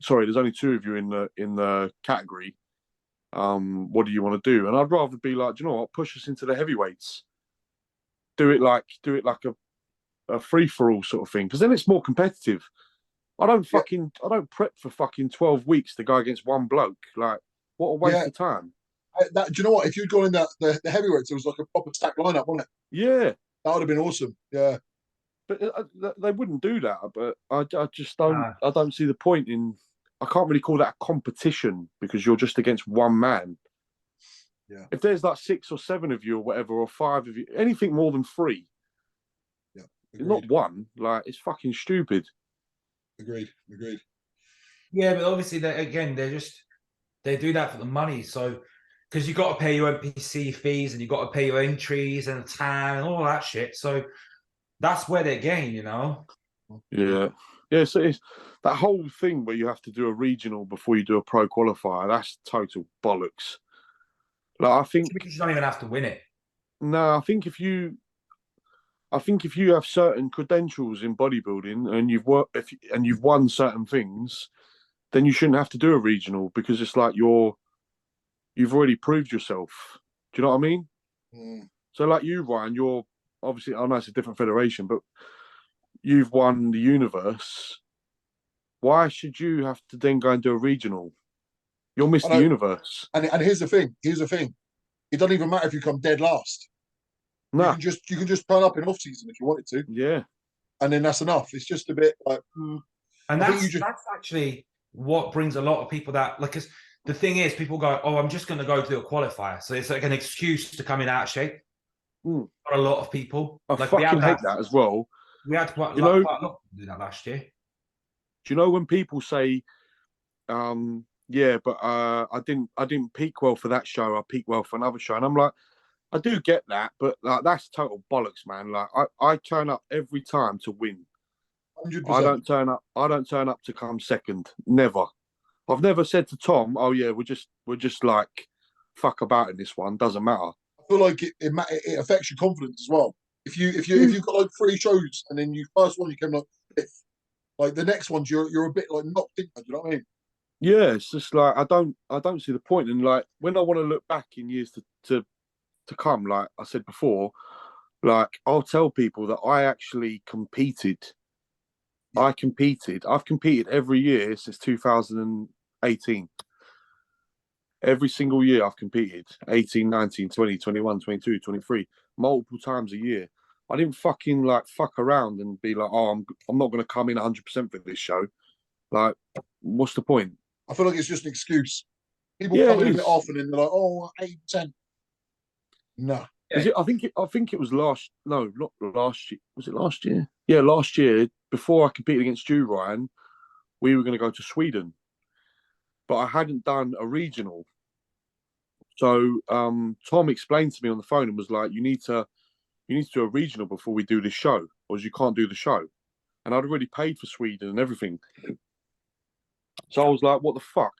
Speaker 1: Sorry, there's only two of you in the category. What do you want to do?" And I'd rather be like, "Do you know what? Push us into the heavyweights. Do it like a free for all sort of thing, because then it's more competitive. I don't prep for fucking 12 weeks to go against one bloke. Like, what a waste of time."
Speaker 2: Do you know what? If you'd gone in the heavyweights, it was like a proper stack lineup, wasn't it?
Speaker 1: Yeah,
Speaker 2: That would have been awesome. Yeah.
Speaker 1: but they wouldn't do that. But I just don't. I don't see the point in. I can't really call that a competition because you're just against one man.
Speaker 2: Yeah.
Speaker 1: If there's like 6 or 7 of you or whatever, or 5 of you, anything more than 3,
Speaker 2: Agreed.
Speaker 1: not one, like it's fucking stupid.
Speaker 2: Agreed.
Speaker 3: Yeah, but obviously they do that for the money. So because you got to pay your NPC fees and you got to pay your entries and time and all that shit. So that's where they gain, you know.
Speaker 1: Yeah. So it's that whole thing where you have to do a regional before you do a pro qualifier. That's total bollocks. Like I think
Speaker 3: You don't even have to win it.
Speaker 1: no, I think if you have certain credentials in bodybuilding and you've won certain things, then you shouldn't have to do a regional because it's like you've already proved yourself. Do you know what I mean?
Speaker 2: Mm.
Speaker 1: So like you, Ryan, you're obviously, I know it's a different federation, but you've won the universe. Why should you have to then go and do a regional? You're Mr. Universe.
Speaker 2: And here's the thing. It doesn't even matter if you come dead last.
Speaker 1: No.
Speaker 2: You can just turn up in off season if you wanted to.
Speaker 1: Yeah.
Speaker 2: And then that's enough. It's just a bit like.
Speaker 3: And that's actually what brings a lot of people that like. Cause the thing is, people go, "Oh, I'm just going to go to a qualifier," so it's like an excuse to come in out of shape. For a lot of people,
Speaker 1: I fucking hate that as well.
Speaker 3: We had quite a lot of people do that last year.
Speaker 1: Do you know when people say, "Yeah, but I didn't peak well for that show. I peaked well for another show," and I'm like, I do get that, but like that's total bollocks, man. Like I turn up every time to win.
Speaker 2: 100%.
Speaker 1: I don't turn up to come second. Never. I've never said to Tom, "Oh yeah, we're just like fuck about in this one. Doesn't matter."
Speaker 2: I feel like it affects your confidence as well. If you've got like 3 shows and then first one you came like 5th, like the next ones you're a bit like knocked in. Do you know what I mean?
Speaker 1: Yeah, it's just like I don't see the point. And like when I want to look back in years to come, like I said before, like I'll tell people that I actually competed. Yeah. I've competed every year since 2018. Every single year I've competed 18, 19, 20, 21, 22, 23, multiple times a year. I didn't fucking like fuck around and be like, "Oh, I'm not going to come in 100% for this show." Like, what's the point?
Speaker 2: I feel like it's just an excuse. People come in a bit off and then they're like, "Oh, 8%." No.
Speaker 1: Is it? I think it was not last year. Was it last year? Yeah, last year before I competed against you, Ryan, we were going to go to Sweden, but I hadn't done a regional, So Tom explained to me on the phone and was like, you need to do a regional before we do this show, or you can't do the show. And I'd already paid for Sweden and everything. So I was like, what the fuck?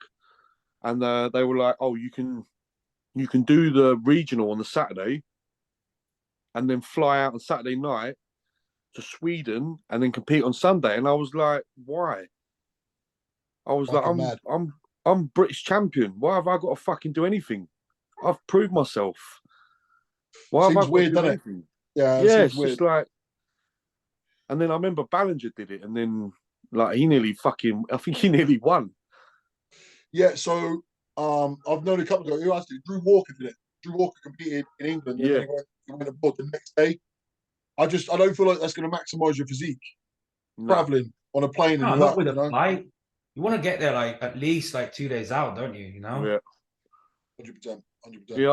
Speaker 1: And they were like, oh, you can do the regional on the Saturday and then fly out on Saturday night to Sweden and then compete on Sunday. And I was like, why? I was like,
Speaker 2: Fucking mad.
Speaker 1: I'm British champion. Why have I got to fucking do anything? I've proved myself. Why have I
Speaker 2: Seems
Speaker 1: got
Speaker 2: weird,
Speaker 1: to do
Speaker 2: doesn't it?
Speaker 1: anything?
Speaker 2: Yeah,
Speaker 1: Yeah,
Speaker 2: seems
Speaker 1: it's
Speaker 2: weird.
Speaker 1: just like, and then I remember Ballinger did it, and then like he nearly fucking, I think he nearly won.
Speaker 2: Yeah, so I've known a couple of guys who actually Drew Walker did it. Drew Walker competed in England and
Speaker 1: Yeah.
Speaker 2: then he went abroad the next day. I don't feel like that's going to maximise your physique
Speaker 1: No.
Speaker 2: traveling on a plane and
Speaker 3: No,
Speaker 2: all
Speaker 3: not
Speaker 2: that.
Speaker 3: with
Speaker 2: You
Speaker 3: a
Speaker 2: know,
Speaker 3: flight. You want to get there like at least like 2 days out, don't you? You know.
Speaker 1: Yeah.
Speaker 2: 100%, 100%.
Speaker 1: Yeah,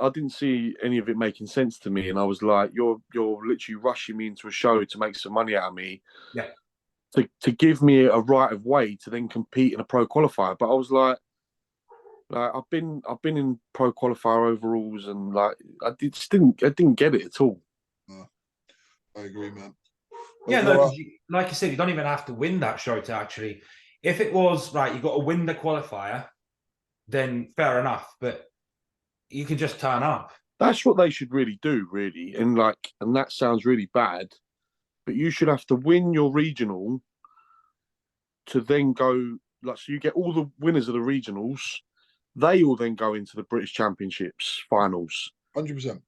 Speaker 1: I didn't see any of it making sense to me, and I was like, you're literally rushing me into a show to make some money out of me,
Speaker 3: Yeah.
Speaker 1: to give me a right of way to then compete in a pro qualifier. But I was like I've been in pro qualifier overalls, and like I didn't get it at all.
Speaker 2: I agree, man.
Speaker 3: Yeah, no, because like you said, you don't even have to win that show to actually. If it was right, you got to win the qualifier, then fair enough. But you can just turn up.
Speaker 1: That's what they should really do, really. And that sounds really bad, but you should have to win your regional to then go, like, so you get all the winners of the regionals. They all then go into the British Championships finals.
Speaker 2: 100%.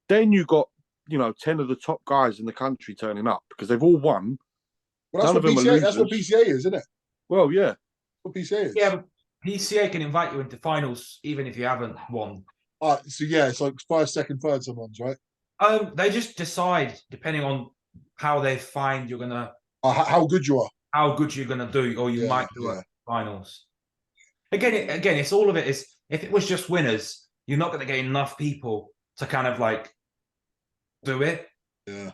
Speaker 1: Then you got 10 of the top guys in the country turning up because they've all won.
Speaker 2: Well, that's
Speaker 1: None of them are
Speaker 2: PCA. That's what
Speaker 1: losers.
Speaker 2: PCA is, isn't it?
Speaker 1: Well, yeah.
Speaker 2: That's what PCA is.
Speaker 3: Yeah, but PCA can invite you into finals even if you haven't won.
Speaker 2: So yeah, it's like first, second, third. Sometimes, right?
Speaker 3: They just decide depending on how they find you're gonna,
Speaker 2: How good you are.
Speaker 3: how good you're gonna do, or you
Speaker 2: Yeah,
Speaker 3: might do
Speaker 2: yeah.
Speaker 3: at finals. Again, it's all of it is. If it was just winners, you're not going to get enough people to kind of like do it.
Speaker 2: Yeah.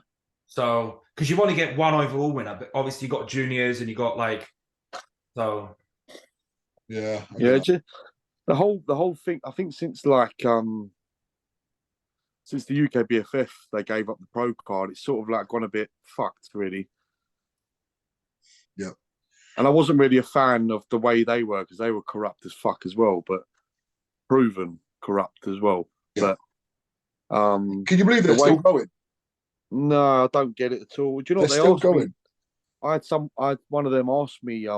Speaker 3: So, because you only get one overall winner, but obviously you got juniors and you got like, so.
Speaker 2: Yeah.
Speaker 1: Yeah. Just, the whole thing. I think since the UK BFF they gave up the pro card, it's sort of like gone a bit fucked, really.
Speaker 2: Yeah.
Speaker 1: And I wasn't really a fan of the way they were because they were corrupt as fuck as well, but proven corrupt as well.
Speaker 2: Yeah.
Speaker 1: But
Speaker 2: can you believe they're still going?
Speaker 1: No, I don't get it at all. Do you know what
Speaker 2: They're
Speaker 1: they
Speaker 2: still
Speaker 1: asked
Speaker 2: going.
Speaker 1: me? I had one of them asked me,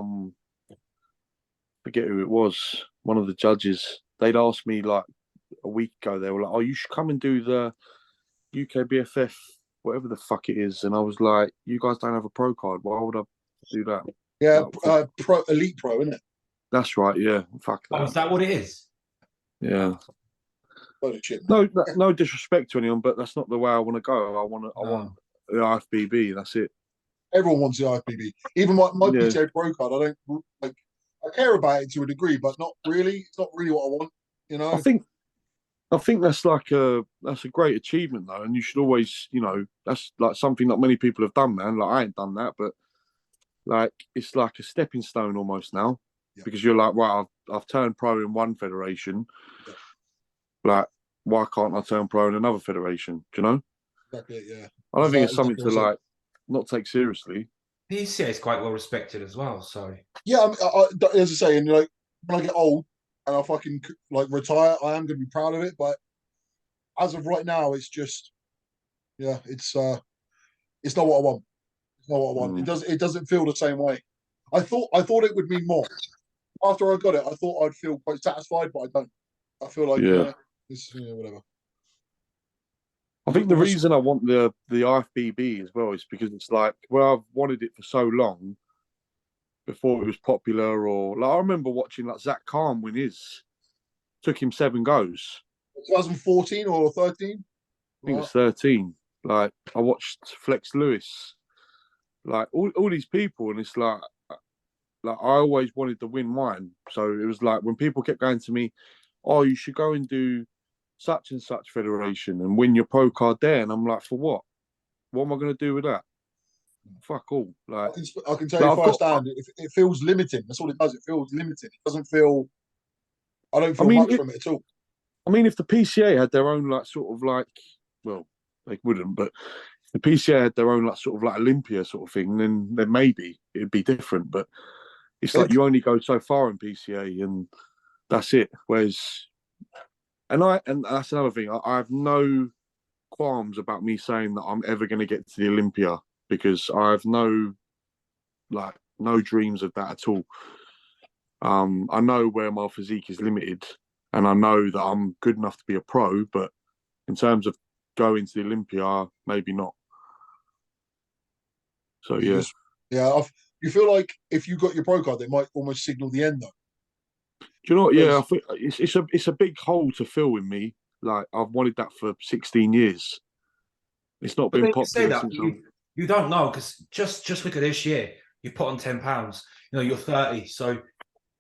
Speaker 1: forget who it was, one of the judges. They'd asked me like a week ago, they were like, oh, you should come and do the UK BFF, whatever the fuck it is. And I was like, you guys don't have a pro card. Why would I do that?
Speaker 2: Yeah, elite pro, isn't it?
Speaker 1: That's right. Yeah, fuck that.
Speaker 3: Oh, is that what it is?
Speaker 1: Yeah.
Speaker 2: Shit,
Speaker 1: no disrespect to anyone, but that's not the way I want to go. I want the IFBB. That's it.
Speaker 2: Everyone wants the IFBB. Even my PTA pro card, I don't like. I care about it to a degree, but not really. It's not really what I want. You know.
Speaker 1: I think that's a great achievement though, and you should always, that's like something not many people have done, man. Like I ain't done that, but like it's like a stepping stone almost now, because you're like, right, I've turned pro in one federation.
Speaker 2: Yeah.
Speaker 1: Like, why can't I turn pro in another federation? Do you know?
Speaker 2: Exactly. Yeah.
Speaker 1: I don't think it's something to like not take seriously.
Speaker 3: PCA is quite well respected as well. So
Speaker 2: yeah, as I say, and like when I get old and I fucking like retire, I am going to be proud of it. But as of right now, it's just, yeah, it's not what I want. It's not what I want. It doesn't feel the same way. I thought it would mean more. After I got it, I thought I'd feel quite satisfied, but I don't. I feel like it's whatever.
Speaker 1: I think the reason I want the IFBB as well is because it's like, well, I've wanted it for so long before it was popular, or like I remember watching like Zach Khan win his. Took him 7 goes.
Speaker 2: 2014 or 13?
Speaker 1: I think it was 13. Like I watched Flex Lewis, like all these people, and it's like I always wanted to win mine. So it was like when people kept going to me, oh, you should go and do such and such federation and win your pro card there. And I'm like, for what? What am I going to do with that? Fuck all. Like
Speaker 2: I can tell you firsthand, it feels limiting. That's all it does. It feels limiting. It doesn't feel. I don't feel much from it at all.
Speaker 1: I mean, if the PCA had their own like sort of like, well, they wouldn't, but if the PCA had their own like sort of like Olympia sort of thing, then maybe it'd be different. But it's like you only go so far in PCA, and that's it. Whereas, and that's another thing. I have no qualms about me saying that I'm ever going to get to the Olympia, because I have no dreams of that at all. I know where my physique is limited, and I know that I'm good enough to be a pro, but in terms of going to the Olympia, maybe not. So yeah,
Speaker 2: You feel like if you got your pro card, they might almost signal the end, though.
Speaker 1: do you know what? Yeah, I think it's a big hole to fill in me. Like, I've wanted that for 16 years. It's not
Speaker 3: But
Speaker 1: been
Speaker 3: then you say
Speaker 1: popular
Speaker 3: that
Speaker 1: since
Speaker 3: you don't know, because just look at this year. You put on 10 pounds. You know, you're 30, so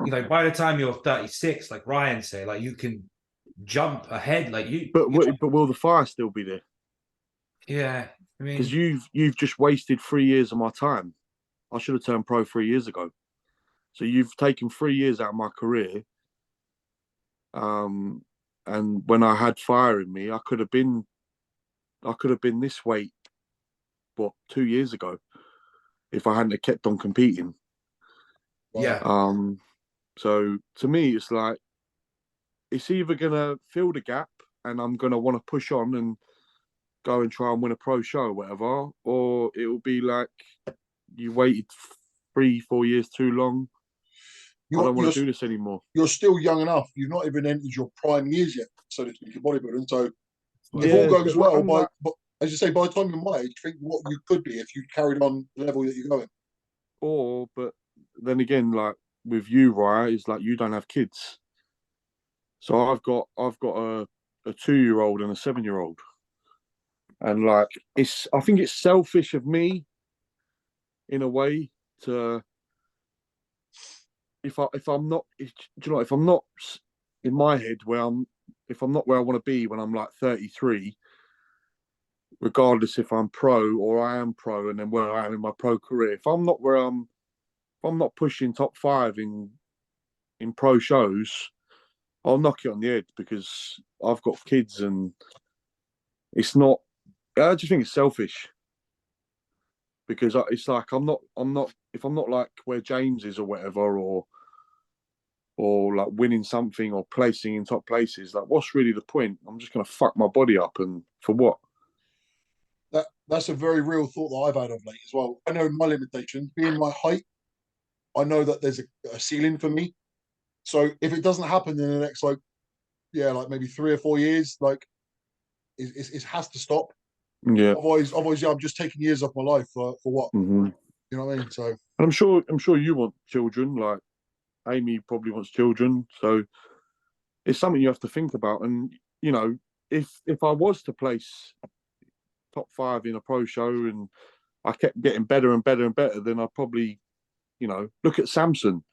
Speaker 3: you know by the time you're 36, like Ryan said, like you can jump ahead. Like
Speaker 1: But will the fire still be there?
Speaker 3: yeah. I
Speaker 1: Because
Speaker 3: mean,
Speaker 1: you've just wasted 3 years of my time. I should have turned pro 3 years ago. So you've taken 3 years out of my career. And when I had fire in me, I could have been this weight, what, 2 years ago, if I hadn't have kept on competing.
Speaker 3: yeah.
Speaker 1: So to me, it's like, it's either gonna fill the gap and I'm gonna want to push on and go and try and win a pro show or whatever, or it will be like, you waited 3-4 years too long. I don't want to do this anymore.
Speaker 2: You're still young enough. You've not even entered your prime years yet, so to speak, of bodybuilding. So if all goes well, but as you say, by the time you're my age, think what you could be if you carried on the level that you're going.
Speaker 1: But then again, like with you, Ryan, it's like you don't have kids. So I've got a 2-year-old and a 7-year-old, and like I think it's selfish of me in a way to, if I'm not, do you know, if I'm not in my head if I'm not where I want to be when I'm like 33, regardless if I'm pro or I am pro, and then where I am in my pro career, if I'm not pushing top 5 in pro shows, I'll knock it on the head, because I've got kids, and it's not. I just think it's selfish, because it's like I'm not. If I'm not like where James is or whatever, or like winning something or placing in top places, like what's really the point? I'm just gonna fuck my body up, and for what?
Speaker 2: That's a very real thought that I've had of late as well. I know my limitations, being my height. I know that there's a ceiling for me. So if it doesn't happen in the next like maybe 3 or 4 years, like it has to stop.
Speaker 1: Yeah.
Speaker 2: Otherwise, I'm just taking years off my life for what?
Speaker 1: Mm-hmm.
Speaker 2: You know what I mean? So
Speaker 1: and I'm sure you want children. Like Amy probably wants children, so it's something you have to think about. And you know, if I was to place top 5 in a pro show and I kept getting better and better and better, then I'd probably, look at Samson.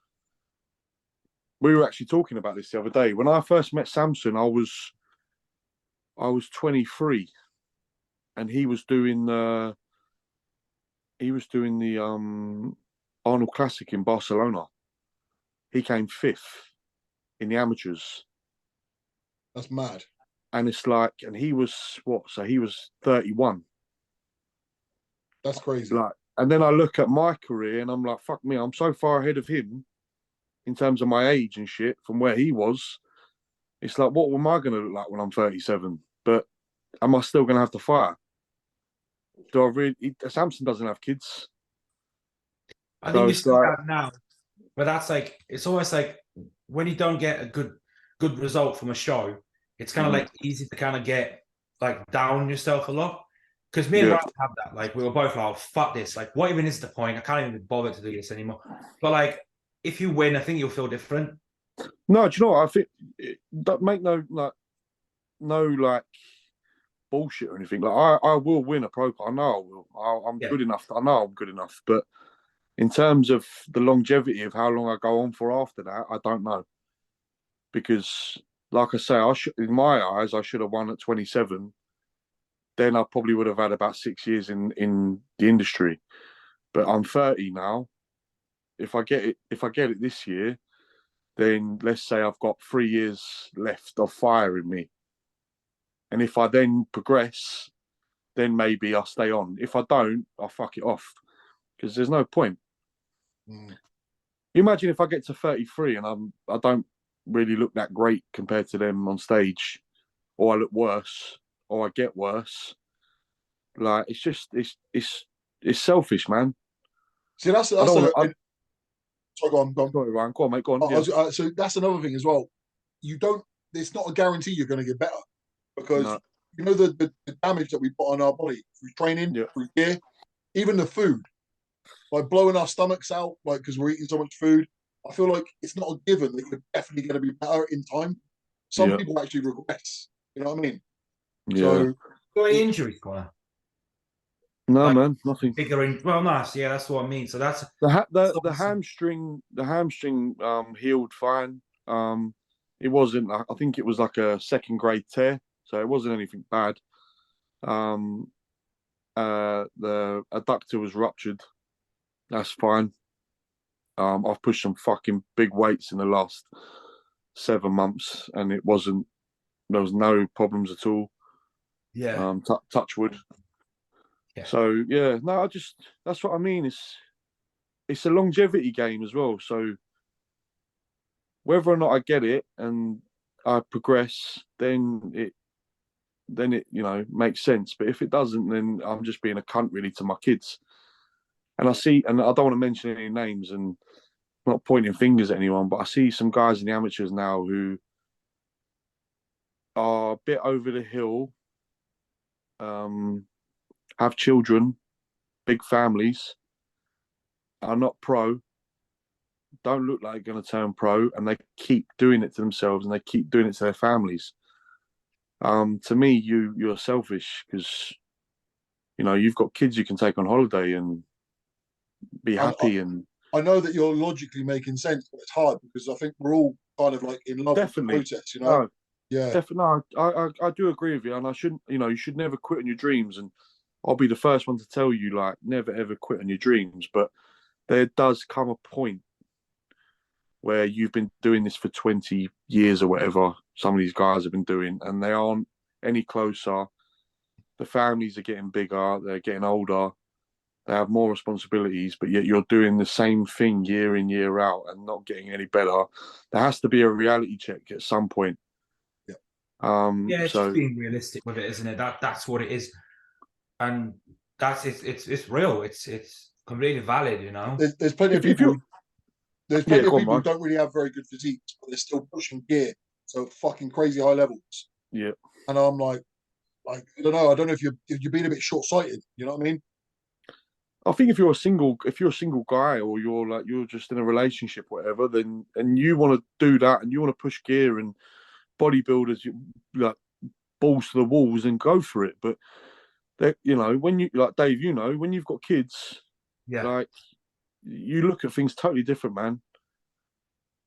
Speaker 1: We were actually talking about this the other day. When I first met Samson, I was 23, and he was doing the Arnold Classic in Barcelona. He came 5th in the amateurs.
Speaker 2: That's mad.
Speaker 1: And it's like, and he was what? So he was 31.
Speaker 2: That's crazy.
Speaker 1: Like, and then I look at my career and I'm like, fuck me, I'm so far ahead of him in terms of my age and shit from where he was. It's like, what am I going to look like when I'm 37? But am I still going to have to fire? Do I really? Samson doesn't have kids.
Speaker 3: I think you see that now, but that's like, it's almost like when you don't get a good result from a show, it's kind of like easy to kind of get like down yourself a lot. Because me and Ralph have that. Like, we were both like, oh, fuck this. Like, what even is the point? I can't even bother to do this anymore. But like, if you win, I think you'll feel different.
Speaker 1: No, do you know what? I think don't make no bullshit or anything. Like, I will win a pro card. I know I will. I'm good enough. I know I'm good enough. But in terms of the longevity of how long I go on for after that, I don't know. Because, like I say, in my eyes, I should have won at 27. Then I probably would have had about 6 years in the industry. But I'm 30 now. If I get it this year, then let's say I've got 3 years left of fire in me. And if I then progress, then maybe I'll stay on. If I don't, I'll fuck it off because there's no point.
Speaker 2: Mm.
Speaker 1: You imagine if I get to 33 and I don't really look that great compared to them on stage, or I look worse, or I get worse. Like it's just it's selfish, man.
Speaker 2: See, that's
Speaker 1: I don't want to.
Speaker 2: sorry, go on, go on.
Speaker 1: Sorry, Ryan. Go on, mate. Go on.
Speaker 2: So that's another thing as well. You don't. It's not a guarantee you're going to get better because
Speaker 1: No.
Speaker 2: you know the damage that we put on our body through training, through gear, even the food, like blowing our stomachs out, like because we're eating so much food. I feel like it's not a given that you're definitely going to be better in time. Some people actually regress. You know what I mean?
Speaker 1: Yeah.
Speaker 2: So,
Speaker 3: got any injuries, Connor?
Speaker 1: No,
Speaker 3: Like,
Speaker 1: man, nothing.
Speaker 3: Bigger well, nice. Yeah, that's what I mean. So that's
Speaker 1: The hamstring healed fine. It wasn't. I think it was like a second grade tear, so it wasn't anything bad. The adductor was ruptured. That's fine. I've pushed some fucking big weights in the last 7 months, and it wasn't. There was no problems at all.
Speaker 3: yeah.
Speaker 1: Touch wood.
Speaker 3: Yeah.
Speaker 1: So yeah, no, that's what I mean. It's a longevity game as well. So whether or not I get it and I progress, then it makes sense. But if it doesn't, then I'm just being a cunt really to my kids. And I don't want to mention any names and not pointing fingers at anyone, but I see some guys in the amateurs now who are a bit over the hill, have children, big families, are not pro, don't look like they're going to turn pro, and they keep doing it to themselves and they keep doing it to their families. To me, you're selfish because you've got kids you can take on holiday and be happy.
Speaker 2: I know that you're logically making sense, but it's hard because I think we're all kind of like in love with the process,
Speaker 1: No,
Speaker 2: yeah,
Speaker 1: definitely. No, I do agree with you, and I shouldn't. You should never quit on your dreams, and I'll be the first one to tell you, like, never ever quit on your dreams. But there does come a point where you've been doing this for 20 years or whatever some of these guys have been doing, and they aren't any closer. The families are getting bigger, they're getting older, they have more responsibilities, but yet you're doing the same thing year in, year out and not getting any better. There has to be a reality check at some point.
Speaker 2: Yeah.
Speaker 3: It's just being realistic with it, isn't it? That's what it is. And it's real. It's completely valid,
Speaker 2: There's plenty of people. There's plenty of people who don't really have very good physiques, but they're still pushing gear so fucking crazy high levels.
Speaker 1: Yeah.
Speaker 2: And I'm like I don't know. I don't know if you're being a bit short sighted. You know what I mean?
Speaker 1: I think if you're a single guy, or you're just in a relationship, whatever, then and you want to do that and you want to push gear and bodybuilders, like balls to the walls and go for it. But when you like Dave, when you've got kids, like you look at things totally different, man.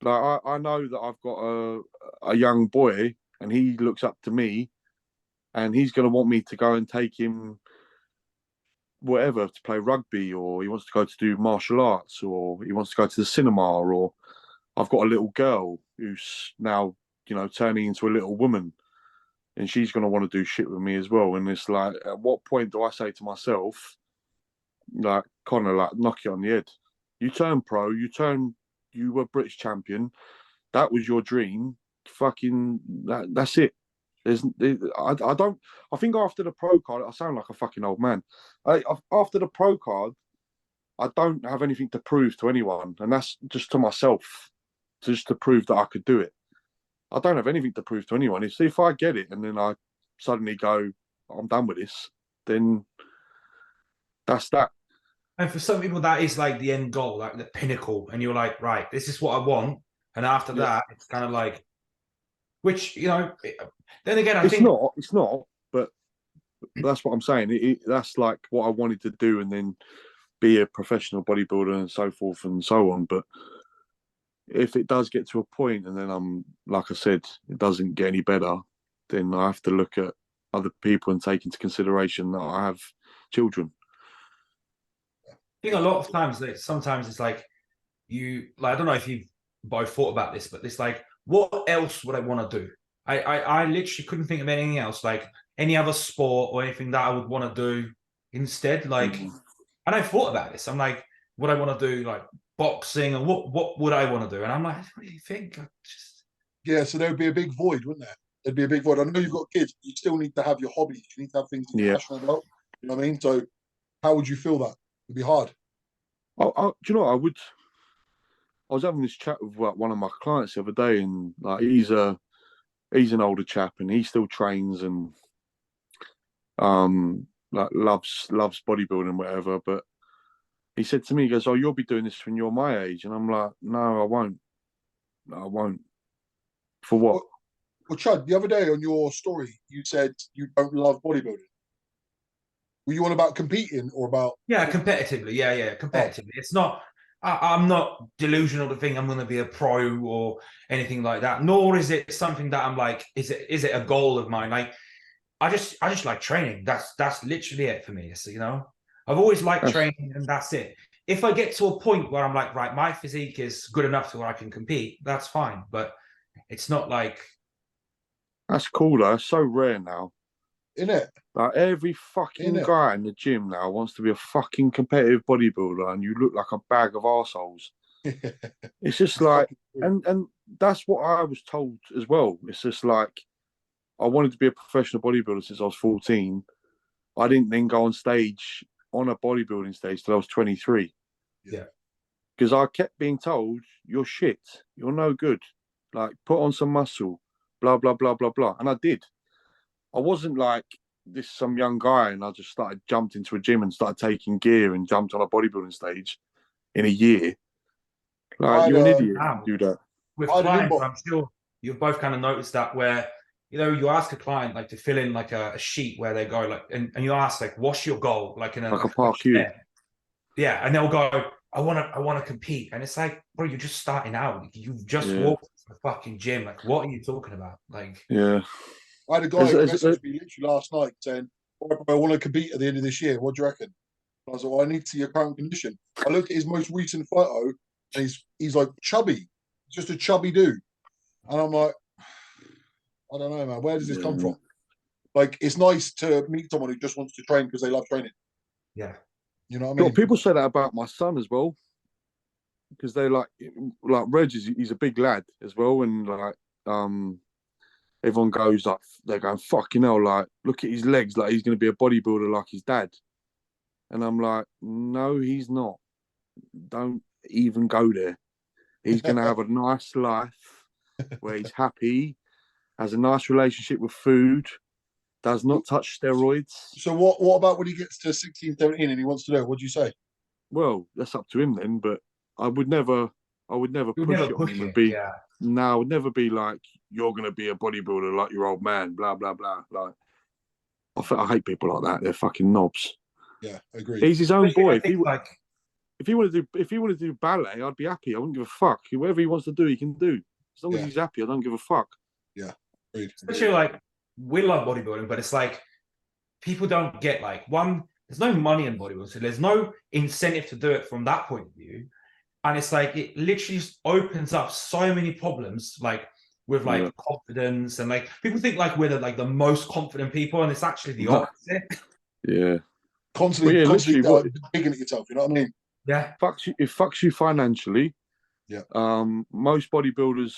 Speaker 1: Like I know that I've got a young boy and he looks up to me and he's going to want me to go and take him whatever to play rugby, or he wants to go to do martial arts, or he wants to go to the cinema, or I've got a little girl who's now turning into a little woman and she's going to want to do shit with me as well. And it's like, at what point do I say to myself, like, Connor, like, knock it on the head? You turn pro, you were British champion, that was your dream, fucking that's it. I think after the pro card, I sound like a fucking old man. After the pro card, I don't have anything to prove to anyone, and that's just to myself, just to prove that I could do it. I don't have anything to prove to anyone. If I get it and then I suddenly go, I'm done with this, then that's that.
Speaker 3: And for some people, that is like the end goal, like the pinnacle, and you're like, right, this is what I want, and after that, it's kind of like, which then again, I think
Speaker 1: it's not, but that's what I'm saying. That's like what I wanted to do, and then be a professional bodybuilder and so forth and so on. But if it does get to a point, and then I'm, like I said, it doesn't get any better, then I have to look at other people and take into consideration that I have children.
Speaker 3: I think a lot of times, sometimes it's like I don't know if you've both thought about this, but it's like, what else would I want to do? I literally couldn't think of anything else, like any other sport or anything that I would want to do instead. Like, and I thought about this. I'm like, what I want to do, like boxing, and what would I want to do? And I'm like, what do you think?
Speaker 2: Yeah, so there would be a big void, wouldn't there? There'd be a big void. I know you've got kids, but you still need to have your hobbies. You need to have things that you're passionate about. You know what I mean? So how would you feel that? It'd be hard.
Speaker 1: Do you know what, I was having this chat with one of my clients the other day, and like he's an older chap, and he still trains and like loves bodybuilding and whatever. But he said to me, he goes, "Oh, you'll be doing this when you're my age," and I'm like, "No, I won't. No, I won't. For what?"
Speaker 2: Well, Chad, the other day on your story, you said you don't love bodybuilding. Were you on about competing or about?
Speaker 3: Yeah, competitively. Yeah, competitively. It's not. I'm not delusional to think I'm going to be a pro or anything like that. Nor is it something that I'm like, is it a goal of mine? Like, I just like training. That's literally it for me. So, you know, I've always liked training, and that's it. If I get to a point where I'm like, right, my physique is good enough to where I can compete, that's fine. But it's not like.
Speaker 1: That's cool though. It's so rare now.
Speaker 2: In it.
Speaker 1: Like every fucking guy in the gym now wants to be a fucking competitive bodybuilder, and you look like a bag of arseholes. It's just like, and that's what I was told as well. It's just like, I wanted to be a professional bodybuilder since I was 14. I didn't then go on stage, on a bodybuilding stage, till I was 23.
Speaker 3: Yeah.
Speaker 1: Because I kept being told, "You're shit. You're no good. Like, put on some muscle, blah, blah, blah, blah, blah." And I did. I wasn't like some young guy, and I just jumped into a gym and started taking gear and jumped on a bodybuilding stage in a year. Like, you're an idiot if you do that.
Speaker 3: With clients, I'm sure you've both kind of noticed that, where, you know, you ask a client like to fill in like a sheet where they go like, and you ask like, what's your goal? Like in a
Speaker 1: park you.
Speaker 3: Yeah, and they'll go, I want to compete, and it's like, bro, you're just starting out. You've just walked to the fucking gym. Like, what are you talking about? Like,
Speaker 1: yeah.
Speaker 2: I had a guy message me literally last night saying, "I want to compete at the end of this year. What do you reckon?" And I was like, "Well, I need to see your current condition." I looked at his most recent photo, and he's like chubby, just a chubby dude. And I'm like, I don't know, man. Where does this come from? Like, it's nice to meet someone who just wants to train because they love training.
Speaker 3: Yeah.
Speaker 2: You know what I mean?
Speaker 1: People say that about my son as well, because they like Reg he's a big lad as well, and like everyone goes like, they're going, "Fucking hell, like, look at his legs, like he's going to be a bodybuilder like his dad." And I'm like, no, he's not. Don't even go there. He's going to have a nice life where he's happy, has a nice relationship with food, does not touch steroids.
Speaker 2: So what about when he gets to 16, 17 and he wants to know? What do you say?
Speaker 1: Well, that's up to him then, but I would never push it on him and be, no, I would never be like, "You're going to be a bodybuilder like your old man, blah, blah, blah." Like, I hate people like that. They're fucking knobs.
Speaker 2: Yeah, I agree.
Speaker 1: He's his own boy. If he wanted to do ballet, I'd be happy. I wouldn't give a fuck. Whatever he wants to do, he can do. As long as he's happy, I don't give a fuck.
Speaker 2: Yeah. Agreed.
Speaker 3: Especially like, we love bodybuilding, but it's like, people don't get like, one, there's no money in bodybuilding, so there's no incentive to do it from that point of view. And it's like, it literally just opens up so many problems, like with like confidence, and like people think like we're the most confident people, and it's actually the opposite.
Speaker 1: Yeah.
Speaker 2: Constantly digging at yourself, you know what I mean?
Speaker 3: Yeah.
Speaker 1: It fucks you financially.
Speaker 2: Yeah.
Speaker 1: Most bodybuilders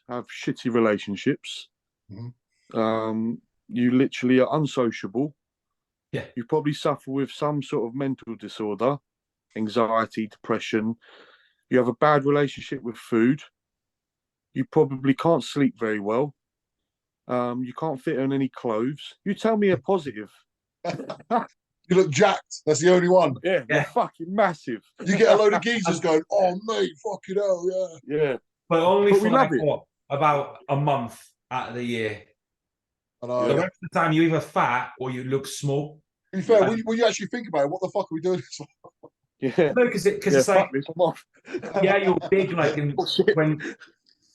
Speaker 1: have shitty relationships.
Speaker 2: Mm-hmm.
Speaker 1: You literally are unsociable.
Speaker 3: Yeah.
Speaker 1: You probably suffer with some sort of mental disorder, anxiety, depression. You have a bad relationship with food. You probably can't sleep very well. You can't fit on any clothes. You tell me a positive.
Speaker 2: You look jacked. That's the only one.
Speaker 1: Yeah, you're fucking massive.
Speaker 2: You get a load of geezers going, "Oh, mate, fucking hell, yeah."
Speaker 1: Yeah.
Speaker 3: But only for like, what, about a month out of the year. The rest of the time, you're either fat or you look small.
Speaker 2: To be fair, when you actually think about it, what the fuck are we doing?
Speaker 1: Yeah.
Speaker 3: No, because it's like, yeah, you're big like when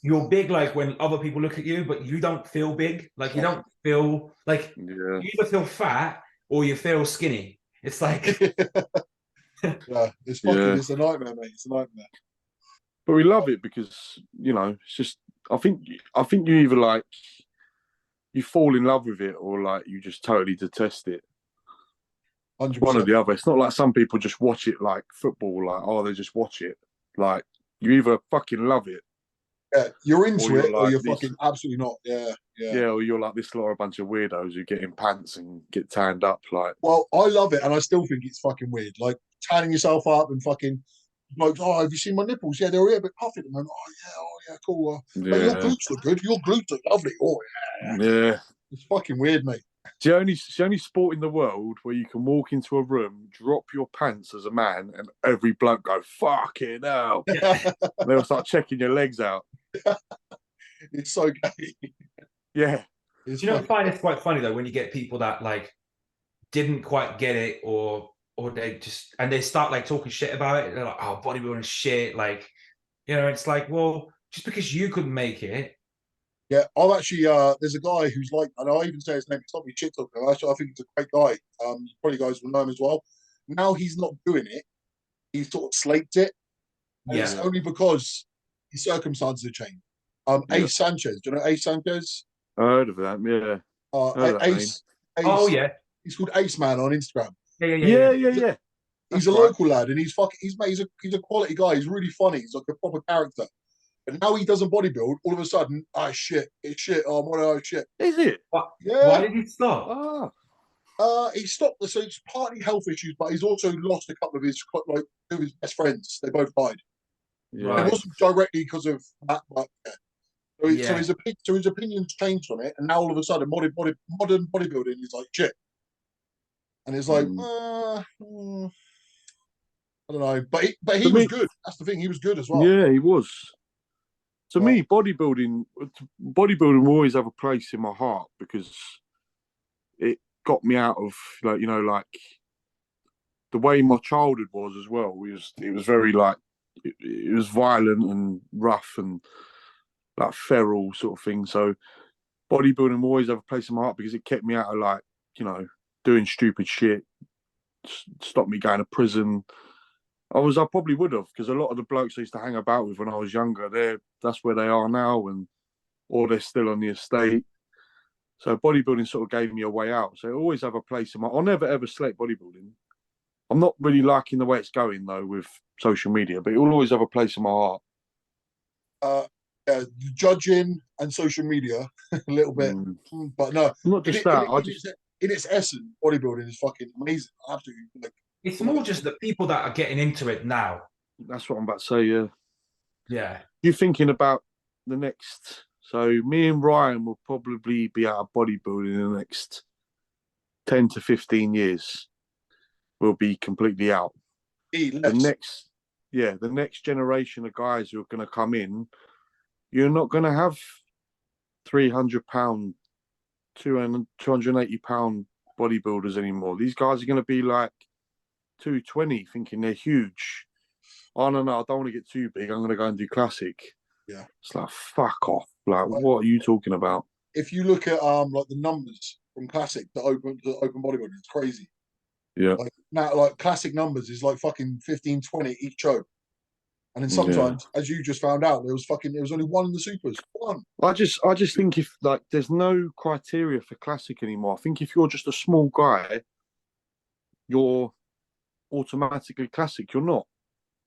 Speaker 3: you're big like when other people look at you, but you don't feel big. Like, you don't feel like, you either feel fat or you feel skinny. It's like,
Speaker 2: yeah, it's fucking, it's a nightmare, mate. It's a nightmare.
Speaker 1: but we love it because it's just. I think you either like you fall in love with it or like you just totally detest it. 1 or
Speaker 2: 100%.
Speaker 1: the other. It's not like some people just watch it like football, like they just watch it. Like you either fucking love it,
Speaker 2: Yeah, you're
Speaker 1: or
Speaker 2: into
Speaker 1: you're
Speaker 2: it, or
Speaker 1: like
Speaker 2: you're
Speaker 1: this,
Speaker 2: fucking absolutely not. Yeah, yeah.
Speaker 1: or you're like this lot of a bunch of weirdos who get in pants and get tanned up. Like,
Speaker 2: Well, I love it, and I still think it's fucking weird. Like tanning yourself up and fucking like, oh, have you seen my nipples? Yeah, they're a bit puffy at the moment. Oh yeah, cool. Mate, your
Speaker 1: yeah,
Speaker 2: glutes look good. Your glutes look lovely. Oh yeah,
Speaker 1: yeah.
Speaker 2: it's fucking weird, mate.
Speaker 1: It's the only sport in the world where you can walk into a room, drop your pants as a man, and every bloke go fucking hell. And they'll start checking your legs out.
Speaker 2: It's so gay.
Speaker 1: Yeah,
Speaker 2: It's
Speaker 3: Do you not
Speaker 2: fucking,
Speaker 3: find it's quite funny though when you get people that like didn't quite get it or they just and they start like talking shit about it. They're like, oh, bodybuilding is shit. Like, it's like, well, just because you couldn't make it.
Speaker 2: yeah. I've actually there's a guy who's like, and I even say his name. It's not me shit talking. Actually, I think he's a great guy. You probably guys will know him as well. Now he's not doing it. He's sort of slaked it, and it's
Speaker 3: Yeah.
Speaker 2: only because his circumstances have changed.
Speaker 1: Yeah.
Speaker 2: Ace Sanchez. Do you know Ace Sanchez?
Speaker 1: I heard of that. Yeah, heard of that name.
Speaker 2: Ace.
Speaker 3: Oh
Speaker 2: Ace.
Speaker 3: yeah.
Speaker 2: He's called Ace Man on Instagram.
Speaker 1: Yeah.
Speaker 2: He's a
Speaker 1: right.
Speaker 2: local lad, and he's a quality guy. He's really funny. He's like a proper character. But now he doesn't bodybuild. All of a sudden, shit, it's shit. Oh, what? Oh, shit.
Speaker 1: Is it?
Speaker 3: Why
Speaker 2: Yeah.
Speaker 3: did he stop?
Speaker 1: Ah,
Speaker 2: He stopped. So it's partly health issues, but he's also lost a couple of his two of his best friends. They both died.
Speaker 1: yeah.
Speaker 3: Right.
Speaker 2: It wasn't directly because of that, but yeah. So,
Speaker 3: Yeah.
Speaker 2: his opinions changed on it, and now all of a sudden, modern bodybuilding is like shit. And it's like, I don't know, but he was good. That's the thing. He was good as well.
Speaker 1: Yeah, he was. To
Speaker 2: Well,
Speaker 1: me, bodybuilding will always have a place in my heart because it got me out of like the way my childhood was as well. It was very like it was violent and rough and like feral sort of thing. So bodybuilding will always have a place in my heart because it kept me out of like doing stupid shit, stopped me going to prison. I probably would have because a lot of the blokes I used to hang about with when I was younger, that's where they are now, or they're still on the estate. So bodybuilding sort of gave me a way out. So it always have a place in my. I'll never ever select bodybuilding. I'm not really liking the way it's going though with social media, but it will always have a place in my heart.
Speaker 2: yeah, judging and social media a little bit, but no,
Speaker 1: Not just that.
Speaker 2: In its essence, bodybuilding is fucking amazing. Absolutely, like,
Speaker 3: It's more just the people that are getting into it now.
Speaker 1: That's what I'm about to say. Yeah.
Speaker 3: Yeah.
Speaker 1: You're thinking about the next. So me and Ryan will probably be out of bodybuilding in the next 10 to 15 years. We'll be completely out. The next generation of guys who are going to come in, you're not going to have 300-pound, 280-pound bodybuilders anymore. These guys are going to be like 220, thinking they're huge. Oh no, I don't want to get too big. I'm going to go and do classic.
Speaker 2: Yeah,
Speaker 1: it's like fuck off. Like, what are you talking about?
Speaker 2: If you look at like the numbers from classic to open bodybuilding, it's crazy.
Speaker 1: Yeah.
Speaker 2: Like now, like classic numbers is like fucking 15, 20 each show. And then sometimes, as you just found out, there was only one in the supers. One.
Speaker 1: I just think if like there's no criteria for classic anymore. I think if you're just a small guy, you're automatically classic. You're not.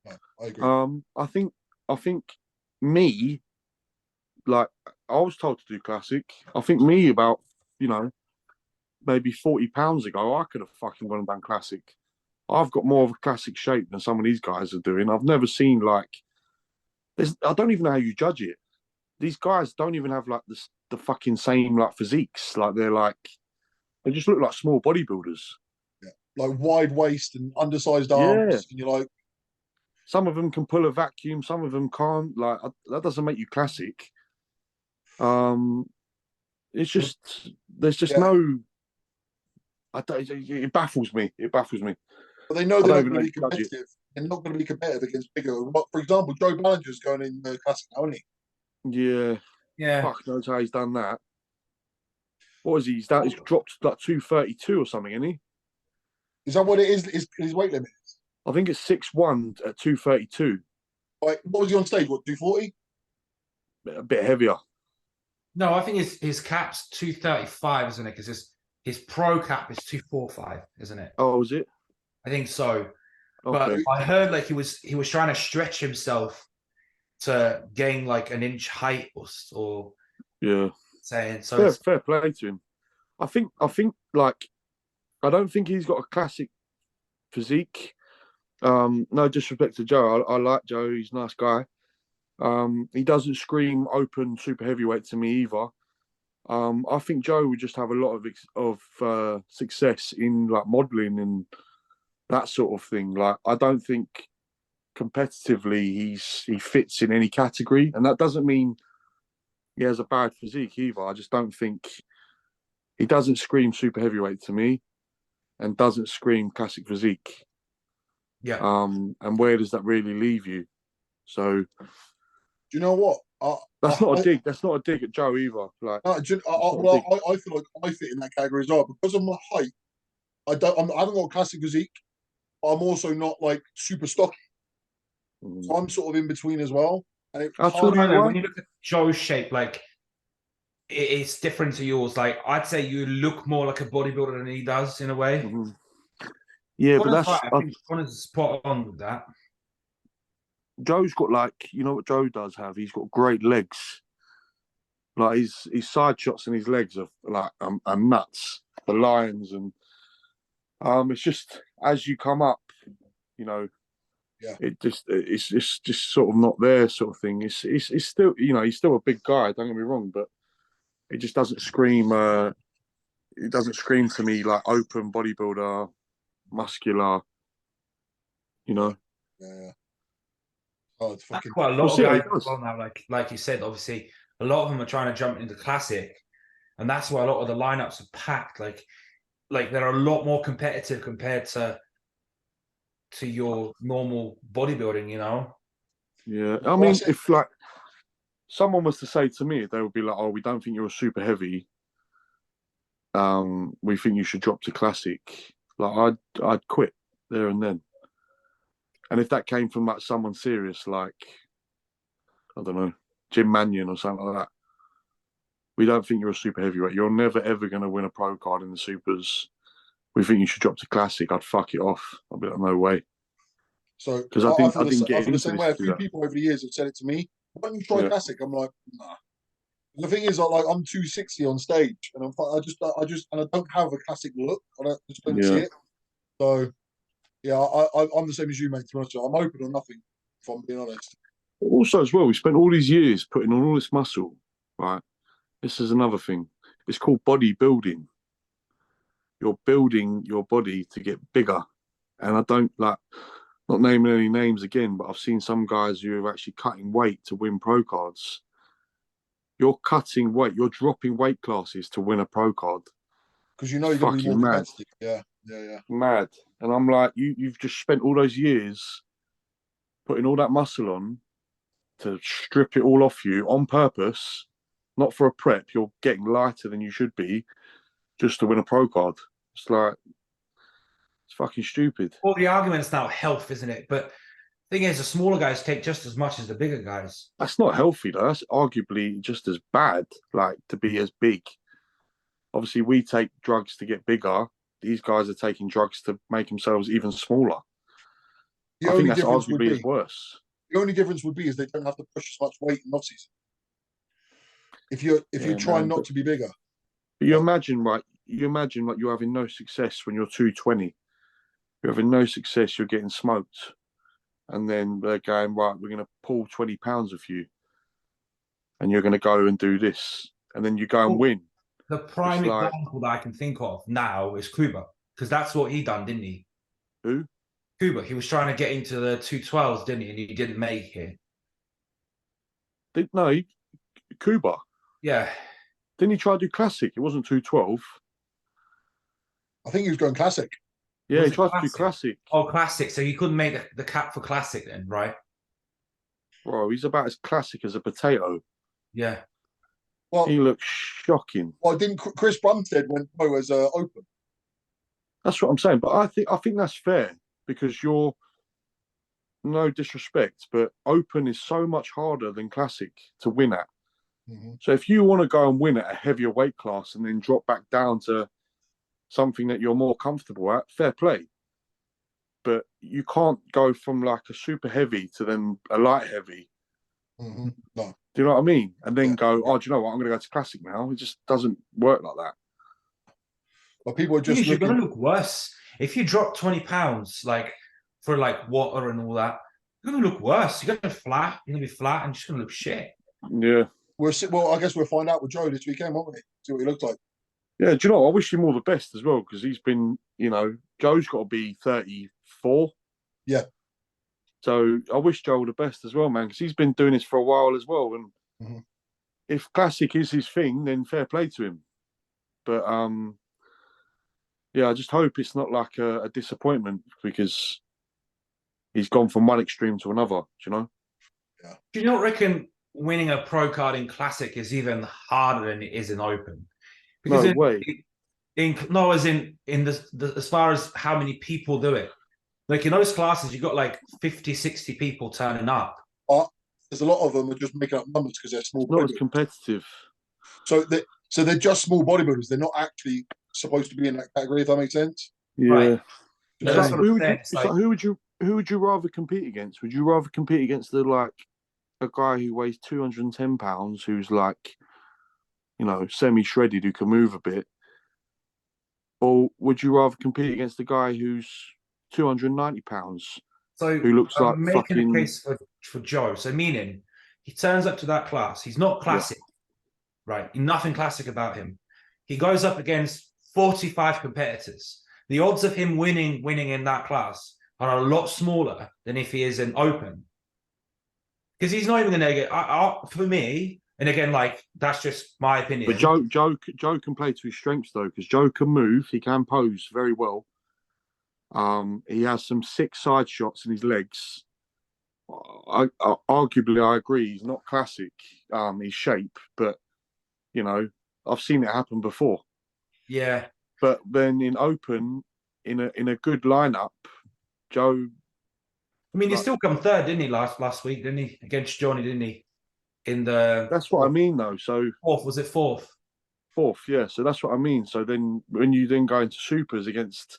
Speaker 2: No, I agree.
Speaker 1: I think me, like I was told to do classic. I think me about maybe 40 pounds ago, I could have fucking gone and done classic. I've got more of a classic shape than some of these guys are doing. I've never seen like I don't even know how you judge it. These guys don't even have like the fucking same like physiques. Like they just look like small bodybuilders.
Speaker 2: Yeah, like wide waist and undersized arms.
Speaker 1: Yeah.
Speaker 2: And you're like,
Speaker 1: some of them can pull a vacuum, some of them can't. Like that doesn't make you classic. It's just there's just no. It baffles me. It baffles me.
Speaker 2: But they know they're not going to be competitive. They're not going to be competitive against bigger. For example, Joe Ballinger's going in the classic now, isn't
Speaker 1: he?
Speaker 3: Yeah.
Speaker 1: Fuck knows how he's done that. What is he? He's dropped like 232 or something, isn't he?
Speaker 2: Is that what it is? His weight limit?
Speaker 1: I think it's 6'1" at 232.
Speaker 2: Like, what was he on stage? What, 240?
Speaker 1: A bit heavier.
Speaker 3: No, I think his cap's 235, isn't it? Because his pro cap is 245, isn't it?
Speaker 1: Oh, was it?
Speaker 3: I think so.
Speaker 1: Okay.
Speaker 3: But I heard like he was trying to stretch himself to gain like an inch height or
Speaker 1: Yeah.
Speaker 3: saying so.
Speaker 1: Fair play to him. I think like I don't think he's got a classic physique. No disrespect to Joe. I like Joe. He's a nice guy. He doesn't scream open super heavyweight to me either. I think Joe would just have a lot of success in like modeling and that sort of thing. Like I don't think competitively he fits in any category, and that doesn't mean he has a bad physique either. I just don't think he doesn't scream super heavyweight to me, and doesn't scream classic physique.
Speaker 3: Yeah.
Speaker 1: And where does that really leave you? So
Speaker 2: Do you know what?
Speaker 1: that's not a dig. That's not a dig at Joe either. Like,
Speaker 2: I feel like I fit in that category as well because of my height. I haven't got a classic physique. I'm also not like super stocky, so I'm sort of in between as well. And
Speaker 1: I'll tell you what.
Speaker 3: when you look at Joe's shape, like it's different to yours. Like I'd say you look more like a bodybuilder than he does in a way.
Speaker 1: Mhm. Yeah, but
Speaker 3: Connor's
Speaker 1: that's
Speaker 3: right. I think Connor's spot on with that.
Speaker 1: Joe's got like what Joe does have. He's got great legs. Like his side shots and his legs are like are nuts. The lines and it's just as you come up, you know,
Speaker 2: Yeah.
Speaker 1: it's just sort of not there sort of thing. It's still he's still a big guy. Don't get me wrong, but it just doesn't scream. It doesn't scream to me like open bodybuilder, muscular. You know.
Speaker 2: Yeah. Oh, it's
Speaker 3: That's
Speaker 2: fucking.
Speaker 3: quite a lot
Speaker 1: We'll
Speaker 3: of
Speaker 1: see how he
Speaker 3: guys as
Speaker 1: does.
Speaker 3: well now. Like you said, obviously a lot of them are trying to jump into classic, and that's why a lot of the lineups are packed. Like they're a lot more competitive compared to your normal bodybuilding, you know?
Speaker 1: Yeah, I mean, if like someone was to say to me, they would be like, "Oh, we don't think you're a super heavy. We think you should drop to classic." Like, I'd quit there and then. And if that came from like someone serious, like I don't know, Jim Mannion or something like that, we don't think you're a super heavyweight. You're never ever going to win a pro card in the supers. We think you should drop to classic. I'd fuck it off. I'd be like, no way.
Speaker 2: So
Speaker 1: Because
Speaker 2: I
Speaker 1: I
Speaker 2: feel
Speaker 1: didn't get
Speaker 2: the
Speaker 1: into
Speaker 2: same
Speaker 1: this.
Speaker 2: way. A
Speaker 1: To do
Speaker 2: few
Speaker 1: that.
Speaker 2: people over the years have said it to me. Why don't you try
Speaker 1: Yeah.
Speaker 2: classic? I'm like, nah. The thing is, like I'm 260 on stage, and and I don't have a classic look. Just don't see
Speaker 1: Yeah.
Speaker 2: it. So yeah, I'm the same as you, mate. To be honest, I'm open or nothing. If I'm being honest.
Speaker 1: Also, as well, we spent all these years putting on all this muscle, right? This is another thing. It's called bodybuilding. You're building your body to get bigger. And I don't like, not naming any names again, but I've seen some guys who are actually cutting weight to win pro cards. You're cutting weight, you're dropping weight classes to win a pro card.
Speaker 2: Because you know
Speaker 1: It's
Speaker 2: you're going to be more
Speaker 1: fucking mad.
Speaker 2: competitive. Yeah.
Speaker 1: Mad. And I'm like, you've just spent all those years putting all that muscle on to strip it all off you on purpose, not for a prep. You're getting lighter than you should be just to win a pro card. It's like, it's fucking stupid.
Speaker 3: All the argument's now health, isn't it? But thing is, the smaller guys take just as much as the bigger guys.
Speaker 1: That's not healthy though. That's arguably just as bad, like to be as big. Obviously, we take drugs to get bigger. These guys are taking drugs to make themselves even smaller. I think that's arguably as worse.
Speaker 2: The only difference would be is they don't have to push as much weight in off season. If you're trying not to be bigger.
Speaker 1: But you imagine like you're having no success when you're 220. You're having no success, you're getting smoked. And then they're going, right, we're going to pull 20 pounds of you. And you're going to go and do this. And then you go and win.
Speaker 3: The prime example that I can think of now is Kuba. Because that's what he done, didn't he?
Speaker 1: Who?
Speaker 3: Kuba. He was trying to get into the 212s, didn't he? And he didn't make it.
Speaker 1: Kuba.
Speaker 3: Yeah.
Speaker 1: Didn't he try to do classic? It wasn't 212.
Speaker 2: I think he was going classic.
Speaker 1: Yeah, he tried to do classic.
Speaker 3: Oh, classic. So he couldn't make the cap for classic then, right?
Speaker 1: Bro, he's about as classic as a potato.
Speaker 3: Yeah.
Speaker 2: Well,
Speaker 1: he looks shocking.
Speaker 2: Well, didn't Chris Bumstead went pro as open?
Speaker 1: That's what I'm saying. But I think that's fair because you're no disrespect, but Open is so much harder than Classic to win at. So if you want to go and win at a heavier weight class and then drop back down to something that you're more comfortable at, fair play. But you can't go from like a super heavy to then a light heavy.
Speaker 2: No.
Speaker 1: Do you know what I mean? And then
Speaker 2: Yeah.
Speaker 1: go, oh, do you know what? I'm going to go to Classic now. It just doesn't work like that.
Speaker 2: But people are just
Speaker 3: Because you're
Speaker 2: looking.
Speaker 3: going to look worse if you drop 20 pounds, like for like water and all that. You're going to look worse. You're going to be flat. You're going to be flat, and just going to look shit.
Speaker 1: Yeah.
Speaker 2: Well, I guess we'll find out with Joe this weekend, won't we? See what he looks like.
Speaker 1: Yeah, do you know, I wish him all the best as well, because he's been, you know, Joe's got to be 34.
Speaker 2: Yeah.
Speaker 1: So I wish Joe all the best as well, man, because he's been doing this for a while as well. And if Classic is his thing, then fair play to him. But yeah, I just hope it's not like a disappointment, because he's gone from one extreme to another, do you know?
Speaker 2: Yeah.
Speaker 3: Do you not reckon winning a pro card in Classic is even harder than it is in Open?
Speaker 1: No way.
Speaker 3: As in the as far as how many people do it. Like in those classes, you got like 50, 60 people turning up.
Speaker 2: There's a lot of them are just making up numbers because they're small.
Speaker 1: It's not as competitive.
Speaker 2: So they're just small bodybuilders. They're not actually supposed to be in that category, if that makes sense.
Speaker 1: Yeah.
Speaker 3: Right.
Speaker 1: It's like, who would you rather compete against? Would you rather compete against a guy who weighs 210 pounds, who's like, you know, semi-shredded, who can move a bit? Or would you rather compete against a guy who's 290 pounds, who looks like
Speaker 3: making
Speaker 1: fucking...
Speaker 3: a case for Joe. So meaning he turns up to that class. He's not Classic, right? Nothing Classic about him. He goes up against 45 competitors. The odds of him winning in that class are a lot smaller than if he is in Open. Because he's not even going to get... for me, and again, like, that's just my opinion.
Speaker 1: But Joe can play to his strengths, though, because Joe can move. He can pose very well. He has some sick side shots in his legs. Arguably, I agree. He's not Classic, his shape, but, you know, I've seen it happen before.
Speaker 3: Yeah.
Speaker 1: But then in Open, in a good lineup, Joe...
Speaker 3: I mean, he still come third, didn't he, last week, didn't he? Against Johnny, didn't he?
Speaker 1: That's what I mean, though. So
Speaker 3: fourth, was it fourth?
Speaker 1: Fourth, yeah. So that's what I mean. So then when you then go into supers against,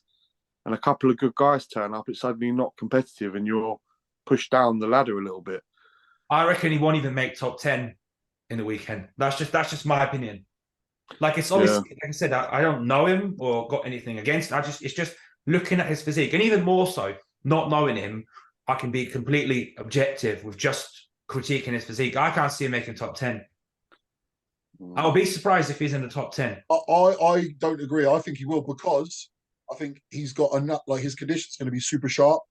Speaker 1: and a couple of good guys turn up, it's suddenly not competitive and you're pushed down the ladder a little bit.
Speaker 3: I reckon he won't even make top 10 in the weekend. That's just my opinion. Like, it's obviously, like I said, I don't know him or got anything against him. It's just looking at his physique, and even more so, not knowing him, I can be completely objective with just critiquing his physique. I can't see him making top 10. I'll be surprised if he's in the top 10.
Speaker 2: I don't agree. I think he will, because I think he's got enough, like, his condition's going to be super sharp.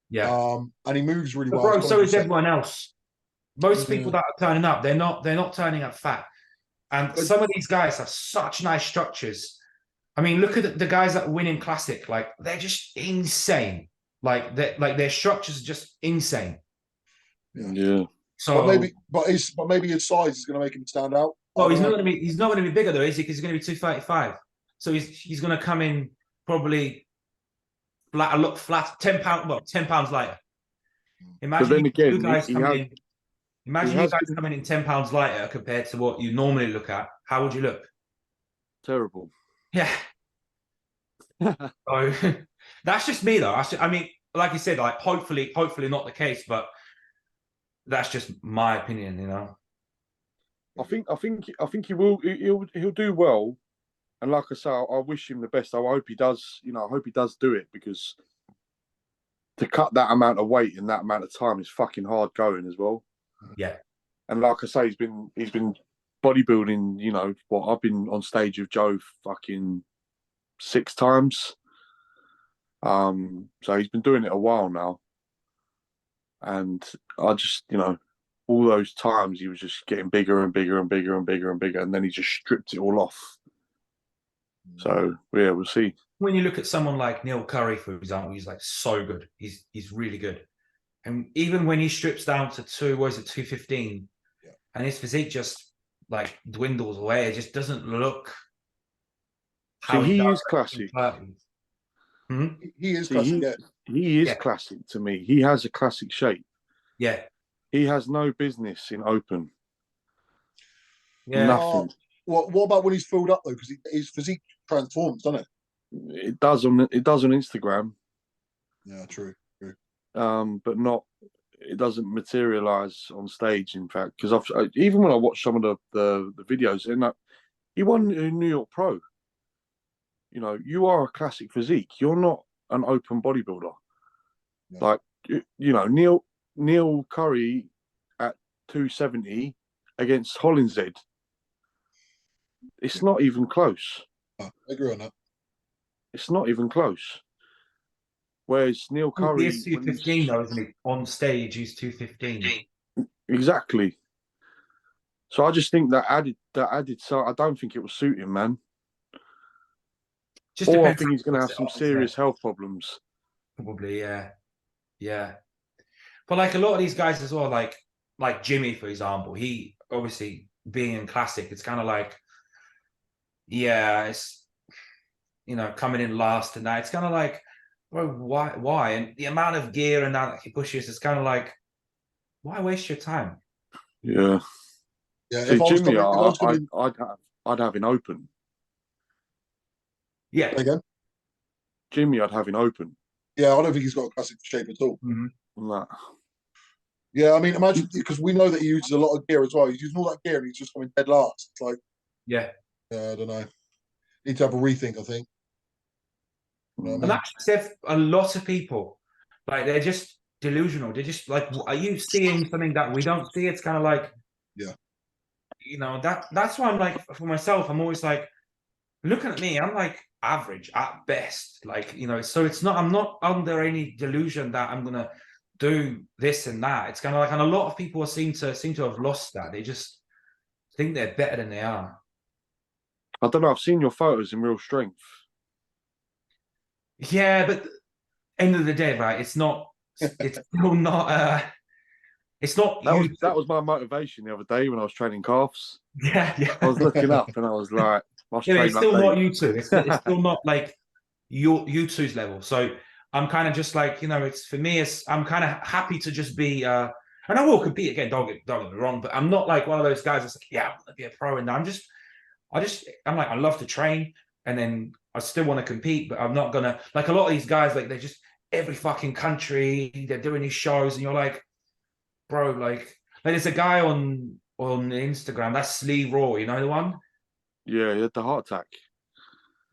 Speaker 3: Yeah.
Speaker 2: And he moves really
Speaker 3: but
Speaker 2: well.
Speaker 3: Bro, so is everyone else. Most people that are turning up, they're not turning up fat. And some of these guys have such nice structures. I mean, look at the guys that win in Classic. Like, they're just insane. Like their structures are just insane.
Speaker 1: Yeah.
Speaker 3: So
Speaker 2: maybe his size is going to make him stand out.
Speaker 3: Well, he's not going to be bigger though, is he? Because he's going to be 235. So he's going to come in probably flat 10 pounds lighter. Imagine
Speaker 1: but then again,
Speaker 3: you guys coming in. Imagine you guys coming in 10 pounds lighter compared to what you normally look at. How would you look?
Speaker 1: Terrible.
Speaker 3: Yeah. So that's just me, though. I mean, like you said, like hopefully not the case, but that's just my opinion, you know.
Speaker 1: I think he will. He'll do well, and like I say, I wish him the best. I hope he does. You know, I hope he does do it, because to cut that amount of weight in that amount of time is fucking hard going as well.
Speaker 3: Yeah.
Speaker 1: And like I say, he's been bodybuilding. You know what? I've been on stage with Joe fucking 6 times. So he's been doing it a while now, and I just, you know, all those times he was just getting bigger and bigger and bigger and bigger and bigger, and then he just stripped it all off. So yeah, we'll see.
Speaker 3: When you look at someone like Neil Curry, for example, he's like so good. He's really good. And even when he strips down to 215, and his physique just like dwindles away, it just doesn't look.
Speaker 1: See, he is Classic.
Speaker 2: He is
Speaker 1: See,
Speaker 2: classic. Yeah.
Speaker 1: he is
Speaker 3: Yeah.
Speaker 1: classic to me. He has a classic shape.
Speaker 3: Yeah.
Speaker 1: He has no business in open.
Speaker 3: Yeah.
Speaker 1: Nothing.
Speaker 2: What about when he's filled up though? Because his physique transforms, doesn't it?
Speaker 1: It does on Instagram,
Speaker 2: Yeah, true.
Speaker 1: but not. It doesn't materialize on stage. In fact, because even when I watch some of the videos, and he won a New York Pro. You know, you are a classic physique. You're not an open bodybuilder.
Speaker 2: Yeah.
Speaker 1: Like Neil Curry at 270 against Hollinshead. It's not even close.
Speaker 2: I agree on that.
Speaker 1: It's not even close. Whereas Neil Curry,
Speaker 3: He is 215 though, isn't he? On stage, he's 215.
Speaker 1: exactly. So I just think that added. So I don't think it will suit him, man.
Speaker 3: Just
Speaker 1: Or I
Speaker 3: depends
Speaker 1: think
Speaker 3: how
Speaker 1: he's going to
Speaker 3: he
Speaker 1: have
Speaker 3: puts it
Speaker 1: some
Speaker 3: on, isn't
Speaker 1: serious
Speaker 3: it?
Speaker 1: health problems.
Speaker 3: Probably, yeah. Yeah. But like a lot of these guys as well, like Jimmy, for example, he obviously being in classic, it's kind of like, yeah, it's coming in last and that. It's kind of like, bro, why? And the amount of gear and that he pushes, it's kind of like, why waste your time?
Speaker 1: Yeah.
Speaker 2: Yeah.
Speaker 1: See,
Speaker 2: If I was
Speaker 1: Jimmy,
Speaker 2: coming, if I was coming,
Speaker 1: I'd have him open.
Speaker 3: Yeah.
Speaker 2: again.
Speaker 1: Jimmy, I'd have him open.
Speaker 2: Yeah, I don't think he's got a classic shape at all.
Speaker 1: Like,
Speaker 2: Yeah, I mean, imagine because we know that he uses a lot of gear as well. He's using all that gear and he's just coming dead last. It's like,
Speaker 3: Yeah.
Speaker 2: I don't know. Need to have a rethink, I think. You know what I
Speaker 3: And
Speaker 2: mean?
Speaker 3: that's said a lot of people, like they're just delusional. They're just like, are you seeing something that we don't see? It's kind of like,
Speaker 2: Yeah.
Speaker 3: That's why I'm like, for myself, I'm always like, looking at me, I'm like average at best. Like, so I'm not under any delusion that I'm gonna do this and that. It's kind of like, and a lot of people seem to have lost that. They just think they're better than they are.
Speaker 1: I don't know. I've seen your photos in real strength.
Speaker 3: Yeah, but end of the day, right? It's not. It's still not. It's not.
Speaker 1: That was my motivation the other day when I was training calves.
Speaker 3: Yeah.
Speaker 1: I was looking up and I was like, must
Speaker 3: Yeah,
Speaker 1: train
Speaker 3: it's
Speaker 1: like
Speaker 3: still not
Speaker 1: Dave.
Speaker 3: you two. It's still not like you two's level. So I'm kind of just like, it's for me. I'm kind of happy to just be. And I will compete again. Don't get me wrong, but I'm not like one of those guys that's like, yeah, I want to be a pro. And I'm like, I love to train, and then I still want to compete, but I'm not gonna like a lot of these guys. Like they're just every fucking country. They're doing these shows, and you're like, bro, like there's a guy on Instagram. That's Slee Raw. You know the one?
Speaker 1: Yeah, he had the heart attack.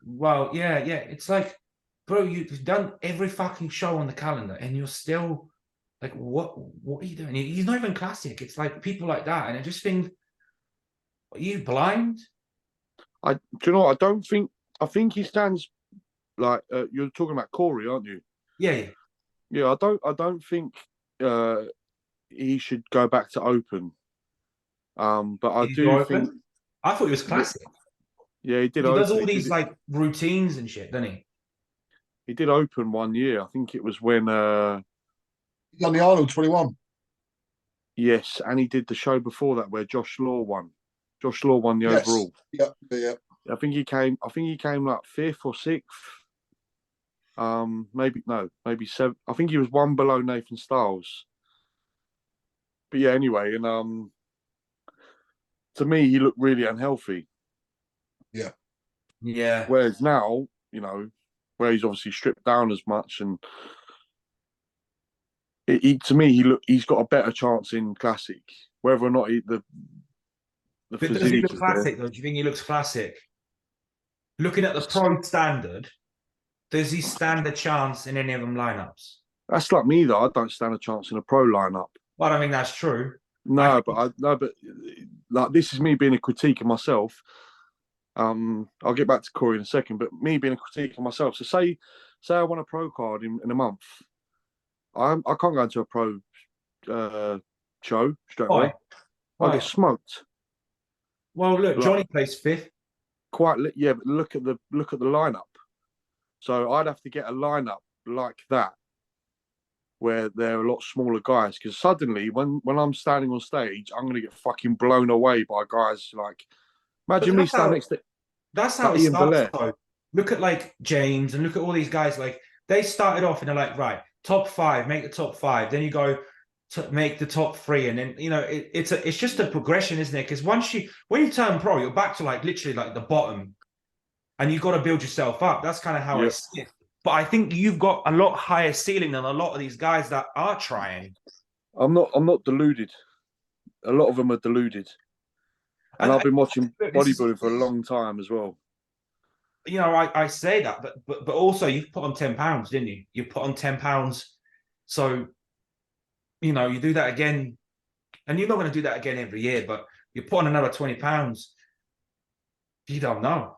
Speaker 3: Well, yeah. It's like, bro, you've done every fucking show on the calendar, and you're still like, what are you doing? He's not even classic. It's like people like that, and I just think, are you blind?
Speaker 1: Do you know what? I think he stands like you're talking about Corey, aren't you?
Speaker 3: Yeah.
Speaker 1: Yeah, I don't think he should go back to open. But I do think
Speaker 3: I thought he was classic.
Speaker 1: Yeah, he did.
Speaker 3: He does all
Speaker 1: He
Speaker 3: these like routines and shit, doesn't he?
Speaker 1: He did open 1 year. I think it was when
Speaker 2: He's done the Arnold 21.
Speaker 1: yes, and he did the show before that where Josh Law won. Josh Law won the overall.
Speaker 2: Yeah.
Speaker 1: I think he came like 5th or 6th. Maybe 7th. I think he was one below Nathan Styles. But yeah, anyway, and to me he looked really unhealthy.
Speaker 2: Yeah.
Speaker 3: Yeah.
Speaker 1: Whereas now, where he's obviously stripped down as much, and to me he's got a better chance in classic. Whether or not the
Speaker 3: But
Speaker 1: physique
Speaker 3: does he look
Speaker 1: is
Speaker 3: classic
Speaker 1: there.
Speaker 3: though? Do you think he looks classic? Looking at the pro standard, does he stand a chance in any of them lineups?
Speaker 1: That's like me though. I don't stand a chance in a pro lineup.
Speaker 3: Well, I mean that's true.
Speaker 1: But like this is me being a critique of myself. I'll get back to Corey in a second, but me being a critique of myself. So say I want a pro card in a month. I can't go into a pro show straight away. I get smoked.
Speaker 3: Well, look, Johnny plays 5th.
Speaker 1: But look at the lineup. So I'd have to get a lineup like that, where they're a lot smaller guys. Because suddenly, when I'm standing on stage, I'm going to get fucking blown away by guys like. Imagine me standing next to.
Speaker 3: That's how it
Speaker 1: Ian
Speaker 3: starts,
Speaker 1: Belair.
Speaker 3: though. look at like James and look at all these guys. Like they started off and they're like, right, top 5, make the top 5. Then you go to make the top 3, and then it's just a progression, isn't it? Because when you turn pro, you're back to like literally like the bottom, and you've got to build yourself up. That's kind of how I see it. But I think you've got a lot higher ceiling than a lot of these guys that are trying.
Speaker 1: I'm not deluded. A lot of them are deluded. And I've been watching bodybuilding for a long time as well.
Speaker 3: I say that, but also you've put on 10 pounds, didn't you? You put on 10 pounds. So, you do that again, and you're not going to do that again every year, but you put on another 20 pounds. You don't know.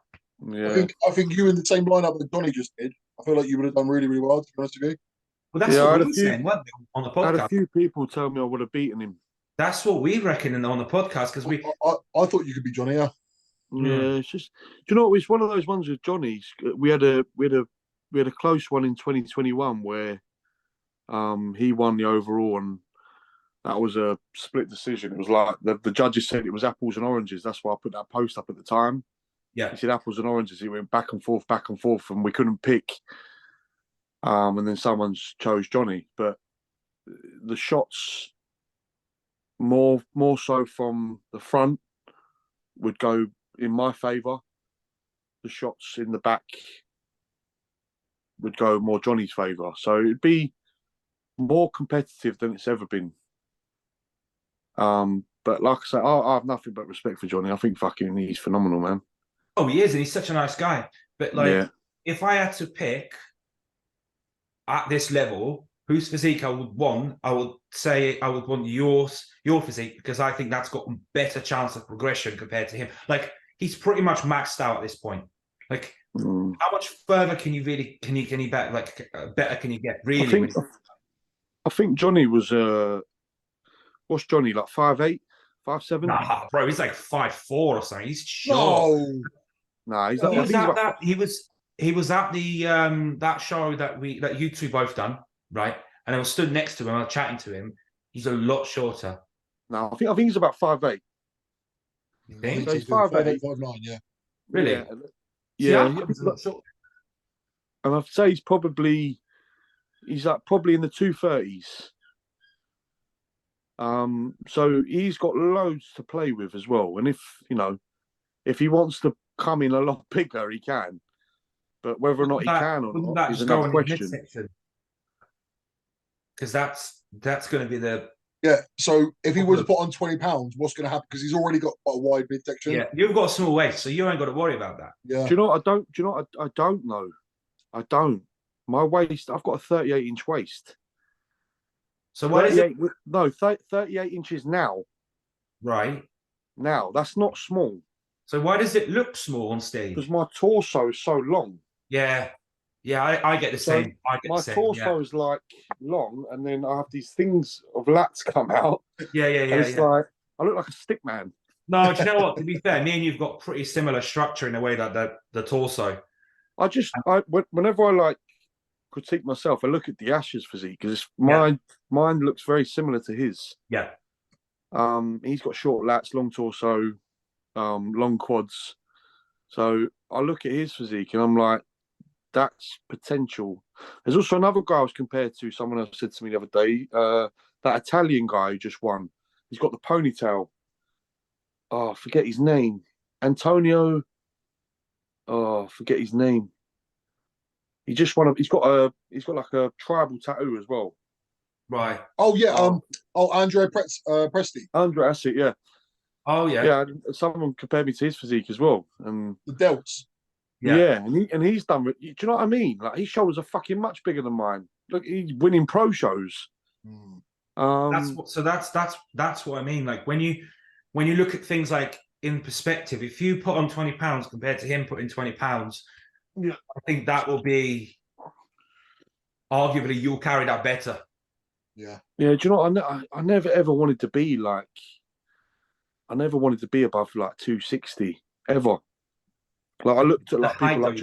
Speaker 1: Yeah.
Speaker 2: I think you in the same lineup that Johnny just did. I feel like you would have done really, really well, to be honest with you.
Speaker 3: Well, that's what we were saying, weren't they, on the podcast?
Speaker 1: I had a few people tell me I would have beaten him.
Speaker 3: That's what we reckon on the podcast, because
Speaker 2: I thought you could be Johnny, yeah.
Speaker 1: Yeah, it's just, do you know, it's one of those ones with Johnny's. We had a close one in 2021 where he won the overall, and that was a split decision. It was like the judges said it was apples and oranges. That's why I put that post up at the time.
Speaker 3: Yeah,
Speaker 1: he said apples and oranges. He went back and forth, and we couldn't pick. And then someone chose Johnny, but the shots more so from the front would go in my favour. The shots in the back would go more Johnny's favour. So it'd be more competitive than it's ever been. But like I say, I have nothing but respect for Johnny. I think fucking he's phenomenal, man.
Speaker 3: Oh, he is, and he's such a nice guy. But if I had to pick at this level whose physique I would want, I would say I would want your physique, because I think that's got a better chance of progression compared to him. Like, he's pretty much maxed out at this point. Like, how much further can you bet? Like, better can you get? Really?
Speaker 1: I think Johnny was what's Johnny, like 5'8", 5'7"?
Speaker 3: Nah, bro, he's like 5'4" or something. He's short.
Speaker 1: Nah, he's
Speaker 3: he was at the that show that you two both done, right? And I was stood next to him, I was chatting to him. He's a lot shorter.
Speaker 1: No, I think he's about 5'8".
Speaker 3: You think?
Speaker 2: He's 5'8", 5'9", yeah.
Speaker 3: Really?
Speaker 1: Yeah.
Speaker 3: He's a lot shorter.
Speaker 1: And I'd say he's like probably in the 230s. So he's got loads to play with as well. And if he wants to come in a lot bigger, he can. But whether or not he can or not is another question.
Speaker 3: Because that's going to be the...
Speaker 2: Yeah, so if he was to put on 20 pounds, what's going to happen? Because he's already got quite a wide midsection.
Speaker 3: Yeah, you've got a small waist, so you ain't got to worry about that.
Speaker 2: Yeah.
Speaker 1: Do you know what? I don't know. I don't. My waist, I've got a 38-inch waist.
Speaker 3: So what is it?
Speaker 1: No, 38 inches now.
Speaker 3: Right.
Speaker 1: Now, that's not small.
Speaker 3: So why does it look small on stage?
Speaker 1: Because my torso is so long.
Speaker 3: Yeah. Yeah, I get the same.
Speaker 1: My torso is like long, and then I have these things of lats come out.
Speaker 3: Yeah.
Speaker 1: It's like, I look like a stick man.
Speaker 3: No, do you know what? To be fair, me and you've got pretty similar structure in the way that the torso.
Speaker 1: Whenever I like critique myself, I look at the Ashes physique, because mine looks very similar to his.
Speaker 3: Yeah.
Speaker 1: He's got short lats, long torso, long quads. So I look at his physique and I'm like, that's potential. There's also another guy I was compared to. Someone else said to me the other day, that Italian guy who just won. He's got the ponytail. Oh, I forget his name. Antonio. Oh, I forget his name. He just won. He's got like a tribal tattoo as well.
Speaker 3: Right.
Speaker 2: Oh yeah. Andrea Presti.
Speaker 1: Andrea, that's it. Yeah.
Speaker 3: Oh yeah.
Speaker 1: Yeah. Someone compared me to his physique as well, and
Speaker 2: the delts.
Speaker 1: Yeah, and he's done. Do you know what I mean? Like, his shoulders are fucking much bigger than mine. Look, he's winning pro shows.
Speaker 3: That's what I mean. Like, when you look at things like in perspective, if you put on 20 pounds compared to him putting 20 pounds, I think that will be arguably you'll carry that better.
Speaker 2: Yeah.
Speaker 1: Yeah. Do you know what? I never ever wanted to be like. I never wanted to be above like 260 ever. Like, I looked at like people like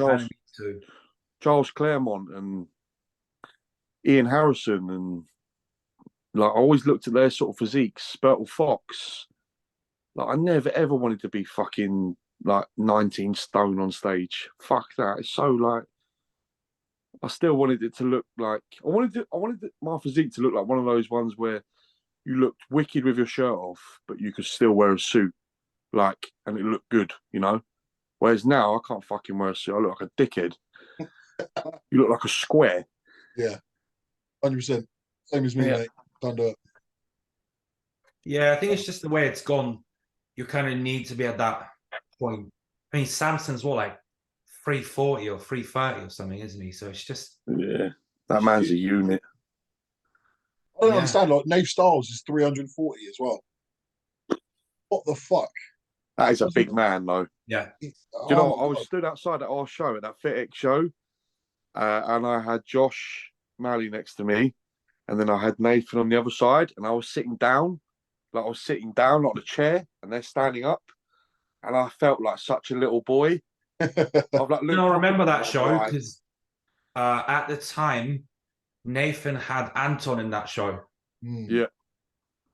Speaker 1: Charles Claremont and Ian Harrison, and like I always looked at their sort of physiques. Bertel Fox. Like, I never ever wanted to be fucking like 19 stone on stage. Fuck that. It's so like I still wanted it to look like I wanted my physique to look like one of those ones where you looked wicked with your shirt off, but you could still wear a suit, like, and it looked good, you know. Whereas now I can't fucking wear a suit. I look like a dickhead. You look like a square.
Speaker 2: Yeah, 100%. Same as me,
Speaker 3: Yeah.
Speaker 2: mate. Can't do it.
Speaker 3: Yeah, I think it's just the way it's gone. You kind of need to be at that point. I mean, Samson's what, like 340 or 330 or something, isn't he? So it's just
Speaker 1: Yeah, that man's a unit.
Speaker 2: I don't
Speaker 3: Yeah.
Speaker 2: understand. Like Nate Styles is 340 as well. What the fuck?
Speaker 1: That is a big man, though.
Speaker 3: yeah.
Speaker 1: Do you know
Speaker 2: Oh
Speaker 1: what?
Speaker 2: my
Speaker 1: I was
Speaker 2: God.
Speaker 1: stood outside at our show, at that FitX show, and I had Josh Malley next to me, and then I had Nathan on the other side, and I was sitting down, like not the chair, and they're standing up, and I felt like such a little boy. I've like
Speaker 3: You
Speaker 1: looked
Speaker 3: know, I
Speaker 1: up
Speaker 3: remember
Speaker 1: at them,
Speaker 3: that
Speaker 1: I'm
Speaker 3: show
Speaker 1: like,
Speaker 3: because at the time, Nathan had Anton in that show.
Speaker 2: Hmm.
Speaker 1: yeah,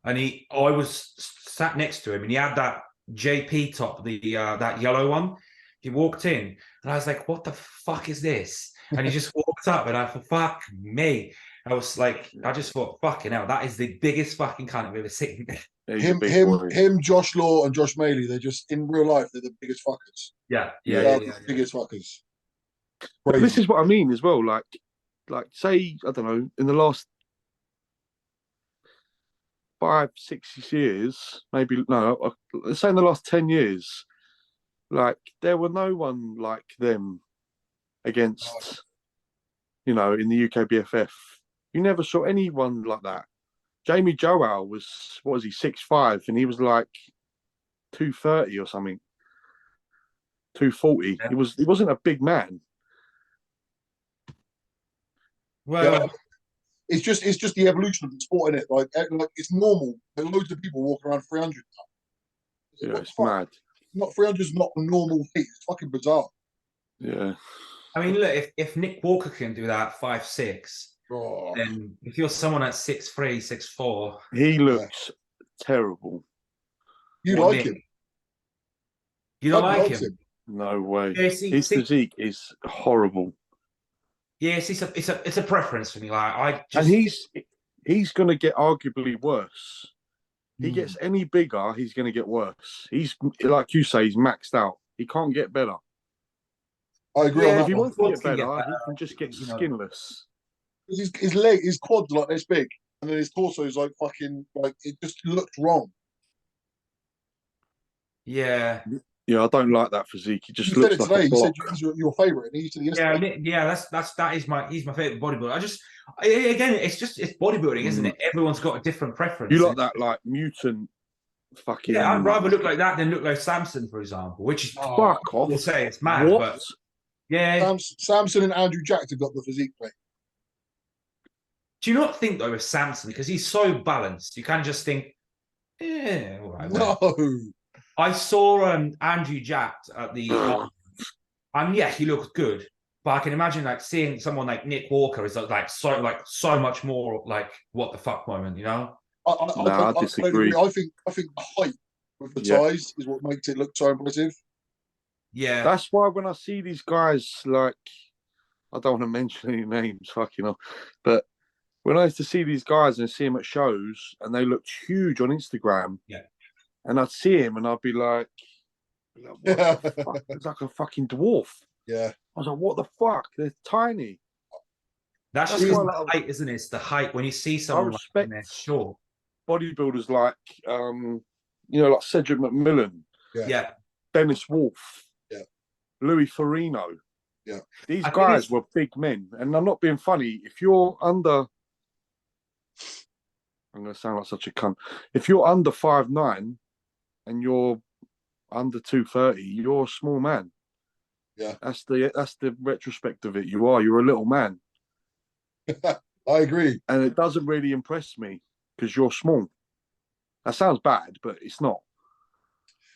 Speaker 3: And I was sat next to him, and he had that JP top, the that yellow one. He walked in, and I was like, "What the fuck is this?" And he just walked up, and I thought, "Fuck me!" I was like, I just thought, "Fucking hell, that is the biggest fucking cunt I've ever seen."
Speaker 1: he's a big boy.
Speaker 2: Josh Law, and Josh Maley. They're just in real life. They're the biggest fuckers.
Speaker 3: yeah,
Speaker 1: Yeah.
Speaker 2: They are the biggest fuckers.
Speaker 1: But
Speaker 2: Crazy.
Speaker 1: this is what I mean as well. Like say, I don't know, in the last 5, 6 years, maybe no, let's say in the last 10 years, like there were no one like them against, you know, in the UKBFF. You never saw anyone like that. Jamie Joel was, what was he, 6'5", and he was like 230 or something, 240.
Speaker 3: Yeah.
Speaker 1: He wasn't a big man.
Speaker 3: Well,
Speaker 2: Yeah. It's just the evolution of the sport, in it. Like it's normal. There are loads of people walking around 300 now.
Speaker 1: Yeah,
Speaker 2: What
Speaker 1: it's
Speaker 2: the fuck?
Speaker 1: mad.
Speaker 2: Not 300 is not a normal weight. It's fucking bizarre.
Speaker 1: Yeah.
Speaker 3: I mean, look, if Nick Walker can do that 5'6",
Speaker 2: Oh,
Speaker 3: then if you're someone at 6'3", 6'4",
Speaker 1: He looks terrible.
Speaker 2: you
Speaker 3: or
Speaker 2: like
Speaker 3: Nick,
Speaker 2: him?
Speaker 3: you don't
Speaker 2: Doug
Speaker 3: like
Speaker 2: likes
Speaker 3: him.
Speaker 1: No way.
Speaker 3: Yeah, see,
Speaker 1: His physique is horrible.
Speaker 3: yes, it's a preference for me. Like I just,
Speaker 1: And he's going to get arguably worse. He
Speaker 2: Hmm.
Speaker 1: gets any bigger, he's going to get worse. He's, like you say, he's maxed out. He can't get better.
Speaker 2: I agree on
Speaker 3: Yeah,
Speaker 1: If
Speaker 2: that
Speaker 1: he
Speaker 2: one.
Speaker 1: wants to
Speaker 3: Quads
Speaker 1: get
Speaker 3: can get
Speaker 1: better,
Speaker 3: better,
Speaker 1: he can just get
Speaker 3: you know.
Speaker 1: skinless.
Speaker 2: His quads are like this big, and then his torso is like fucking like it just looked wrong.
Speaker 3: Yeah,
Speaker 1: Yeah, I don't like that physique. He just
Speaker 2: You said
Speaker 1: looks
Speaker 2: it
Speaker 1: like
Speaker 2: today.
Speaker 1: a
Speaker 2: You said
Speaker 1: block.
Speaker 2: he's your favorite, and he said it yesterday.
Speaker 3: yeah. He's my favorite bodybuilder. Again, it's bodybuilding, isn't it? Everyone's got a different preference.
Speaker 1: You like that, like, mutant fucking...
Speaker 3: Yeah, I'd rather look like that than look like Samson, for example. Which is
Speaker 1: Fuck off.
Speaker 3: people say it's mad,
Speaker 1: What?
Speaker 3: but yeah.
Speaker 2: Samson and Andrew Jack have got the physique, mate.
Speaker 3: Do you not think though with Samson, because he's so balanced, you kind of just think, yeah, all right.
Speaker 2: No,
Speaker 3: I saw Andrew Jack at the and yeah, he looked good. But I can imagine like seeing someone like Nick Walker is like so much more like what the fuck moment, you know?
Speaker 1: I disagree.
Speaker 2: I think the height with the ties is what makes it look so impressive.
Speaker 3: Yeah.
Speaker 1: That's why when I see these guys, like, I don't want to mention any names, fucking hell, but when I used to see these guys and see them at shows and they looked huge on Instagram,
Speaker 3: yeah,
Speaker 1: and I'd see him and I'd be like what the fuck? It's like a fucking dwarf.
Speaker 2: Yeah.
Speaker 1: I was like, what the fuck? They're tiny.
Speaker 3: That's just
Speaker 1: why,
Speaker 3: the height, isn't it? It's the height. When you see someone
Speaker 1: respect
Speaker 3: like short.
Speaker 1: Bodybuilders like, you know, like Cedric McMillan,
Speaker 3: Yeah.
Speaker 1: Dennis Wolf,
Speaker 2: yeah,
Speaker 1: Louis Farino.
Speaker 2: Yeah.
Speaker 1: These guys were big men. And I'm not being funny. If you're under, I'm going to sound like such a cunt. If you're under 5'9" and you're under 230, you're a small man.
Speaker 2: Yeah.
Speaker 1: That's the retrospect of it. You're a little man.
Speaker 2: I agree.
Speaker 1: And it doesn't really impress me because you're small. That sounds bad, but it's not.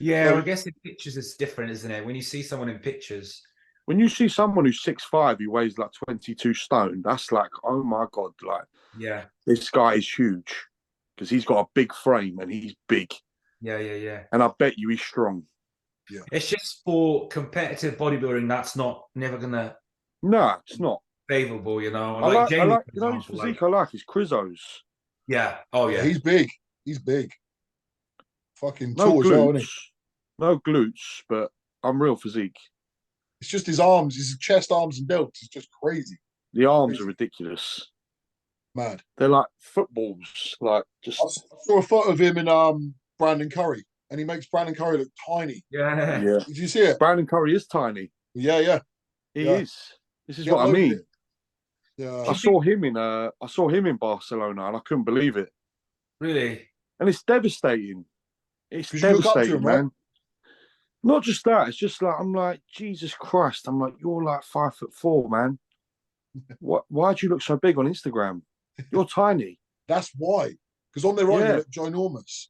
Speaker 3: Yeah, well, I guess in pictures it's different, isn't it? When you see someone in pictures.
Speaker 1: When you see someone who's 6'5", who weighs like 22 stone, that's like, oh my God, like,
Speaker 3: yeah,
Speaker 1: this guy is huge because he's got a big frame and he's big.
Speaker 3: Yeah.
Speaker 1: And I bet you he's strong.
Speaker 3: It's just for competitive bodybuilding. That's never gonna
Speaker 1: Nah, it's not.
Speaker 3: favorable, you know.
Speaker 1: I like,
Speaker 3: Jamie, for
Speaker 1: you know, his
Speaker 3: example,
Speaker 1: physique I like is Chryso's.
Speaker 3: yeah. Oh
Speaker 2: Yeah,
Speaker 3: yeah.
Speaker 2: he's big. He's big. Fucking
Speaker 1: No
Speaker 2: tall as well, isn't he?
Speaker 1: glutes, no glutes, but unreal physique.
Speaker 2: It's just his arms, his chest, arms, and delts. It's just crazy.
Speaker 1: The arms
Speaker 2: Crazy.
Speaker 1: are ridiculous.
Speaker 2: Mad.
Speaker 1: They're like footballs, like just.
Speaker 2: I saw a photo of him in Brandon Curry, and he makes Brandon Curry look tiny.
Speaker 3: Yeah.
Speaker 1: Yeah,
Speaker 2: Did you see it?
Speaker 1: Brandon Curry is tiny.
Speaker 2: Yeah.
Speaker 1: He
Speaker 2: Yeah.
Speaker 1: is. This is
Speaker 2: He
Speaker 1: what I
Speaker 2: uploaded
Speaker 1: mean.
Speaker 2: it. Yeah.
Speaker 1: I saw him in Barcelona, and I couldn't believe it.
Speaker 3: Really?
Speaker 1: And it's devastating. It's
Speaker 2: 'Cause you look up to
Speaker 1: devastating,
Speaker 2: him, right?
Speaker 1: man. Not just that. It's just like I'm like Jesus Christ. I'm like you're like 5'4", man. What? Why do you look so big on Instagram? You're tiny.
Speaker 2: That's why. Because on their own,
Speaker 1: Yeah.
Speaker 2: they look ginormous.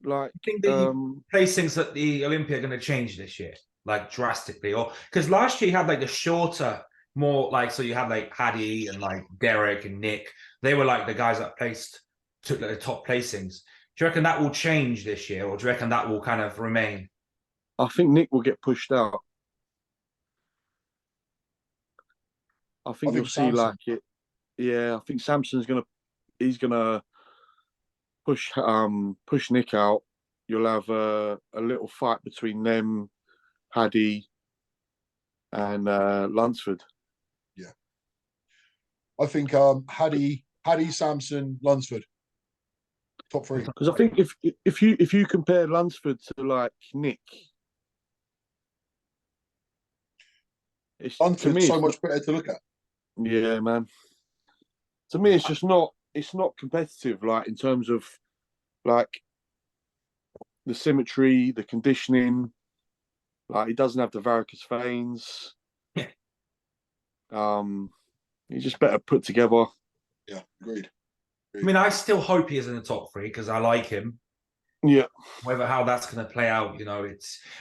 Speaker 1: Like,
Speaker 3: I think the placings at the Olympia are going to change this year, like drastically, or because last year you had like the shorter, more like so you had like Paddy and like Derek and Nick. They were like the guys that took like, the top placings. Do you reckon that will change this year, or do you reckon that will kind of remain?
Speaker 1: I think Nick will get pushed out. I think you'll see
Speaker 2: Samson.
Speaker 1: like it. Yeah, I think Samson's he's gonna push Nick out. You'll have a little fight between them, Paddy, and Lunsford.
Speaker 2: Yeah. I think Paddy, Samson, Lunsford. Top three.
Speaker 1: Because I think if you compare Lunsford to like Nick,
Speaker 2: Lunsford's so much better to look at.
Speaker 1: Yeah, man. To me, it's just not. It's not competitive. Like in terms of like the symmetry, the conditioning. Like he doesn't have the varicose veins.
Speaker 3: Yeah.
Speaker 1: He's just better put together.
Speaker 2: Yeah, agreed.
Speaker 3: I mean, I still hope he is in the top three because I like him.
Speaker 1: Yeah.
Speaker 3: Whether how that's going to play out, you know,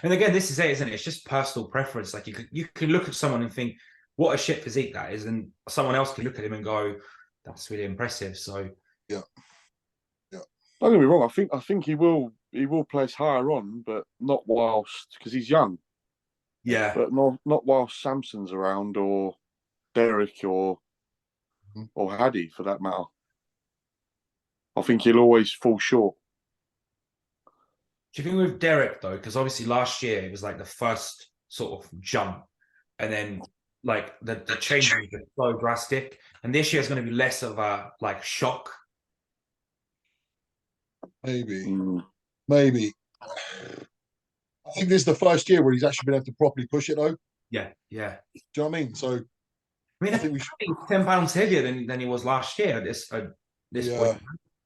Speaker 3: and again, this is it, isn't it? It's just personal preference. Like you can look at someone and think, what a shit physique that is, and someone else can look at him and go, that's really impressive. So
Speaker 2: yeah.
Speaker 1: Don't get me wrong. I think he will place higher on, but not whilst because he's young.
Speaker 3: Yeah,
Speaker 1: but not whilst Samson's around or Derek or Haddy for that matter. I think he'll always fall short.
Speaker 3: Do you think with Derek though, because obviously last year it was like the first sort of jump, and then like the change was so drastic, and this year is going to be less of a like shock.
Speaker 2: Maybe. I think this is the first year where he's actually been able to properly push it though.
Speaker 3: Yeah.
Speaker 2: Do you know what I mean? So
Speaker 3: I mean, I think he's 10 pounds heavier than he was last year at this point.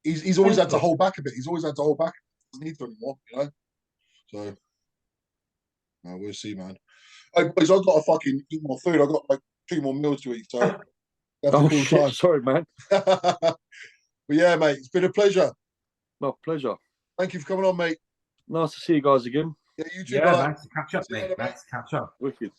Speaker 2: He's always had to hold back a bit. He's always had to hold back. He doesn't need to anymore, you know. So we'll see, man. Hey, boys, I've got to fucking eat more food. I've got like 2 more meals to eat. So
Speaker 1: oh shit! Time. Sorry, man.
Speaker 2: But yeah, mate, it's been a pleasure.
Speaker 1: My pleasure.
Speaker 2: Thank you for coming on, mate.
Speaker 1: Nice to see you guys again.
Speaker 2: Yeah, you too.
Speaker 3: Yeah, nice to catch up, mate. Nice to catch up.
Speaker 1: Wicked.